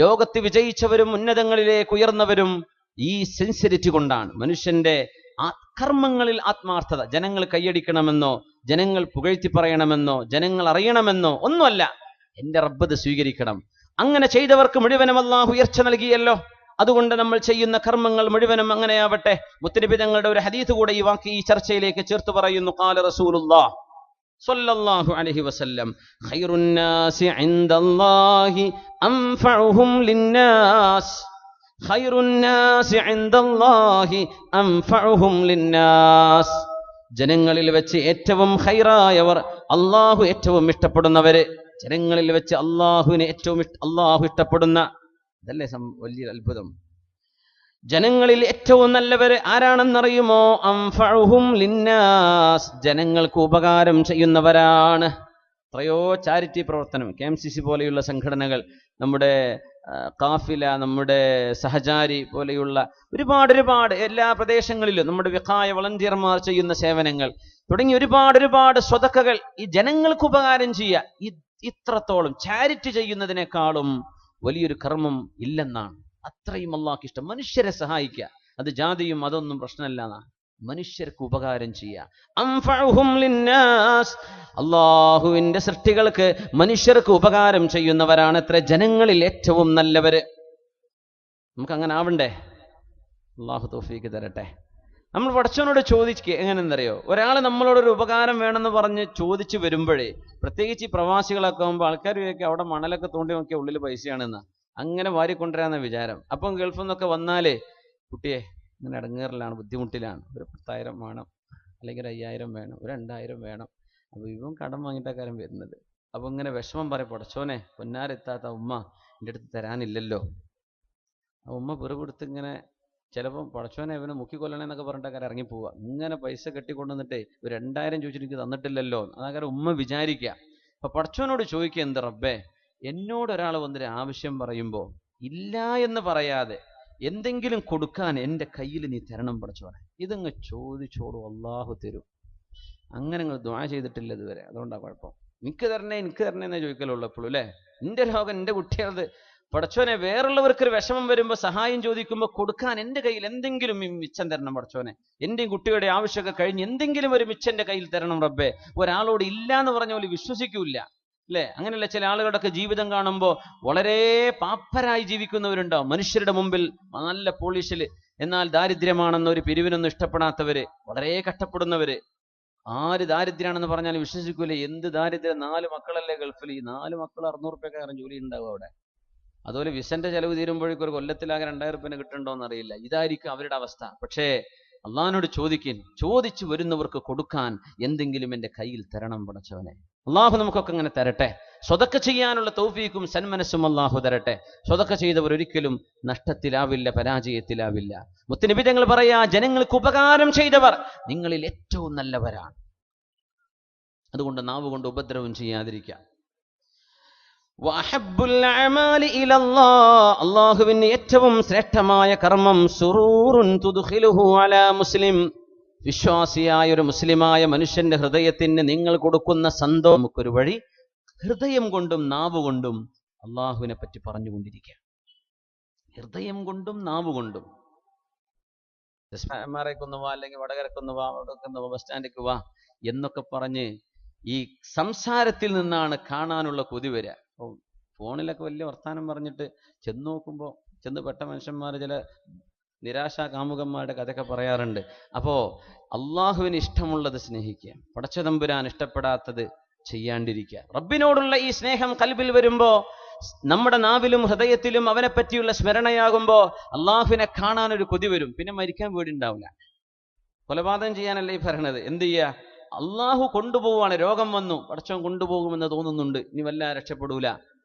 Speaker 2: ലോകത്ത് വിജയിച്ചവരും ഉന്നതങ്ങളിലേക്ക് ഉയർന്നവരും ഈ സിൻസിരിറ്റി കൊണ്ടാണ്. മനുഷ്യന്റെ കർമ്മങ്ങളിൽ ആത്മാർത്ഥത. ജനങ്ങൾ കൈയടിക്കണമെന്നോ, ജനങ്ങൾ പുകഴ്ത്തി പറയണമെന്നോ, ജനങ്ങൾ അറിയണമെന്നോ ഒന്നുമല്ല. എന്റെ റബ്ബ് ഇത് സ്വീകരിക്കണം. അങ്ങനെ ചെയ്തവർക്ക് മുഴുവനും അല്ലാഹു ഉയർച്ച നൽകിയല്ലോ. അതുകൊണ്ട് നമ്മൾ ചെയ്യുന്ന കർമ്മങ്ങൾ മുഴുവനും അങ്ങനെയാവട്ടെ. മുത്തനബി തങ്ങളുടെ ഒരു ഹദീസ് കൂടെ ഈ ചർച്ചയിലേക്ക് ചേർത്ത് പറയുന്നു. ഖാല റസൂലുള്ളാഹ് സ്വല്ലല്ലാഹു അലൈഹി വസല്ലം, ഖൈറുൻ നാസി ഇൻദല്ലാഹി അൻഫഉഹും ലിന്നാസ്, ഖൈറുൻ നാസി ഇൻദല്ലാഹി അൻഫഉഹും ലിന്നാസ്. ജനങ്ങളിൽ വെച്ച് ഏറ്റവും ഖൈറായവർ, അല്ലാഹു ഏറ്റവും ഇഷ്ടപ്പെടുന്നവര്, ജനങ്ങളിൽ വെച്ച് അല്ലാഹുവിനെ ഏറ്റവും അല്ലാഹു ഇഷ്ടപ്പെടുന്ന, ഇതല്ലേ വലിയ അത്ഭുതം. ജനങ്ങളിൽ ഏറ്റവും നല്ലവര് ആരാണെന്നറിയുമോ? അൻഫഉഹും ലിന്നാസ്, ജനങ്ങൾക്ക് ഉപകാരം ചെയ്യുന്നവരാണ്. എത്രയോ ചാരിറ്റി പ്രവർത്തനം, KMCC പോലെയുള്ള സംഘടനകൾ, നമ്മുടെ കാഫില, നമ്മുടെ സഹചാരി പോലെയുള്ള ഒരുപാട് എല്ലാ പ്രദേശങ്ങളിലും നമ്മുടെ വിഖായ വളണ്ടിയർമാർ ചെയ്യുന്ന സേവനങ്ങൾ തുടങ്ങി ഒരുപാട് സ്വതക്കകൾ ഈ ജനങ്ങൾക്ക് ഉപകാരം ചെയ്യുക. ഇത്രത്തോളം ചാരിറ്റി ചെയ്യുന്നതിനേക്കാളും വലിയൊരു കർമ്മം ഇല്ലെന്നാണ്. അത്രയും അല്ലാഹുക്ക് ഇഷ്ടം. മനുഷ്യരെ സഹായിക്കുക, അത് ജാതിയും അതൊന്നും പ്രശ്നമല്ല. മനുഷ്യർക്ക് ഉപകാരം ചെയ്യുക. അൻഫഉഹും ലിന്നാസ്, അല്ലാഹുവിന്റെ സൃഷ്ടികൾക്ക്, മനുഷ്യർക്ക് ഉപകാരം ചെയ്യുന്നവരാണ് അത്ര ജനങ്ങളിൽ ഏറ്റവും നല്ലവര്. നമുക്ക് അങ്ങനെ ആവണ്ടേ? അല്ലാഹു തൗഫീഖ് തരട്ടെ. നമ്മൾ പടച്ചവനോട് ചോദിക്കുക എങ്ങനെയെന്നറിയോ? ഒരാൾ നമ്മളോടൊരു ഉപകാരം വേണമെന്ന് പറഞ്ഞ് ചോദിച്ചു വരുമ്പോഴേ, പ്രത്യേകിച്ച് ഈ പ്രവാസികളൊക്കെ ആകുമ്പോൾ ആൾക്കാർ ചോദിക്കുക അവിടെ മണലൊക്കെ തോണ്ടി നോക്കിയാൽ ഉള്ളിൽ പൈസയാണെന്ന്, അങ്ങനെ വാരിക്കൊണ്ടുവരാന്ന വിചാരം. അപ്പം ഗൾഫിൽ നിന്നൊക്കെ വന്നാലേ, കുട്ടിയെ ഇങ്ങനെ ഇടങ്ങേറിലാണ്, ബുദ്ധിമുട്ടിലാണ്, ഒരു 10,000 വേണം, അല്ലെങ്കിൽ 5,000 വേണം, ഒരു 2,000 വേണം. അപ്പോൾ ഇവൻ കടം വാങ്ങിയിട്ടാക്കാരം വരുന്നത്. അപ്പോൾ ഇങ്ങനെ വിഷമം പറയും, പടച്ചോനെ പൊന്നാരെത്താത്ത ഉമ്മ എൻ്റെ അടുത്ത് തരാനില്ലല്ലോ. ആ ഉമ്മ പിറുപിടുത്ത് ഇങ്ങനെ ചിലപ്പം പടച്ചോനെ ഇവനെ മുക്കിക്കൊല്ലണേന്നൊക്കെ പറഞ്ഞിട്ടാക്കാരം ഇറങ്ങിപ്പോവുക. ഇങ്ങനെ പൈസ കെട്ടിക്കൊണ്ടുവന്നിട്ടേ ഒരു 2,000 ചോദിച്ചിട്ട് എനിക്ക് തന്നിട്ടില്ലല്ലോ, അതാക്കാരം ഉമ്മ വിചാരിക്കുക. അപ്പൊ പടച്ചോനോട് ചോദിക്കുക, എന്ത് റബ്ബേ, എന്നോട് ഒരാൾ വന്നൊരു ആവശ്യം പറയുമ്പോൾ ഇല്ല എന്ന് പറയാതെ എന്തെങ്കിലും കൊടുക്കാൻ എൻ്റെ കയ്യിൽ നീ തരണം പടച്ചോനെ. ഇതങ്ങ് ചോദിച്ചോളൂ, അള്ളാഹു തരും. അങ്ങനെ നിങ്ങൾ ദുആ ചെയ്തിട്ടില്ല ഇതുവരെ, അതുകൊണ്ടാണ് കുഴപ്പം. എനിക്ക് തരണേ എന്നേ ചോദിക്കലുള്ളൂ എപ്പോഴും അല്ലേ. എൻ്റെ ലോകം എൻ്റെ കുട്ടികളത്. പടച്ചോനെ, വേറുള്ളവർക്കൊരു വിഷമം വരുമ്പോൾ സഹായം ചോദിക്കുമ്പോൾ കൊടുക്കാൻ എൻ്റെ കയ്യിൽ എന്തെങ്കിലും മിച്ചം തരണം പടച്ചോനെ. എൻ്റെയും കുട്ടിയുടെ ആവശ്യമൊക്കെ കഴിഞ്ഞ് എന്തെങ്കിലും ഒരു മിച്ചം എൻ്റെ കയ്യിൽ തരണം റബ്ബേ. ഒരാളോട് ഇല്ല എന്ന് പറഞ്ഞ പോലെ വിശ്വസിക്കൂല അല്ലേ. അങ്ങനെയല്ല, ചില ആളുകളുടെയൊക്കെ ജീവിതം കാണുമ്പോൾ വളരെ പാപ്പരായി ജീവിക്കുന്നവരുണ്ടാവും. മനുഷ്യരുടെ മുമ്പിൽ നല്ല പോളിഷിൽ, എന്നാൽ ദാരിദ്ര്യമാണെന്ന ഒരു പിരിവിനൊന്നും ഇഷ്ടപ്പെടാത്തവര്, വളരെ കഷ്ടപ്പെടുന്നവര്. ആര് ദാരിദ്ര്യാണെന്ന് പറഞ്ഞാൽ വിശ്വസിക്കൂല. എന്ത് ദാരിദ്ര്യം, 4 മക്കളല്ലേ ഗൾഫിൽ. ഈ 4 മക്കൾ 600 റുപ്യക്കാരൻ ജോലി ഉണ്ടാവും അവിടെ. അതുപോലെ വിസന്റെ ചെലവ് തീരുമ്പോഴേക്കും ഒരു കൊല്ലത്തിലാകെ 2000 റുപ്യന് കിട്ടുന്നുണ്ടോന്ന് അറിയില്ല. ഇതായിരിക്കും അവരുടെ അവസ്ഥ. പക്ഷേ അള്ളാഹിനോട് ചോദിച്ചു വരുന്നവർക്ക് കൊടുക്കാൻ എന്തെങ്കിലും എൻ്റെ കയ്യിൽ തരണം പടച്ചവനെ. അള്ളാഹു നമുക്കൊക്കെ അങ്ങനെ തരട്ടെ. സ്വതക്ക ചെയ്യാനുള്ള തൗഫീക്കും സന്മനസ്സും അള്ളാഹു തരട്ടെ. സ്വതക്ക ചെയ്തവർ ഒരിക്കലും നഷ്ടത്തിലാവില്ല, പരാജയത്തിലാവില്ല. മുത്തുനബി തങ്ങൾ പറയാ, ജനങ്ങൾക്ക് ഉപകാരം ചെയ്തവർ നിങ്ങളിൽ ഏറ്റവും നല്ലവരാണ്. അതുകൊണ്ട് നാവ് കൊണ്ട് ഉപദ്രവം ചെയ്യാതിരിക്കുക. അള്ളാഹുവിന് ഏറ്റവും ശ്രേഷ്ഠമായ കർമ്മം സുറൂറുൻ തുദ്ഖിലുഹു അലാ മുസ്ലിം. വിശ്വാസിയായ ഒരു മുസ്ലിമായ മനുഷ്യന്റെ ഹൃദയത്തിന് നിങ്ങൾ കൊടുക്കുന്ന സന്തോഷം. നമുക്കൊരു വഴി ഹൃദയം കൊണ്ടും നാവ് കൊണ്ടും അള്ളാഹുവിനെ പറ്റി പറഞ്ഞുകൊണ്ടിരിക്കുക. ഹൃദയം കൊണ്ടും നാവ് കൊണ്ടും. മാറേക്കൊന്ന് വാ, അല്ലെങ്കിൽ വടകരക്കൊന്ന് വാ, വടക്കൊന്ന് വാ, ബസ് സ്റ്റാൻഡിലേക്ക് വാ എന്നൊക്കെ പറഞ്ഞ് ഈ സംസാരത്തിൽ നിന്നാണ് കാണാനുള്ള കൊതി വരിക. ഫോണിലൊക്കെ വലിയ വർത്താനം പറഞ്ഞിട്ട് ചെന്ന് പെട്ട മനുഷ്യന്മാർ ചില നിരാശാ കാമുകന്മാരുടെ കഥയൊക്കെ പറയാറുണ്ട്. അപ്പോ അള്ളാഹുവിന് ഇഷ്ടമുള്ളത് സ്നേഹിക്കുക, പടച്ചതമ്പുരാൻ ഇഷ്ടപ്പെടാത്തത് ചെയ്യാണ്ടിരിക്കുക. റബ്ബിനോടുള്ള ഈ സ്നേഹം കൽബിൽ വരുമ്പോ, നമ്മുടെ നാവിലും ഹൃദയത്തിലും അവനെ പറ്റിയുള്ള സ്മരണയാകുമ്പോ അള്ളാഹുവിനെ കാണാൻ ഒരു കൊതി വരും. പിന്നെ മരിക്കാൻ പേടിയുണ്ടാവില്ല. കൊലപാതകം ചെയ്യാനല്ലേ ഈ പറയണത്. എന്ത് ചെയ്യുക? അള്ളാഹു കൊണ്ടുപോവാണ്. രോഗം വന്നു, പടച്ചവൻ കൊണ്ടുപോകുമെന്ന് തോന്നുന്നുണ്ട്, ഇനി വല്ല രക്ഷപ്പെടൂല.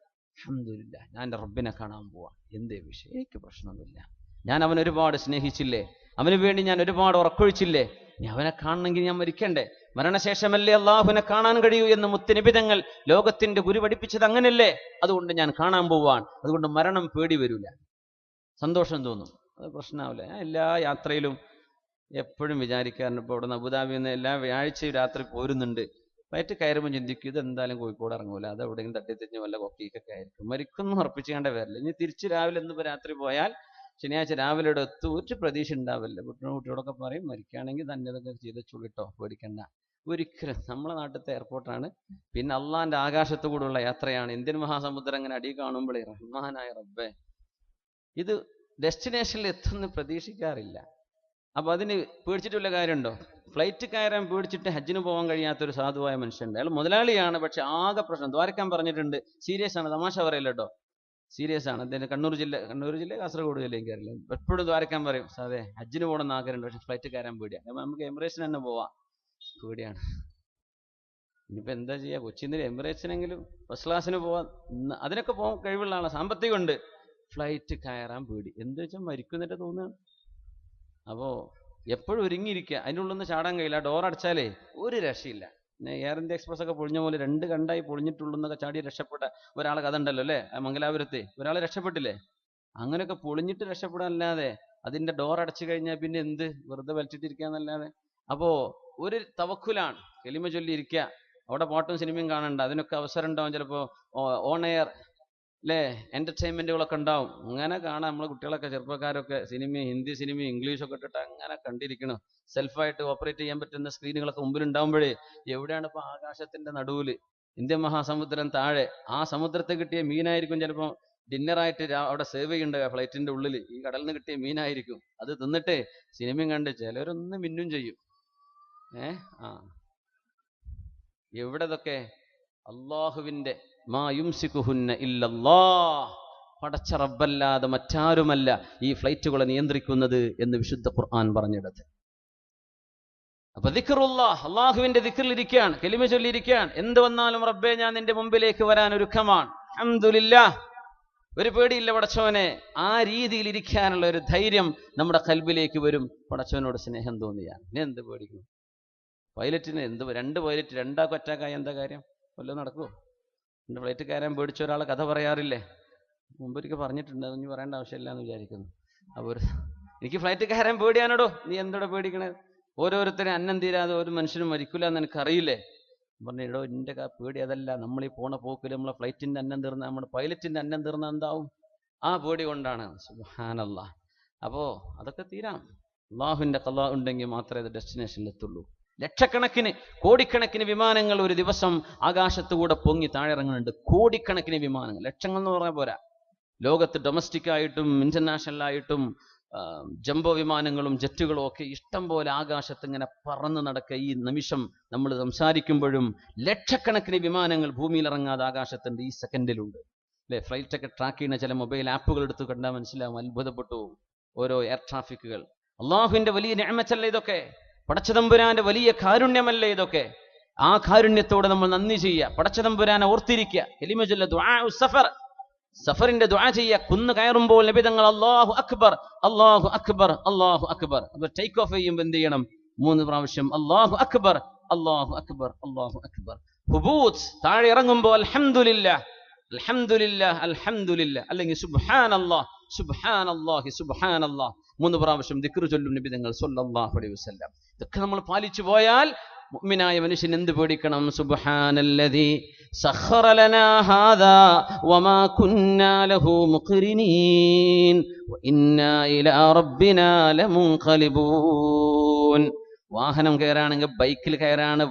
Speaker 2: അൽഹംദുലില്ലാഹ്, ഞാൻ എൻ്റെ റബ്ബിനെ കാണാൻ പോവാ. എന്തേ വിഷയം? എനിക്ക് പ്രശ്നമൊന്നുമില്ല. ഞാൻ അവനെ ഒരുപാട് സ്നേഹിച്ചില്ലേ, അവന് വേണ്ടി ഞാൻ ഒരുപാട് ഉറക്കൊഴിച്ചില്ലേ. ഇനി അവനെ കാണണമെങ്കിൽ ഞാൻ മരിക്കണ്ടേ? മരണശേഷമല്ലേ അള്ളാഹുവിനെ കാണാൻ കഴിയൂ എന്ന് മുത്തുനബി തങ്ങൾ ലോകത്തിന്റെ ഗുരു പഠിപ്പിച്ചത് അങ്ങനല്ലേ. അതുകൊണ്ട് ഞാൻ കാണാൻ പോവാൻ. അതുകൊണ്ട് മരണം പേടി വരൂല, സന്തോഷം തോന്നും, അത് പ്രശ്നമാവില്ല. ഞാൻ എല്ലാ യാത്രയിലും എപ്പോഴും വിചാരിക്കാറുണ്ട്. ഇപ്പോൾ ഇവിടെ നിന്ന് അബുദാബിയിൽ നിന്ന് എല്ലാ വ്യാഴ്ചയും രാത്രി പോരുന്നുണ്ട്. ഫ്ലൈറ്റ് കയറുമ്പോൾ ചിന്തിക്കും, ഇത് എന്തായാലും കോഴിക്കോട് ഇറങ്ങൂല, അത് എവിടെയെങ്കിലും തട്ടിത്തിരിഞ്ഞ് വല്ല കൊക്കീക്കൊക്കെ ആയിരിക്കും. മരിക്കുന്നു ഉറപ്പിച്ച് കണ്ട വരില്ല. ഇനി തിരിച്ച് രാവിലെ ഇന്നിപ്പോൾ രാത്രി പോയാൽ ശനിയാഴ്ച രാവിലെ ഇവിടെ എത്തും, ഒരു പ്രതീക്ഷ ഉണ്ടാവില്ല. കുട്ടിയോടൊക്കെ പറയും, മരിക്കുകയാണെങ്കിൽ തന്നെ ഇതൊക്കെ ചെയ്ത് ചുളിട്ടോ, പേടിക്കണ്ട. ഒരിക്കലും. നമ്മളെ നാട്ടിലത്തെ എയർപോർട്ടാണ്, പിന്നെ അള്ളാന്റെ ആകാശത്തു കൂടെയുള്ള യാത്രയാണ്. ഇന്ത്യൻ മഹാസമുദ്രം അങ്ങനെ അടി കാണുമ്പോഴേ റഹ്മാനായ റബ്ബേ, ഇത് ഡെസ്റ്റിനേഷനിൽ എത്തുമെന്ന് പ്രതീക്ഷിക്കാറില്ല. അപ്പൊ അതിന് പേടിച്ചിട്ടുള്ള കാര്യമുണ്ടോ? ഫ്ലൈറ്റ് കയറാൻ പേടിച്ചിട്ട് ഹജ്ജിന് പോകാൻ കഴിയാത്തൊരു സാധുവായ മനുഷ്യനുണ്ട്. അയാൾ മുതലാളിയാണ്, പക്ഷെ ആകെ പ്രശ്നം. ദ്വാരക്കാൻ പറഞ്ഞിട്ടുണ്ട്. സീരിയസ് ആണ്, തമാശ പറയില്ല കേട്ടോ, സീരിയസ് ആണ്. അദ്ദേഹം കണ്ണൂർ ജില്ല കാസർഗോഡ് ജില്ല എനിക്കറിയില്ല. എപ്പോഴും ദ്വാരക്കാൻ പറയും, സാധേ ഹജ്ജിന് പോകണമെന്ന് ആഗ്രഹമുണ്ട്, പക്ഷെ ഫ്ലൈറ്റ് കയറാൻ പേടിയാണ്. നമുക്ക് എമിറേറ്റ്സിന് തന്നെ പോവാം, പേടിയാണ്. ഇനിയിപ്പോൾ എന്താ ചെയ്യുക? കൊച്ചിയിൽ നിന്ന് എമിറേറ്റ്സിനെങ്കിലും ഫസ്റ്റ് ക്ലാസ്സിന് പോവാൻ, അതിനൊക്കെ പോകാൻ കഴിവുള്ള ആളാണ്, സാമ്പത്തികമുണ്ട്. ഫ്ലൈറ്റ് കയറാൻ പേടി. എന്താ വെച്ചാൽ മരിക്കുന്നിട്ട് തോന്നുകയാണ്. അപ്പോൾ എപ്പോഴും ഒരുങ്ങിയിരിക്കുക. അതിൻ്റെ ഉള്ളിൽ നിന്ന് ചാടാൻ കഴിയില്ല. ഡോർ അടച്ചാലേ ഒരു രക്ഷയില്ല. പിന്നെ എയർ ഇന്ത്യ എക്സ്പ്രസ് ഒക്കെ പൊളിഞ്ഞ പോലെ 2 കണ്ടായി പൊളിഞ്ഞിട്ടുള്ളെന്നൊക്കെ ചാടി രക്ഷപ്പെട്ട ഒരാളെ കഥ ഉണ്ടല്ലോ അല്ലേ, മംഗലാപുരത്ത് ഒരാൾ രക്ഷപ്പെട്ടില്ലേ. അങ്ങനെയൊക്കെ പൊളിഞ്ഞിട്ട് രക്ഷപ്പെടാനല്ലാതെ അതിന്റെ ഡോർ അടച്ചു കഴിഞ്ഞാൽ പിന്നെ എന്ത്, വെറുതെ വലിച്ചിട്ടിരിക്കാന്നല്ലാതെ. അപ്പോ ഒരു തവക്കുലാണ്, കെലിമ ചൊല്ലി ഇരിക്കുക. അവിടെ പാട്ടും സിനിമയും കാണണ്ട, അതിനൊക്കെ അവസരം ഉണ്ടാവും. ചിലപ്പോൾ ഓൺ എയർ അല്ലേ, എന്റർടൈൻമെന്റുകളൊക്കെ ഉണ്ടാവും. അങ്ങനെ കാണാം. നമ്മളെ കുട്ടികളൊക്കെ ചെറുപ്പക്കാരൊക്കെ സിനിമയും ഹിന്ദി സിനിമയും ഇംഗ്ലീഷൊക്കെ ഇട്ടിട്ട് അങ്ങനെ കണ്ടിരിക്കണം. സെൽഫായിട്ട് ഓപ്പറേറ്റ് ചെയ്യാൻ പറ്റുന്ന സ്ക്രീനുകളൊക്കെ മുമ്പിൽ ഉണ്ടാവുമ്പോഴേ, എവിടെയാണ് ഇപ്പൊ ആകാശത്തിന്റെ നടുവിൽ ഇന്ത്യൻ മഹാസമുദ്രം താഴെ, ആ സമുദ്രത്തെ കിട്ടിയ മീനായിരിക്കും ചിലപ്പോൾ ഡിന്നറായിട്ട് അവിടെ സേവ് ചെയ്യുന്നുണ്ട് ഫ്ലൈറ്റിന്റെ ഉള്ളിൽ. ഈ കടലിൽ നിന്ന് കിട്ടിയ മീനായിരിക്കും. അത് തിന്നിട്ട് സിനിമയും കണ്ട് ചിലരൊന്ന് മിന്നും ചെയ്യും. എവിടെ ഇതൊക്കെ? അള്ളാഹുവിന്റെ മാ യുംസികുഹുന്ന ഇല്ലല്ലാഹ്, പടച്ച റബ്ബല്ലാതെ മറ്റാരുമല്ല ഈ ഫ്ലൈറ്റുകളെ നിയന്ത്രിക്കുന്നത് എന്ന് വിശുദ്ധ ഖുർആൻ പറഞ്ഞിടത്ത്. അപ്പൊ ദിക്റുല്ലാഹ്, അള്ളാഹുവിന്റെ ദിക്റിലിരിക്കുകയാണ്, കലിമ ചൊല്ലിയിരിക്കുകയാണ്. എന്ത് വന്നാലും റബ്ബേ ഞാൻ നിന്റെ മുമ്പിലേക്ക് വരാൻ ഒരുക്കമാണ്, അൽഹംദുലില്ലാഹ്, ഒരു പേടിയില്ല പടച്ചവനെ. ആ രീതിയിൽ ഇരിക്കാനുള്ള ഒരു ധൈര്യം നമ്മുടെ കൽബിലേക്ക് വരും, പടച്ചവനോട് സ്നേഹം തോന്നിയാൽ. ഇനി എന്ത് പേടിക്കും? പൈലറ്റിന് എന്ത്, 2 പൈലറ്റ് 2 അറ്റാക്കായ എന്താ കാര്യം? വല്ലതും നടക്കുമോ? 2 ഫ്ലൈറ്റ് കയറാൻ പേടിച്ച ഒരാളെ കഥ പറയാറില്ലേ? മുമ്പൊരിക്കൽ പറഞ്ഞിട്ടുണ്ട്, അതൊന്നും പറയേണ്ട ആവശ്യമില്ല എന്ന് വിചാരിക്കുന്നു. അപ്പോൾ എനിക്ക് ഫ്ലൈറ്റ് കയറാൻ പേടിയാണോടോ. നീ എന്തോടെ പേടിക്കണേ? ഓരോരുത്തരും അന്നം തീരാതെ ഒരു മനുഷ്യനും മരിക്കില്ല എന്ന് എനിക്കറിയില്ലേ. പറഞ്ഞിടോ, എൻ്റെ പേടി അതല്ല. നമ്മൾ ഈ പോണ പോക്കിൽ നമ്മളെ ഫ്ലൈറ്റിന്റെ അന്നം തീർന്ന, നമ്മുടെ പൈലറ്റിന്റെ അന്നം തീർന്ന എന്താവും? ആ പേടി കൊണ്ടാണ്. സുബ്ഹാനല്ലാഹ്. അപ്പോ അതൊക്കെ തീരാം. അള്ളാഹുവിന്റെ ഖളാ ഉണ്ടെങ്കിൽ മാത്രമേ അത് ഡെസ്റ്റിനേഷനിൽ എത്തുള്ളൂ. ലക്ഷക്കണക്കിന് കോടിക്കണക്കിന് വിമാനങ്ങൾ ഒരു ദിവസം ആകാശത്തുകൂടെ പൊങ്ങി താഴെയിറങ്ങുന്നുണ്ട്. കോടിക്കണക്കിന് വിമാനങ്ങൾ, ലക്ഷങ്ങൾ എന്ന് പറഞ്ഞാൽ പോരാ. ലോകത്ത് ഡൊമസ്റ്റിക് ആയിട്ടും ഇന്റർനാഷണൽ ആയിട്ടും ജംബോ വിമാനങ്ങളും ജെറ്റുകളും ഒക്കെ ഇഷ്ടം പോലെ ആകാശത്ത് ഇങ്ങനെ പറന്ന് നടക്കുക. ഈ നിമിഷം നമ്മൾ സംസാരിക്കുമ്പോഴും ലക്ഷക്കണക്കിന് വിമാനങ്ങൾ ഭൂമിയിൽ ഇറങ്ങാതെ ആകാശത്തുണ്ട്, ഈ സെക്കൻഡിലുണ്ട് അല്ലെ. ഫ്ലൈറ്റൊക്കെ ട്രാക്ക് ചെയ്യുന്ന ചില മൊബൈൽ ആപ്പുകൾ എടുത്ത് കണ്ടാൽ മനസ്സിലാവും, അത്ഭുതപ്പെട്ടു ഓരോ എയർ ട്രാഫിക്കുകൾ. അള്ളാഹുവിന്റെ വലിയ നിഅമത്തല്ലേ ഇതൊക്കെ? പടച്ചതമ്പുരാന്റെ വലിയ കാരുണ്യമല്ലേ ഇതൊക്കെ? ആ കാരുണ്യത്തോടെ നമ്മൾ നന്ദി ചെയ്യുക, പടച്ചതമ്പുരാനെ ഓർത്തിരിക്കുക. കലിമത്തുൽ ദുആ സഫർ, സഫറിന്റെ ദുആ ചെയ്യുക. കുന്ന് കയറുമ്പോൾ നബി തങ്ങൾ അല്ലാഹു അക്ബർ അല്ലാഹു അക്ബർ അല്ലാഹു അക്ബർ. അപ്പോൾ ടേക്ക് ഓഫ് ചെയ്യുമ്പോൾ എന്ത് ചെയ്യണം? 3 പ്രാവശ്യം അല്ലാഹു അക്ബർ അല്ലാഹു അക്ബർ അല്ലാഹു അക്ബർ. ഹുബൂത്ത്, താഴെ ഇറങ്ങുമ്പോൾ അൽഹംദുലില്ലാഹ് അൽഹംദുലില്ലാഹ് അൽഹംദുലില്ലാഹ്, അല്ലെങ്കിൽ സുബ്ഹാനല്ലാഹ് സുബ്ഹാനല്ലാഹി സുബ്ഹാനല്ലാഹ് 3 പ്രാവശ്യം ദിക്ർ ചൊല്ലും നബി തങ്ങൾ സ്വല്ലല്ലാഹു അലൈഹി വസല്ലം. ഇതൊക്കെ നമ്മൾ പാലിച്ചു പോയാൽ മുഅ്മിനായ മനുഷ്യൻ എന്ത് പേടിക്കണം? സുബ്ഹാനല്ലദീ സഖറ ലനാ ഹാദാ വമാ കുന്നാ ലഹു മുഖ്രിനീൻ വഇന്നാ ഇലാ റബ്ബിനാ ലമുൻഖലിബൂൻ. വാഹനം കയറാണെങ്കിൽ ബൈക്കിൽ കയറാണ്,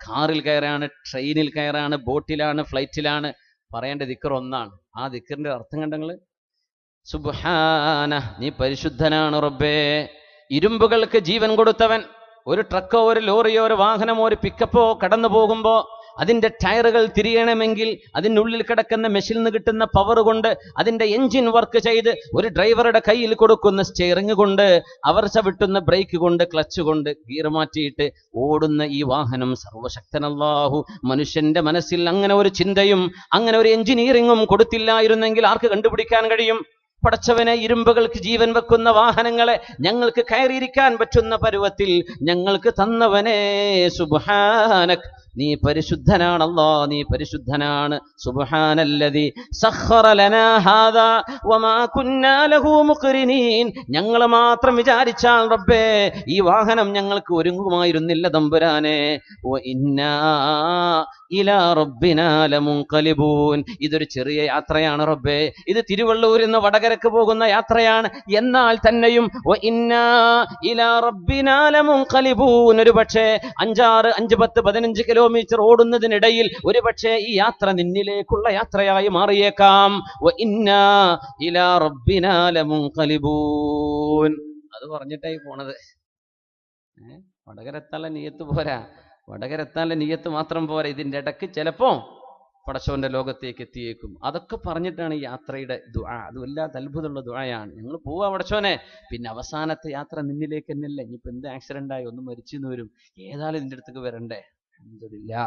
Speaker 2: കാറിൽ കയറാണ്, ട്രെയിനിൽ കയറാണ്, ബോട്ടിലാണ്, ഫ്ലൈറ്റിലാണ്, പറയേണ്ട ദിക്ർ ഒന്നാണ്. ആ ദിക്റിന്റെ അർത്ഥം കണ്ടങ്ങള്? സുബ്ഹാന, നീ പരിശുദ്ധനാണ് റബ്ബേ. ഇരുമ്പുകൾക്ക് ജീവൻ കൊടുത്തവൻ. ഒരു ട്രക്കോ ഒരു ലോറിയോ ഒരു വാഹനമോ ഒരു പിക്കപ്പോ കടന്നു പോകുമ്പോ അതിന്റെ ടയറുകൾ തിരിയണമെങ്കിൽ അതിനുള്ളിൽ കിടക്കുന്ന മെഷീനിൽ നിന്ന് കിട്ടുന്ന പവർ കൊണ്ട്, അതിന്റെ എഞ്ചിൻ വർക്ക് ചെയ്ത്, ഒരു ഡ്രൈവറുടെ കയ്യിൽ കൊടുക്കുന്ന സ്റ്റിയറിംഗ് കൊണ്ട്, അവർ ചവിട്ടുന്ന ബ്രേക്ക് കൊണ്ട്, ക്ലച്ച് കൊണ്ട് ഗിയർ മാറ്റിയിട്ട് ഓടുന്ന ഈ വാഹനം സർവശക്തനല്ലാഹു മനുഷ്യന്റെ മനസ്സിൽ അങ്ങനെ ഒരു ചിന്തയും അങ്ങനെ ഒരു എഞ്ചിനീയറിംഗും കൊടുത്തില്ലായിരുന്നെങ്കിൽ ആർക്ക് കണ്ടുപിടിക്കാൻ കഴിയും? പടച്ചവനെ, ഇരുമ്പുകൾക്ക് ജീവൻ വെക്കുന്ന വാഹനങ്ങളെ ഞങ്ങൾക്ക് കയറിയിരിക്കാൻ പറ്റുന്ന പരുവത്തിൽ ഞങ്ങൾക്ക് തന്നവനെ, സുബ്ഹാനക്, നീ പരിശുദ്ധനാണ് അല്ലാഹ്, നീ പരിശുദ്ധനാണ്. സുബ്ഹാനല്ലദീ സഖറ ലനാ ഹാദാ വമാ കുന്നാ ലഹു മുഖ്രിനീൻ. ഞങ്ങൾ മാത്രം വിചാരിച്ചാൽ റബ്ബേ ഈ വാഹനം ഞങ്ങൾക്ക് ഒരുങ്ങുമായിരുന്നില്ല തമ്പുരാനെ. വഇന്നാ ഇലാ റബ്ബിനാ ലമുൻഖലിബൂൻ. ഇതൊരു ചെറിയ യാത്രയാണ് റബ്ബേ, ഇത് തിരുവള്ളൂരിൽ നിന്ന് വടകരക്ക് പോകുന്ന യാത്രയാണ്. എന്നാൽ തന്നെയും വഇന്നാ ഇലാ റബ്ബിനാ ലമുൻഖലിബൂൻ. ഒരു പക്ഷേ 5, 10, 15 കിലോമീറ്റർ ഓടുന്നതിനിടയിൽ ഒരു പക്ഷേ ഈ യാത്ര നിന്നിലേക്കുള്ള യാത്രയായി മാറിയേക്കാം. വഇന്നാ ഇലാ റബ്ബിനാ ലമുൻഖലിബൂൻ. അത് പറഞ്ഞിട്ടായി പോണത്. വടകരെത്താനുള്ള നിയ്യത്ത് പോരാ, വടകരെത്താനുള്ള നിയ്യത്ത് മാത്രം പോരാ. ഇതിൻ്റെ ഇടയ്ക്ക് ചിലപ്പോ പടച്ചവന്റെ ലോകത്തേക്ക് എത്തിയേക്കും. അതൊക്കെ പറഞ്ഞിട്ടാണ് ഈ യാത്രയുടെ ദുആ. അത് വല്ലാത്ത അത്ഭുതമുള്ള ദുആയാണ്. ഞങ്ങൾ പോവാ പടച്ചവനെ, പിന്നെ അവസാനത്തെ യാത്ര നിന്നിലേക്ക് തന്നെയല്ലേ. ഇനിയിപ്പോ എന്ത് ആക്സിഡന്റ് ആയി, ഒന്നും മരിച്ചെന്ന് വരും, ഏതായാലും ഇതിൻ്റെ അടുത്തേക്ക് വരണ്ടേ. അൽഹംദുലില്ലാ.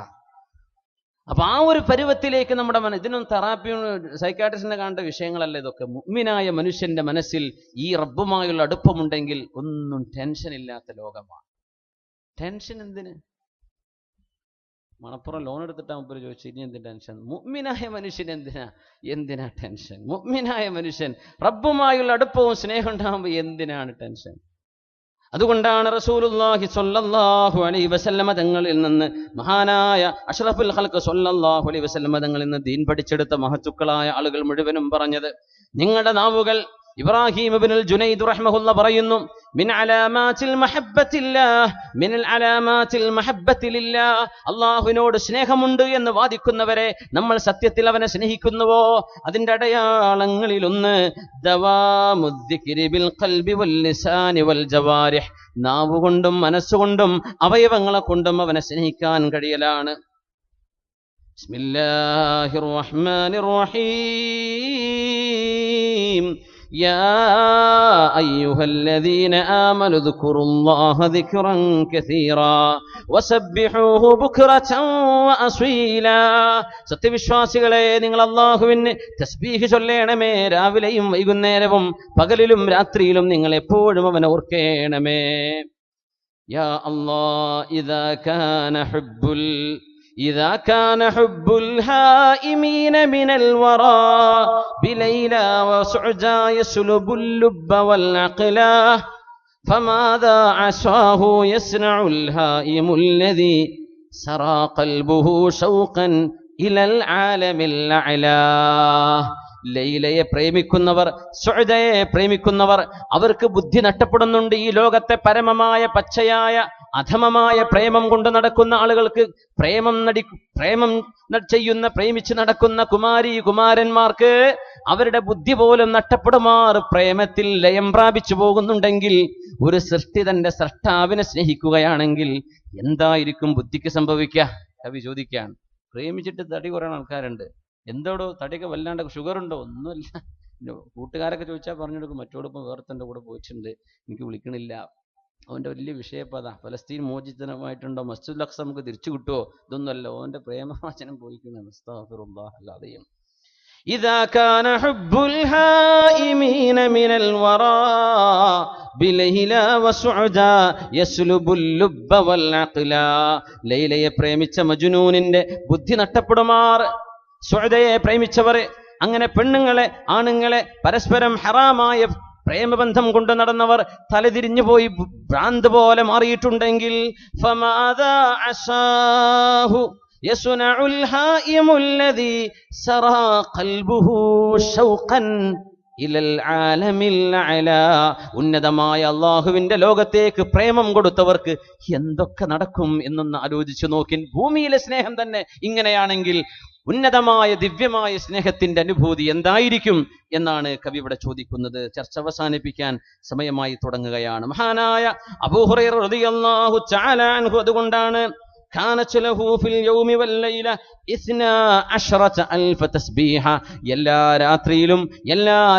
Speaker 2: അപ്പൊ ആ ഒരു പരുവത്തിലേക്ക് നമ്മുടെ ഇതിനൊന്നും തെറാപ്പിയും സൈക്കാട്രിസ്റ്റിനെ കാണേണ്ട വിഷയങ്ങളല്ല ഇതൊക്കെ. മുഅ്മിനായ മനുഷ്യന്റെ മനസ്സിൽ ഈ റബ്ബുമായുള്ള അടുപ്പമുണ്ടെങ്കിൽ ഒന്നും ടെൻഷൻ ഇല്ലാത്ത ലോകമാണ്. ടെൻഷൻ എന്തിന്? മണപ്പുറം ലോൺ എടുത്തിട്ടാ മുമ്പ് ചോദിച്ചു, ഇനി എന്തിന് ടെൻഷൻ? മുഅ്മിനായ മനുഷ്യൻ എന്തിനാ ടെൻഷൻ? മുഅ്മിനായ മനുഷ്യൻ റബ്ബുമായുള്ള അടുപ്പവും സ്നേഹം ഉണ്ടാകുമ്പോൾ എന്തിനാണ് ടെൻഷൻ? അതുകൊണ്ടാണ് റസൂലുള്ളാഹി സ്വല്ലല്ലാഹു അലൈഹി വസല്ലമ തങ്ങളിൽ നിന്ന്, മഹാനായ അഷ്റഫുൽ ഖൽഖ് സ്വല്ലല്ലാഹു അലൈഹി വസല്ലമ തങ്ങളിൽ നിന്ന് ദീൻ പഠിച്ചെടുത്ത മഹത്തുക്കളായ ആളുകൾ മുഴുവനും പറഞ്ഞത്, നിങ്ങളുടെ നാവുകൾ, ഇബ്രാഹിം ഇബ്നുൽ ജുനൈദ് റഹ്മഹുല്ല പറയുന്നു, മിൻ അലാമാത്തിൽ മഹബ്ബത്തില്ലാഹ്, മിനൽ അലാമാത്തിൽ മഹബ്ബത്തിലില്ലാഹ്, അല്ലാഹുവിനോട് സ്നേഹമുണ്ട് എന്ന് വാദിക്കുന്നവരെ നമ്മൾ സത്യത്തിൽ അവനെ സ്നേഹിക്കുന്നുവോ? അതിന്റെ അടയാളങ്ങളിൽ ഒന്ന് ദവാമുദ്ദിക്രി ബിൽ ഖൽബി വൽ ലിസാനി വൽ ജവാരിഹ്, നാവുകൊണ്ടും മനസ്സുകൊണ്ടും അവയവങ്ങളെ കൊണ്ടും അവനെ സ്നേഹിക്കാൻ കഴിയലാണ്. ബിസ്മില്ലാഹിർ റഹ്മാനിർ റഹീം. يا أيها الذين آمنوا اذكروا الله ذكرا كثيرا وسبحوه بكرة وأصيلا. സത്യവിശ്വാസികളെ, നിങ്ങൾ അല്ലാഹുവിനെ തസ്ബീഹ് ചൊല്ലണമേ, രാവിലെയും വൈകുന്നേരവും പകലിലും രാത്രിയിലും നിങ്ങൾ എപ്പോഴും അവനെ ഓർക്കണമേ. യാ അല്ലാഹ്, ഇദാ കാന ഹുബ്ബുൽ إذا كان حب الهائمين من الورى بليلى وسعدى يسلب اللب والعقلا فماذا عساه يصنع الهائم الذي سرى قلبه شوقا إلى العالم الأعلى. ലൈലയെ പ്രേമിക്കുന്നവർ, സുഅദയെ പ്രേമിക്കുന്നവർ, അവർക്ക് ബുദ്ധി നഷ്ടപ്പെടുന്നുണ്ട്. ഈ ലോകത്തെ പരമമായ പച്ചയായ അധമമായ പ്രേമം കൊണ്ട് നടക്കുന്ന ആളുകൾക്ക്, പ്രേമം ചെയ്യുന്ന പ്രേമിച്ച് നടക്കുന്ന കുമാരന്മാർക്ക് അവരുടെ ബുദ്ധി പോലും നഷ്ടപ്പെടുമാർ പ്രേമത്തിൽ ലയം പ്രാപിച്ചു പോകുന്നുണ്ടെങ്കിൽ, ഒരു സൃഷ്ടി തന്റെ സ്രഷ്ടാവിനെ സ്നേഹിക്കുകയാണെങ്കിൽ എന്തായിരിക്കും ബുദ്ധിക്ക് സംഭവിക്കുക? കവി ചോദിക്കുകയാണ്. പ്രേമിച്ചിട്ട് തടി കുറയുന്ന ആൾക്കാരുണ്ട്. എന്തോടോ തടിയൊക്കെ വല്ലാണ്ട്, ഷുഗർ ഉണ്ടോ? ഒന്നുമില്ല. കൂട്ടുകാരൊക്കെ ചോദിച്ചാൽ പറഞ്ഞെടുക്കും, മറ്റോടൊപ്പം വേർത്തൻ്റെ കൂടെ പോയിട്ടുണ്ട്, എനിക്ക് വിളിക്കണില്ല. അവൻ്റെ വലിയ വിഷയപ്പം അതാ, ഫലസ്തീൻ മോചിതമായിട്ടുണ്ടോ, മസ്ജിദുൽ അഖ്സ നമുക്ക് തിരിച്ചു കിട്ടുമോ? ഇതൊന്നുമല്ല, അവൻ്റെ പ്രേമവാചനം പോയിക്കുന്നത്. അസ്തഗ്ഫിറുല്ലാഹ് അൽ-അദീം. إذا كان حب الهائمين من الورى بليلى وسعدى يسلب اللب والعقلا. ലൈലയെ പ്രേമിച്ച മജ്നൂനിന്റെ ബുദ്ധി നഷ്ടപ്പെടുമാർ സുഅദയെ പ്രേമിച്ചവർ, അങ്ങനെ പെണ്ണുങ്ങളെ ആണുങ്ങളെ പരസ്പരം ഹറാമായ പ്രേമബന്ധം കൊണ്ട് നടന്നവർ തലതിരിഞ്ഞു പോയി ഭ്രാന്ത് പോലെ മാറിയിട്ടുണ്ടെങ്കിൽ ഫമാദാ അസാഹു يصنع الهائم الذي سرى قلبه شوقا إلى العالم الأعلى. ഉന്നതമായ അല്ലാഹുവിന്റെ ലോകത്തേക്ക് പ്രേമം കൊടുത്തവർക്ക് എന്തൊക്കെ നടക്കും എന്നൊന്ന് ആലോചിച്ചു നോക്കിൻ. ഭൂമിയിലെ സ്നേഹം തന്നെ ഇങ്ങനെയാണെങ്കിൽ ഉന്നതമായ ദിവ്യമായ സ്നേഹത്തിന്റെ അനുഭൂതി എന്തായിരിക്കും എന്നാണ് കവി ഇവിടെ ചോദിക്കുന്നത്. ചർച്ച അവസാനിപ്പിക്കാൻ സമയമായി തുടങ്ങുകയാണ്. മഹാനായ അബൂ ഹുറൈറ റളിയല്ലാഹു തആല അൻഹു അതുകൊണ്ടാണ് كانت له في اليوم والليلة 12,000 تسبيح. എല്ലാ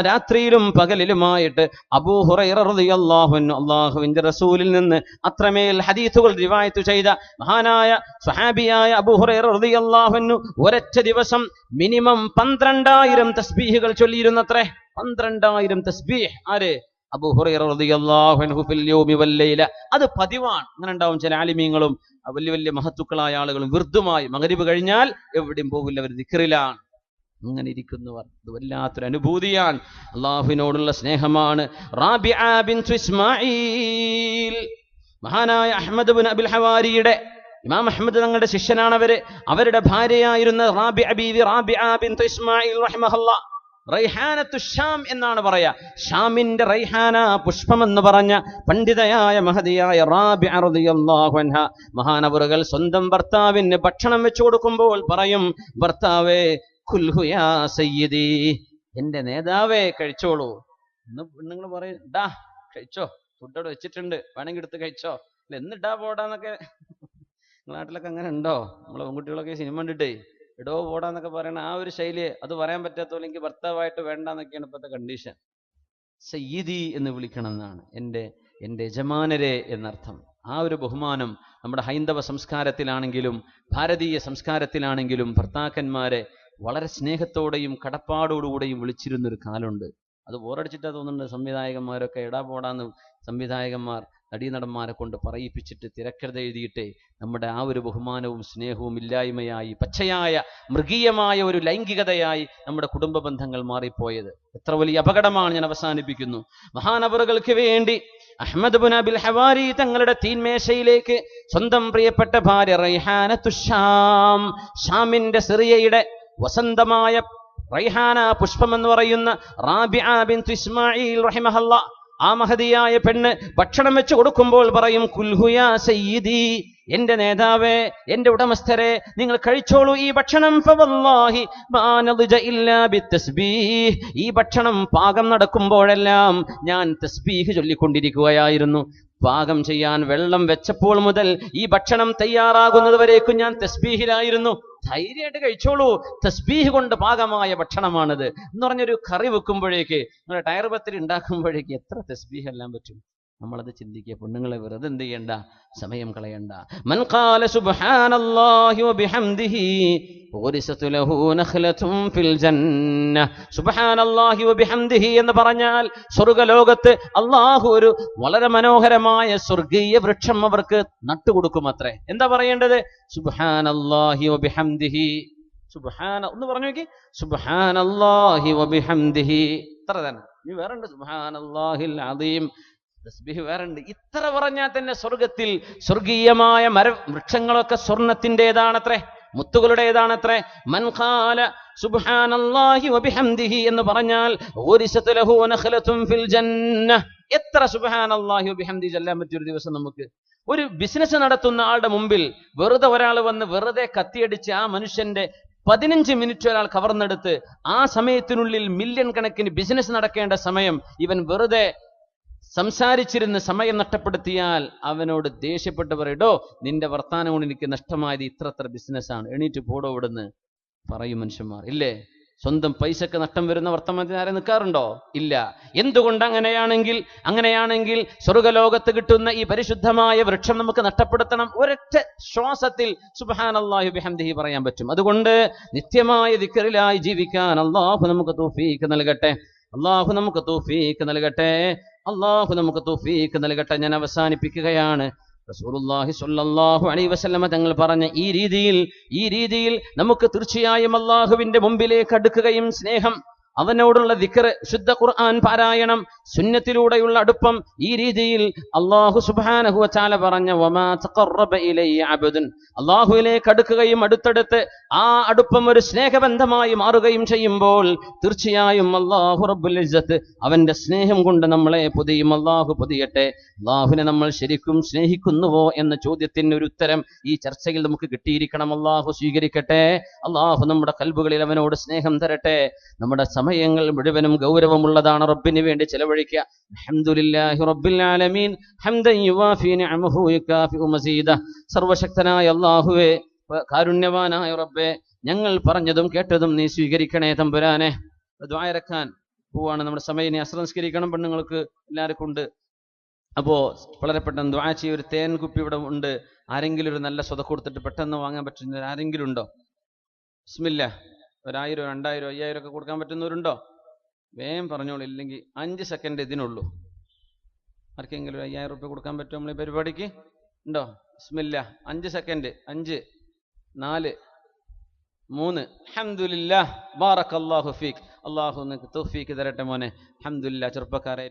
Speaker 2: രാത്രിയിലും പകലിലുമായിട്ട് അബൂ ഹുറൈറ റളിയല്ലാഹു അൻഹു അല്ലാഹുവിന്റെ റസൂലിൽ നിന്ന് അത്രമേൽ ഹദീസുകൾ റിവായത്ത് ചെയ്ത മഹാനായ സ്വഹാബിയായ അബൂ ഹുറൈറ റളിയല്ലാഹു അൻഹു ഒരൊറ്റ ദിവസം മിനിമം 12,000 തസ്ബീഹുകൾ ചൊല്ലിയിരുന്നത്രേ. 12,000 തസ്ബീഹ്. ആര്? അബൂ ഹുറൈറ റളിയല്ലാഹു അൻഹു ഫിൽ യൗമി വൽ ലൈല. അത് പതിവാണ്. അങ്ങനെ ഉണ്ടാവും ചില ആലിമീങ്ങളും വലിയ വലിയ മഹത്തുക്കളായ ആളുകളും വിർദുമായി മഗ്രിബ് കഴിഞ്ഞാൽ എവിടെയും പോകില്ല, അവർ ദിക്റിലാണ്. അങ്ങനെ ഇരിക്കുന്നവർ, ഇത് വല്ലാത്തൊരു അനുഭൂതിയാണ്, അള്ളാഹുവിനോടുള്ള സ്നേഹമാണ്. റാബിഅ ബിൻതു ഇസ്മാഈൽ, മഹാനായ അഹ്മദ് ബിൻ അബിൽ ഹവാരിയുടെ, ഇമാം അഹ്മദ് തങ്ങളുടെ ശിഷ്യനാണ് അവരുടെ ഭാര്യയായിരുന്ന റാബിഅ ബിൻതു ഇസ്മാഈൽ റഹിമഹുല്ലാഹ്. റൈഹാനത്തു ഷാം എന്നാണ് പറയാ. ഷാമിന്റെ റൈഹാന പുഷ്പം എന്ന് പറഞ്ഞ പണ്ഡിതയായ മഹദിയായ റാബിഅ റളിയല്ലാഹു അൻഹ മഹാനവറുകൾ സ്വന്തം ഭർത്താവിന് ഭക്ഷണം വെച്ചു കൊടുക്കുമ്പോൾ പറയും, ഭർത്താവേ കുൽഹു യാ സയ്യിദി, എന്റെ നേതാവേ കഴിച്ചോളൂ. എന്ന് പെണ്ണുങ്ങൾ പറയും, ഡാ കഴിച്ചോ, ഫുഡ് അവിടെ വെച്ചിട്ടുണ്ട്, വേണമെങ്കിൽ എടുത്ത് കഴിച്ചോ, അല്ല എന്നിട്ടാ പോടാന്നൊക്കെ. നാട്ടിലൊക്കെ അങ്ങനെ ഉണ്ടോ? നമ്മളെ പെൺകുട്ടികളൊക്കെ സിനിമ കണ്ടിട്ടേ ഇടോ പോടാന്നൊക്കെ പറയണ ആ ഒരു ശൈലി, അത് പറയാൻ പറ്റാത്തോളം എനിക്ക് ഭർത്താവായിട്ട് വേണ്ടെന്നൊക്കെയാണ് ഇപ്പോഴത്തെ കണ്ടീഷൻ. സയ്യിദി എന്ന് വിളിക്കണം എന്നാണ്, എൻ്റെ യജമാനരെ എന്നർത്ഥം. ആ ഒരു ബഹുമാനം നമ്മുടെ ഹൈന്ദവ സംസ്കാരത്തിലാണെങ്കിലും ഭാരതീയ സംസ്കാരത്തിലാണെങ്കിലും ഭർത്താക്കന്മാരെ വളരെ സ്നേഹത്തോടെയും കടപ്പാടോടുകൂടെയും വിളിച്ചിരുന്നൊരു കാലമുണ്ട്. അത് ബോറടിച്ചിട്ടാ തോന്നുന്നുണ്ട് സംവിധായകന്മാരൊക്കെ എടാ പോടാന്ന് സംവിധായകന്മാർ നടീനടന്മാരെ കൊണ്ട് പറയിപ്പിച്ചിട്ട് തിരക്കഥ എഴുതിയിട്ടേ നമ്മുടെ ആ ഒരു ബഹുമാനവും സ്നേഹവും ഇല്ലായ്മയായി, പച്ചയായ മൃഗീയമായ ഒരു ലൈംഗികതയായി നമ്മുടെ കുടുംബ ബന്ധങ്ങൾ മാറിപ്പോയത്. എത്ര വലിയ അപകടമാണ്. ഞാൻ അവസാനിപ്പിക്കുന്നു. മഹാനവറുകൾക്ക് വേണ്ടി അഹ്മദ് ബിൻ അബിൽ ഹവാരി തങ്ങളുടെ തീൻമേശയിലേക്ക് സ്വന്തം പ്രിയപ്പെട്ട ഭാര്യ റൈഹാനത്തു ഷാം, ഷാമിന്റെ സിറിയയുടെ വസന്തമായ റൈഹാന പുഷ്പം എന്ന് പറയുന്ന റാബിഅ ബിൻതു ഇസ്മാഈൽ റഹിമഹുല്ലാഹ്, ആ മഹദിയായ പെണ്ണ് ഭക്ഷണം വെച്ച് കൊടുക്കുമ്പോൾ പറയും, കുൽഹു യാ സയ്യിദി, എന്റെ നേതാവേ, എന്റെ ഉടമസ്ഥരെ, നിങ്ങൾ കഴിച്ചോളൂ ഈ ഭക്ഷണം. ഫവല്ലാഹി മാ നദിജ ഇല്ലാ ബിത്തസ്ബീഹ്, ഈ ഭക്ഷണം പാകം നടക്കുമ്പോഴെല്ലാം ഞാൻ തസ്ബീഹ് ചൊല്ലിക്കൊണ്ടിരിക്കുകയായിരുന്നു. പാകം ചെയ്യാൻ വെള്ളം വെച്ചപ്പോൾ മുതൽ ഈ ഭക്ഷണം തയ്യാറാകുന്നത് വരേക്കും ഞാൻ തസ്ബീഹിലായിരുന്നു. ധൈര്യമായിട്ട് കഴിച്ചോളൂ, തസ്ബീഹ് കൊണ്ട് പാകമായ ഭക്ഷണമാണിത് എന്ന് പറഞ്ഞൊരു കറി വെക്കുമ്പോഴേക്ക്, നിങ്ങളുടെ ടയർ പത്തിരി ഉണ്ടാക്കുമ്പോഴേക്ക് എത്ര തസ്ബീഹ് എല്ലാം പറ്റും. നമ്മളത് ചിന്തിക്കുക. പെണ്ണുങ്ങളെ വെറുതെ എന്ത് ചെയ്യണ്ട, സമയം കളയണ്ട. മൻ ഖാല സുബ്ഹാനല്ലാഹി വബിഹംദിഹി ഊരിസതു ലഹു നഖ്ലതും ഫിൽ ജന്ന. സുബ്ഹാനല്ലാഹി വബിഹംദിഹി എന്ന് പറഞ്ഞാൽ സ്വർഗ്ഗലോകത്ത് അല്ലാഹു ഒരു വളരെ മനോഹരമായ സ്വർഗീയ വൃക്ഷം അവർക്ക് നട്ടുകൊടുക്കുമത്രേ. എന്താ പറയേണ്ടത്? സുബ്ഹാനല്ലാഹി വബിഹംദിഹി. ഒന്ന് പറഞ്ഞു നോക്കി, സുബ്ഹാനല്ലാഹി വബിഹംദിഹി. ഇത്ര തന്നെ. ഇനി വേറുണ്ട്, സുബ്ഹാനല്ലാഹിൽ അദീം, തസ്ബീഹ് വേറുണ്ട്. ഇത്ര പറഞ്ഞാൽ തന്നെ സ്വർഗത്തിൽ സ്വർഗീയമായ വൃക്ഷങ്ങളൊക്കെ സ്വർണത്തിൻ്റെതാണത്രേ, മുത്തുകളുടേതാണത്രേ. മൻ ഖാല സുബ്ഹാനല്ലാഹി വബിഹംദിഹി എന്ന് പറഞ്ഞാൽ ഊരിസതു ലഹു നഖ്ലതും ഫിൽ ജന്ന. എത്ര സുബ്ഹാനല്ലാഹി വബിഹംദിഹി ചൊല്ലാൻ പറ്റിയൊരു ദിവസം നമുക്ക്? ഒരു ബിസിനസ് നടത്തുന്ന ആളുടെ മുമ്പിൽ വെറുതെ ഒരാൾ വന്ന് വെറുതെ കത്തിയടിച്ച് ആ മനുഷ്യന്റെ 15 മിനിറ്റ് ഒരാൾ കവർന്നെടുത്ത് ആ സമയത്തിനുള്ളിൽ മില്യൺ കണക്കിന് ബിസിനസ് നടക്കേണ്ട സമയം ഇവൻ വെറുതെ സംസാരിച്ചിരുന്ന് സമയം നഷ്ടപ്പെടുത്തിയാൽ അവനോട് ദേഷ്യപ്പെട്ട് പറയടോ, നിന്റെ വർത്താനം കൊണ്ട് എനിക്ക് നഷ്ടമായത് ഇത്ര ബിസിനസ്സാണ്, എണീറ്റ് പോടോ ഇവിടുന്ന് പറയും മനുഷ്യന്മാർ, ഇല്ലേ? സ്വന്തം പൈസക്ക് നഷ്ടം വരുന്ന വർത്തമാനത്തിന് ആരെ നിൽക്കാറുണ്ടോ? ഇല്ല. എന്തുകൊണ്ട് അങ്ങനെയാണെങ്കിൽ സ്വർഗ്ഗലോകത്ത് കിട്ടുന്ന ഈ പരിശുദ്ധമായ വൃക്ഷം നമുക്ക് നഷ്ടപ്പെടുത്തണം? ഒരൊറ്റ ശ്വാസത്തിൽ സുബ്ഹാനല്ലാഹി വബിഹംദിഹി പറയാൻ പറ്റും. അതുകൊണ്ട് നിത്യമായ ദിക്റിലായി ജീവിക്കാൻ അല്ലാഹു നമുക്ക് തൗഫീഖ് നൽകട്ടെ. അല്ലാഹു നമുക്ക് തൗഫീഖ് നൽകട്ടെ. അല്ലാഹു നമുക്ക് തൗഫീഖ് നൽകട്ടെ. ഞാൻ അവസാനിപ്പിക്കുകയാണ്. റസൂലുള്ളാഹി സ്വല്ലല്ലാഹു അലൈഹി വസല്ലമ തങ്ങൾ പറഞ്ഞ ഈ രീതിയിൽ നമുക്ക് തീർച്ചയായും അല്ലാഹുവിന്റെ മുമ്പിലേക്ക് അടുക്കുകയും സ്നേഹം, അവനോടുള്ള ദിക്ർ, ശുദ്ധ ഖുർആൻ പാരായണം, സുന്നത്തിലൂടെയുള്ള അടുപ്പം, ഈ രീതിയിൽ അല്ലാഹു സുബ്ഹാനഹു വ തആല പറഞ്ഞ വമാ തഖറബ ഇലയ്യ അബ്ദുൻ, അല്ലാഹുവിലേക്ക് അടുക്കുകയും അടുത്തടുത്ത് ആ അടുപ്പം ഒരു സ്നേഹബന്ധമായി മാറുകയും ചെയ്യുമ്പോൾ തീർച്ചയായും അല്ലാഹു റബ്ബുൽ ഇസ്സത്ത് അവന്റെ സ്നേഹം കൊണ്ട് നമ്മളെ പൊതിയും. അല്ലാഹു പൊതിയട്ടെ. അല്ലാഹുവിനെ നമ്മൾ ശരിക്കും സ്നേഹിക്കുന്നുവോ എന്ന ചോദ്യത്തിന് ഒരു ഉത്തരം ഈ ചർച്ചയിൽ നമുക്ക് കിട്ടിയിരിക്കണം. അല്ലാഹു സ്വീകരിക്കട്ടെ. അല്ലാഹു നമ്മുടെ ഖൽബുകളിൽ അവനോട് സ്നേഹം തരട്ടെ. നമ്മുടെ സമയങ്ങൾ മുഴുവനും ഗൗരവമുള്ളതാണ്. റബ്ബിന് വേണ്ടി ചെലവഴിക്കുക. അൽഹംദുലില്ലാഹി റബ്ബിൽ ആലമീൻ ഹംദൻ യുവാഫി നിഅമഹു യുകാഫിഉ മസീദ. സർവശക്തനായ അല്ലാഹുവേ, കാരുണ്യവാനായ റബ്ബേ, ഞങ്ങൾ പറഞ്ഞതും കേട്ടതും നീ സ്വീകരിക്കണേ തമ്പുരാനെ. ദുആ ഇറക്കാൻ പോവാണ്. നമ്മുടെ സമയം അസ്ർ നിസ്കരിക്കണം. പെണ്ണുങ്ങൾക്ക് എല്ലാവർക്കും ഉണ്ട്. അപ്പോൾ വളരെ പെട്ടെന്ന് ദുആ ചെയ്യ. ഒരു തേൻ കുപ്പി ഇവിടെ ഉണ്ട്. ആരെങ്കിലും ഒരു നല്ല സ്വതക്ക കൊടുത്തിട്ട് പെട്ടെന്ന് വാങ്ങാൻ പറ്റുന്ന ആരെങ്കിലും ഉണ്ടോ? ബിസ്മില്ലാ. 1000, 2000, 5000 ഒക്കെ കൊടുക്കാൻ പറ്റുന്നവരുണ്ടോ? വേഗം പറഞ്ഞോളൂ, ഇല്ലെങ്കിൽ 5 സെക്കൻഡ് ഇതിനുള്ളൂ. ആർക്കെങ്കിലും 5000 റുപ്യ കൊടുക്കാൻ പറ്റുമോ നമ്മൾ ഈ പരിപാടിക്ക്? ഉണ്ടോ? ബിസ്മില്ലാ. 5 സെക്കൻഡ്. 5, 4, 3. അൽഹംദുലില്ലാഹ്. ബാറക്കല്ലാഹു ഫീക്. അല്ലാഹു നിനക്ക് തൗഫീഖ് തരട്ടെ മോനെ. അൽഹംദുലില്ലാഹ്. ചെറുപ്പക്കാരെ